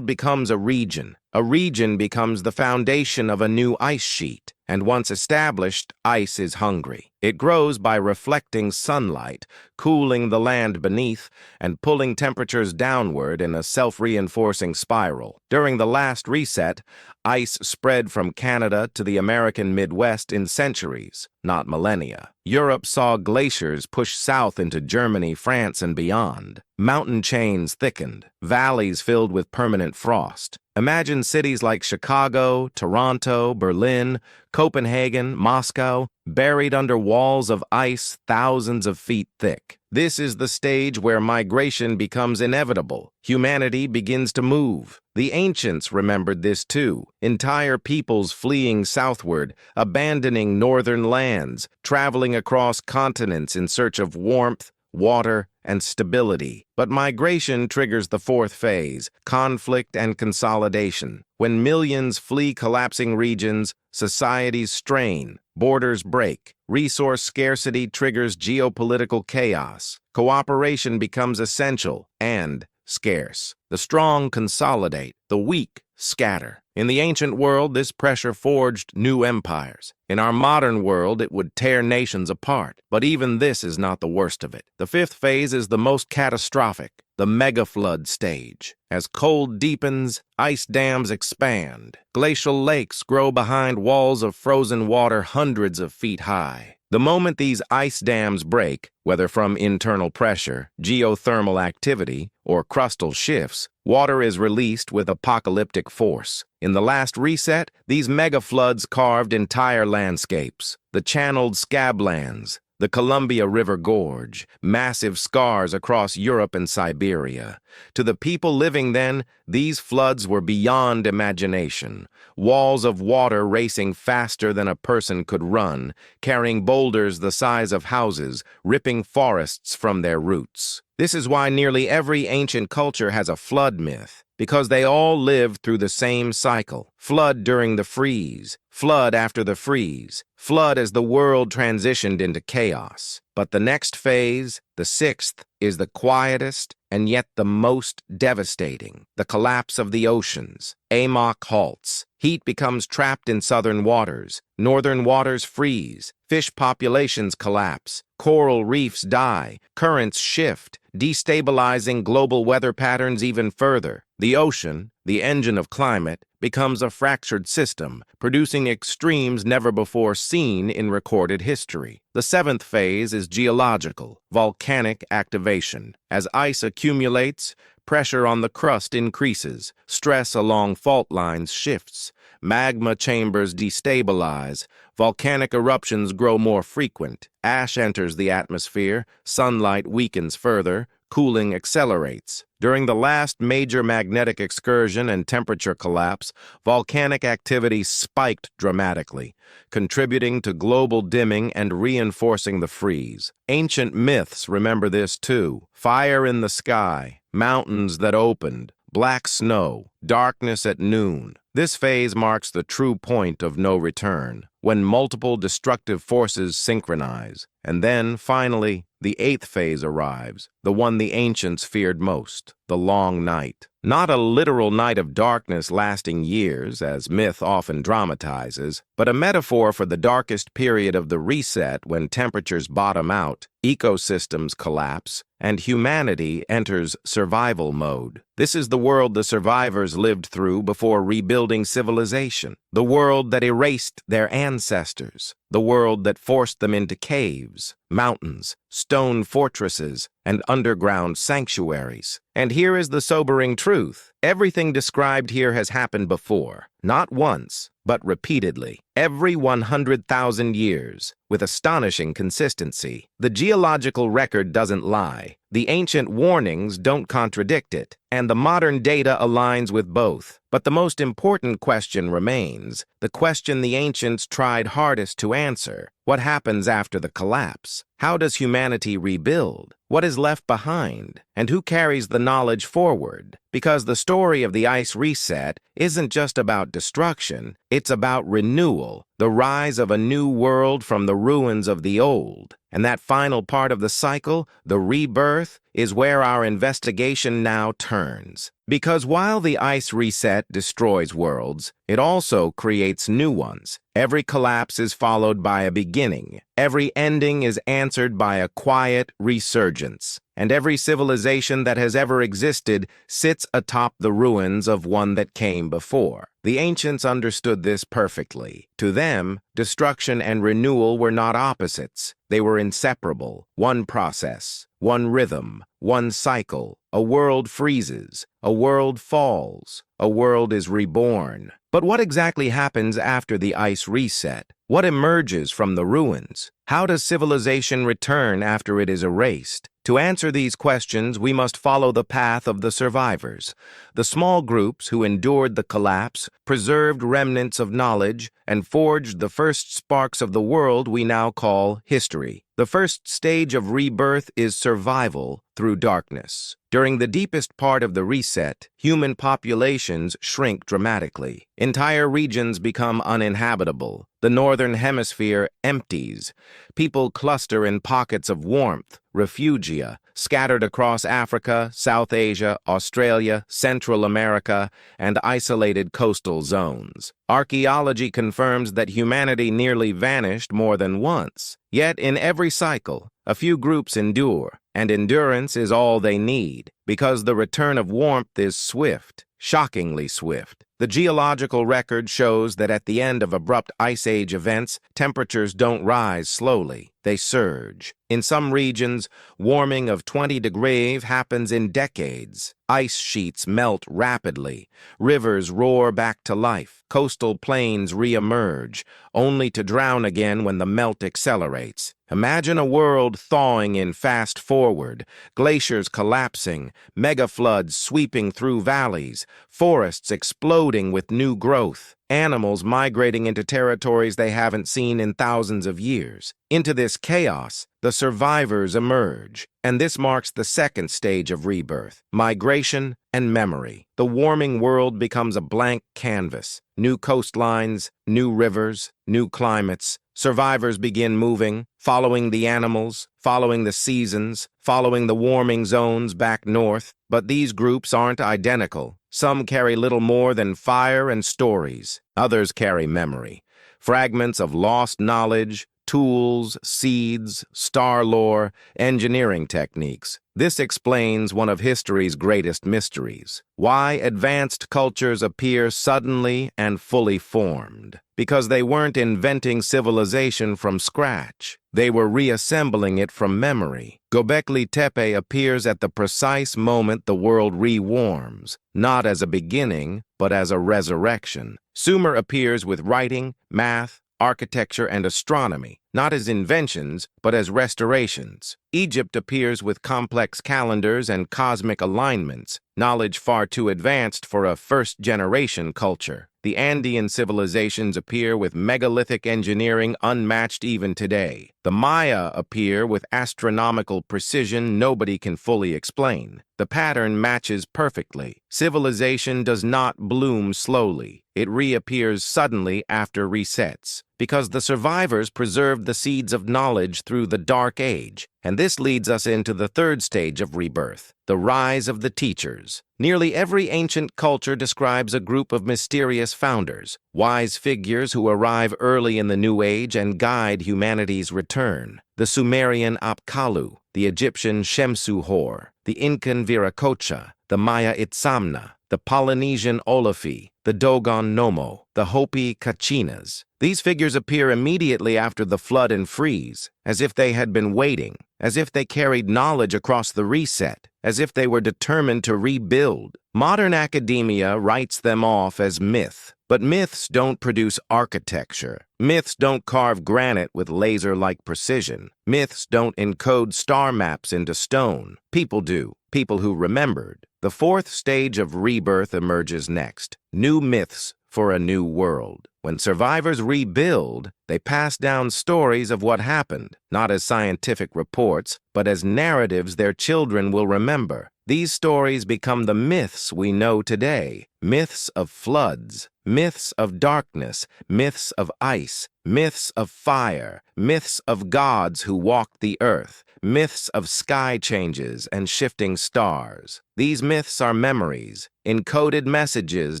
Speaker 1: becomes a region becomes the foundation of a new ice sheet. And once established, ice is hungry. It grows by reflecting sunlight, cooling the land beneath, and pulling temperatures downward in a self-reinforcing spiral. During the last reset, ice spread from Canada to the American Midwest in centuries, not millennia. Europe saw glaciers push south into Germany, France, and beyond. Mountain chains thickened, valleys filled with permanent frost. Imagine cities like Chicago, Toronto, Berlin, Copenhagen, Moscow, buried under walls of ice thousands of feet thick. This is the stage where migration becomes inevitable. Humanity begins to move. The ancients remembered this too. Entire peoples fleeing southward, abandoning northern lands, traveling across continents in search of warmth, water, and stability. But migration triggers the fourth phase: conflict and consolidation. When millions flee collapsing regions, societies strain, borders break, resource scarcity triggers geopolitical chaos. Cooperation becomes essential and scarce. The strong consolidate, the weak scatter. In the ancient world, this pressure forged new empires. In our modern world, it would tear nations apart. But even this is not the worst of it. The fifth phase is the most catastrophic, the megaflood stage. As cold deepens, ice dams expand. Glacial lakes grow behind walls of frozen water hundreds of feet high. The moment these ice dams break, whether from internal pressure, geothermal activity, or crustal shifts, water is released with apocalyptic force. In the last reset, these megafloods carved entire landscapes. The channeled scablands, The Columbia River Gorge, massive scars across Europe and Siberia. To the people living then, these floods were beyond imagination. Walls of water racing faster than a person could run, carrying boulders the size of houses, ripping forests from their roots. This is why nearly every ancient culture has a flood myth, because they all lived through the same cycle. Flood during the freeze, flood after the freeze, flood as the world transitioned into chaos. But the next phase, the sixth, is the quietest and yet the most devastating. The collapse of the oceans. AMOC halts. Heat becomes trapped in southern waters. Northern waters freeze. Fish populations collapse. Coral reefs die. Currents shift, destabilizing global weather patterns even further. The ocean, the engine of climate, becomes a fractured system, producing extremes never before seen in recorded history. The seventh phase is geological, volcanic activation. As ice accumulates, pressure on the crust increases, stress along fault lines shifts, magma chambers destabilize, volcanic eruptions grow more frequent, ash enters the atmosphere, sunlight weakens further, cooling accelerates. During the last major magnetic excursion and temperature collapse, volcanic activity spiked dramatically, contributing to global dimming and reinforcing the freeze. Ancient myths remember this too. Fire in the sky, mountains that opened, black snow, darkness at noon. This phase marks the true point of no return, when multiple destructive forces synchronize. And then, finally, the eighth phase arrives, the one the ancients feared most, the long night. Not a literal night of darkness lasting years, as myth often dramatizes, but a metaphor for the darkest period of the reset when temperatures bottom out, ecosystems collapse, and humanity enters survival mode. This is the world the survivors lived through before rebuilding civilization, the world that erased their ancestors, the world that forced them into caves, mountains, stone fortresses, and underground sanctuaries. And here is the sobering truth. Everything described here has happened before, not once, but repeatedly, every 100,000 years, with astonishing consistency. The geological record doesn't lie, the ancient warnings don't contradict it, and the modern data aligns with both. But the most important question remains, the question the ancients tried hardest to answer. What happens after the collapse? How does humanity rebuild? What is left behind? And who carries the knowledge forward? Because the story of the ice reset isn't just about destruction, it's about renewal, the rise of a new world from the ruins of the old. And that final part of the cycle, the rebirth, is where our investigation now turns. Because while the ice reset destroys worlds, it also creates new ones. Every collapse is followed by a beginning. Every ending is answered by a quiet resurgence. And every civilization that has ever existed sits atop the ruins of one that came before. The ancients understood this perfectly. To them, destruction and renewal were not opposites. They were inseparable. One process, one rhythm, one cycle. A world freezes, a world falls, a world is reborn. But what exactly happens after the ice reset? What emerges from the ruins? How does civilization return after it is erased? To answer these questions, we must follow the path of the survivors, the small groups who endured the collapse, preserved remnants of knowledge, and forged the first sparks of the world we now call history. The first stage of rebirth is survival through darkness. During the deepest part of the reset, human populations shrink dramatically. Entire regions become uninhabitable. The northern hemisphere empties. People cluster in pockets of warmth, refugia, scattered across Africa, South Asia, Australia, Central America, and isolated coastal zones. Archaeology confirms that humanity nearly vanished more than once. Yet in every cycle, a few groups endure, and endurance is all they need, because the return of warmth is swift, shockingly swift. The geological record shows that at the end of abrupt ice age events, temperatures don't rise slowly, they surge. In some regions, warming of 20 degrees happens in decades. Ice sheets melt rapidly, rivers roar back to life, coastal plains re-emerge, only to drown again when the melt accelerates. Imagine a world thawing in fast forward, glaciers collapsing, megafloods sweeping through valleys, forests exploding with new growth, animals migrating into territories they haven't seen in thousands of years. Into this chaos, the survivors emerge, and this marks the second stage of rebirth, migration and memory. The warming world becomes a blank canvas. New coastlines, new rivers, new climates. Survivors begin moving, following the animals, following the seasons, following the warming zones back north. But these groups aren't identical. Some carry little more than fire and stories. Others carry memory, fragments of lost knowledge, tools, seeds, star lore, engineering techniques. This explains one of history's greatest mysteries. Why advanced cultures appear suddenly and fully formed. Because they weren't inventing civilization from scratch. They were reassembling it from memory. Göbekli Tepe appears at the precise moment the world re-warms, not as a beginning, but as a resurrection. Sumer appears with writing, math, architecture, and astronomy, not as inventions, but as restorations. Egypt appears with complex calendars and cosmic alignments, knowledge far too advanced for a first-generation culture. The Andean civilizations appear with megalithic engineering unmatched even today. The Maya appear with astronomical precision nobody can fully explain. The pattern matches perfectly. Civilization does not bloom slowly. It reappears suddenly after resets, because the survivors preserved the seeds of knowledge through the Dark Age. And this leads us into the third stage of rebirth, the rise of the teachers. Nearly every ancient culture describes a group of mysterious founders, wise figures who arrive early in the New Age and guide humanity's return. The Sumerian Apkallu, the Egyptian Shemsu-Hor, the Incan Viracocha, the Maya Itzamna, the Polynesian Olofi, the Dogon Nomo, the Hopi Kachinas. These figures appear immediately after the flood and freeze, as if they had been waiting, as if they carried knowledge across the reset, as if they were determined to rebuild. Modern academia writes them off as myth, but myths don't produce architecture. Myths don't carve granite with laser-like precision. Myths don't encode star maps into stone. People do, people who remembered. The fourth stage of rebirth emerges next, new myths for a new world. When survivors rebuild, they pass down stories of what happened, not as scientific reports, but as narratives their children will remember. These stories become the myths we know today. Myths of floods, myths of darkness, myths of ice, myths of fire, myths of gods who walked the earth, myths of sky changes and shifting stars. These myths are memories, encoded messages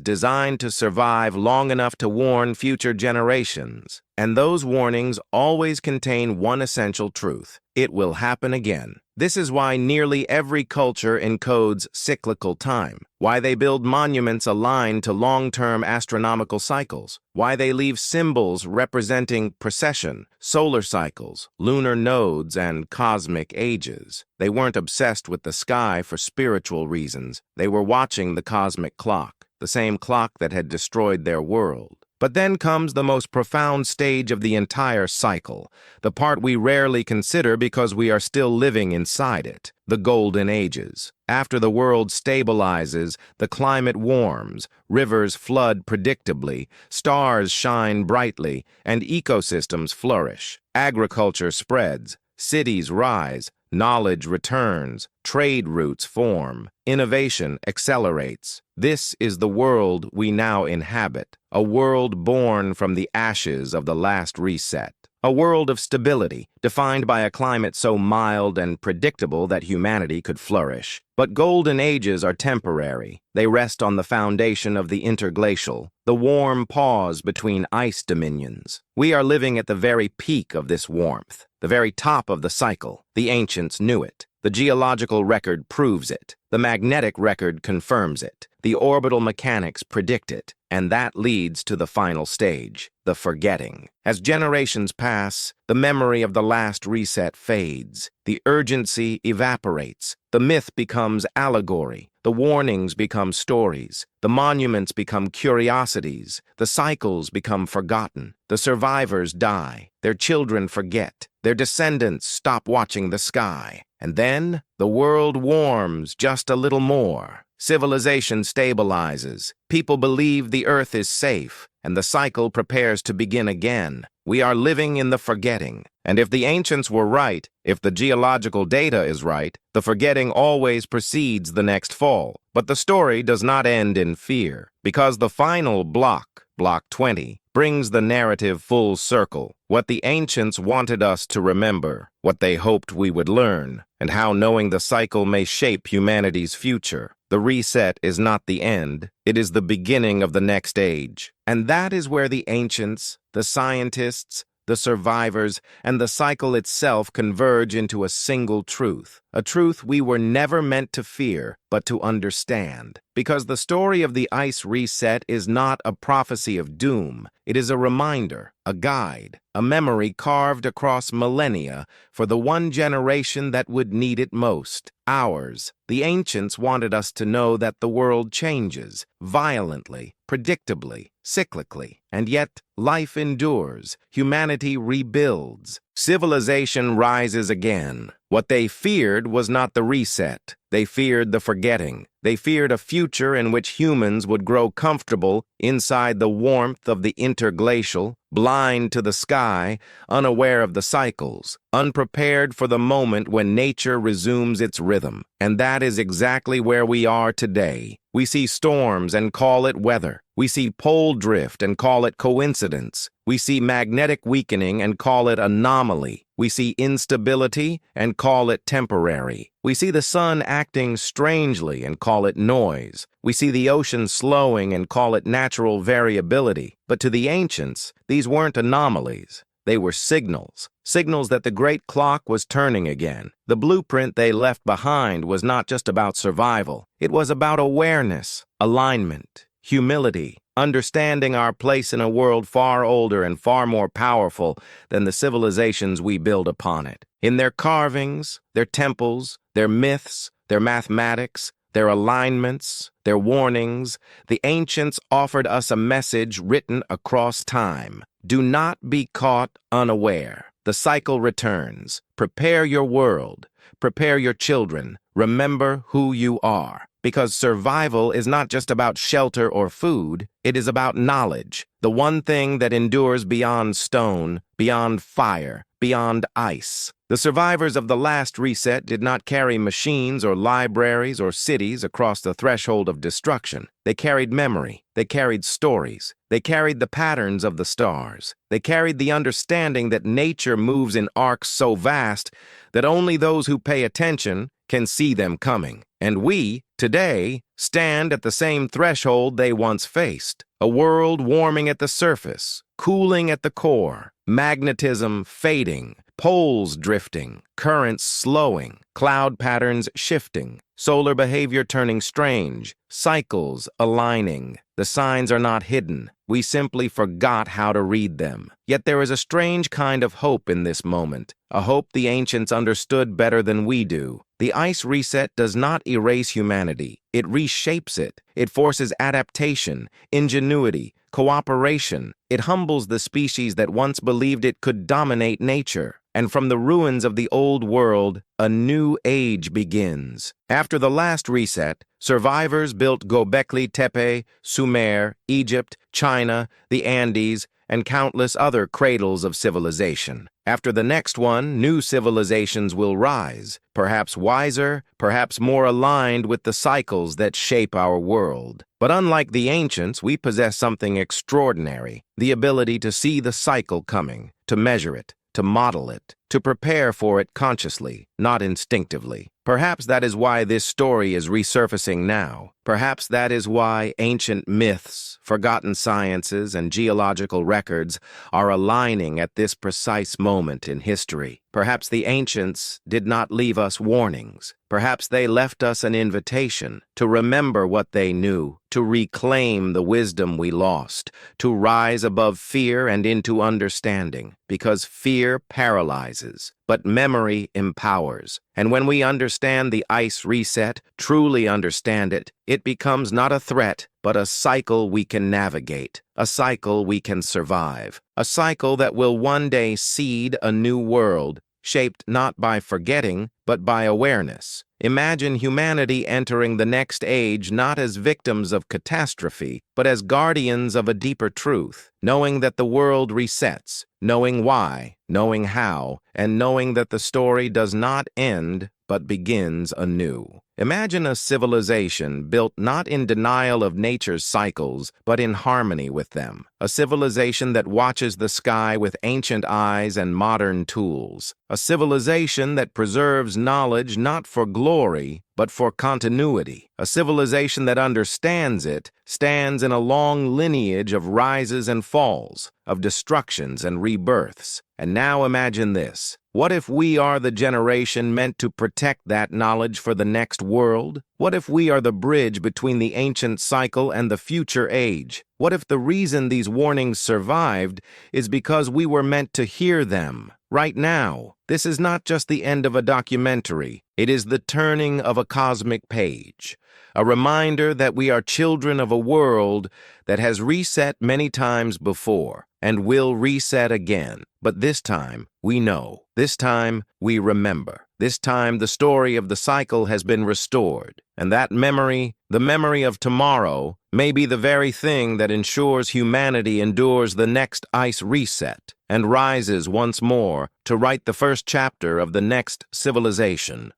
Speaker 1: designed to survive long enough to warn future generations. And those warnings always contain one essential truth: it will happen again. This is why nearly every culture encodes cyclical time, why they build monuments aligned to long-term astronomical cycles, why they leave symbols representing precession, solar cycles, lunar nodes, and cosmic ages. They weren't obsessed with the sky for spiritual reasons. They were watching the cosmic clock, the same clock that had destroyed their world. But then comes the most profound stage of the entire cycle, the part we rarely consider because we are still living inside it, the Golden Ages. After the world stabilizes, the climate warms, rivers flood predictably, stars shine brightly, and ecosystems flourish. Agriculture spreads, cities rise, knowledge returns, trade routes form, innovation accelerates. This is the world we now inhabit, a world born from the ashes of the last reset. A world of stability, defined by a climate so mild and predictable that humanity could flourish. But golden ages are temporary. They rest on the foundation of the interglacial, the warm pause between ice dominions. We are living at the very peak of this warmth, the very top of the cycle. The ancients knew it. The geological record proves it. The magnetic record confirms it. The orbital mechanics predict it. And that leads to the final stage, the forgetting. As generations pass, the memory of the last reset fades. The urgency evaporates. The myth becomes allegory. The warnings become stories. The monuments become curiosities. The cycles become forgotten. The survivors die. Their children forget. Their descendants stop watching the sky. And then the world warms just a little more. Civilization stabilizes. People believe the earth is safe, and the cycle prepares to begin again. We are living in the forgetting. And if the ancients were right, if the geological data is right, the forgetting always precedes the next fall. But the story does not end in fear, because the final block, Block 20, brings the narrative full circle. What the ancients wanted us to remember, what they hoped we would learn, and how knowing the cycle may shape humanity's future. The reset is not the end, it is the beginning of the next age. And that is where the ancients, the scientists, the survivors, and the cycle itself converge into a single truth. A truth we were never meant to fear, but to understand. Because the story of the ice reset is not a prophecy of doom. It is a reminder, a guide, a memory carved across millennia for the one generation that would need it most. Ours. The ancients wanted us to know that the world changes, violently, predictably, cyclically, and yet life endures, humanity rebuilds, civilization rises again. What they feared was not the reset. They feared the forgetting. They feared a future in which humans would grow comfortable inside the warmth of the interglacial, blind to the sky, unaware of the cycles, unprepared for the moment when nature resumes its rhythm. And that is exactly where we are today. We see storms and call it weather. We see pole drift and call it coincidence. We see magnetic weakening and call it anomaly. We see instability and call it temporary. We see the sun acting strangely and call it noise. We see the ocean slowing and call it natural variability. But to the ancients, these weren't anomalies. They were signals. Signals that the great clock was turning again. The blueprint they left behind was not just about survival. It was about awareness, alignment, humility, understanding our place in a world far older and far more powerful than the civilizations we build upon it. In their carvings, their temples, their myths, their mathematics, their alignments, their warnings, the ancients offered us a message written across time. Do not be caught unaware. The cycle returns. Prepare your world. Prepare your children. Remember who you are. Because survival is not just about shelter or food, it is about knowledge, the one thing that endures beyond stone, beyond fire, beyond ice. The survivors of the last reset did not carry machines or libraries or cities across the threshold of destruction. They carried memory. They carried stories. They carried the patterns of the stars. They carried the understanding that nature moves in arcs so vast that only those who pay attention can see them coming. And we, today, stand at the same threshold they once faced. A world warming at the surface, cooling at the core, magnetism fading, poles drifting, currents slowing, cloud patterns shifting, solar behavior turning strange, cycles aligning. The signs are not hidden. We simply forgot how to read them. Yet there is a strange kind of hope in this moment, a hope the ancients understood better than we do. The ice reset does not erase humanity. It reshapes it. It forces adaptation, ingenuity, cooperation. It humbles the species that once believed it could dominate nature. And from the ruins of the old world, a new age begins. After the last reset, survivors built Göbekli Tepe, Sumer, Egypt, China, the Andes, and countless other cradles of civilization. After the next one, new civilizations will rise, perhaps wiser, perhaps more aligned with the cycles that shape our world. But unlike the ancients, we possess something extraordinary, the ability to see the cycle coming, to measure it, to model it, to prepare for it consciously. not instinctively. Perhaps that is why this story is resurfacing now. Perhaps that is why ancient myths, forgotten sciences, and geological records are aligning at this precise moment in history. Perhaps the ancients did not leave us warnings. Perhaps they left us an invitation to remember what they knew, to reclaim the wisdom we lost, to rise above fear and into understanding, because fear paralyzes, but memory empowers. And when we understand the ice reset, truly understand it, it becomes not a threat, but a cycle we can navigate, a cycle we can survive, a cycle that will one day seed a new world, shaped not by forgetting, but by awareness. Imagine humanity entering the next age not as victims of catastrophe, but as guardians of a deeper truth, knowing that the world resets, knowing why, knowing how, and knowing that the story does not end, but begins anew. Imagine a civilization built not in denial of nature's cycles, but in harmony with them. A civilization that watches the sky with ancient eyes and modern tools. A civilization that preserves knowledge not for glory, but for continuity. A civilization that understands it stands in a long lineage of rises and falls, of destructions and rebirths. And now imagine this. What if we are the generation meant to protect that knowledge for the next world? What if we are the bridge between the ancient cycle and the future age? What if the reason these warnings survived is because we were meant to hear them? Right now, this is not just the end of a documentary. It is the turning of a cosmic page. A reminder that we are children of a world that has reset many times before and will reset again. But this time, we know. This time, we remember. This time, the story of the cycle has been restored. And that memory, the memory of tomorrow, may be the very thing that ensures humanity endures the next ice reset and rises once more to write the first chapter of the next civilization.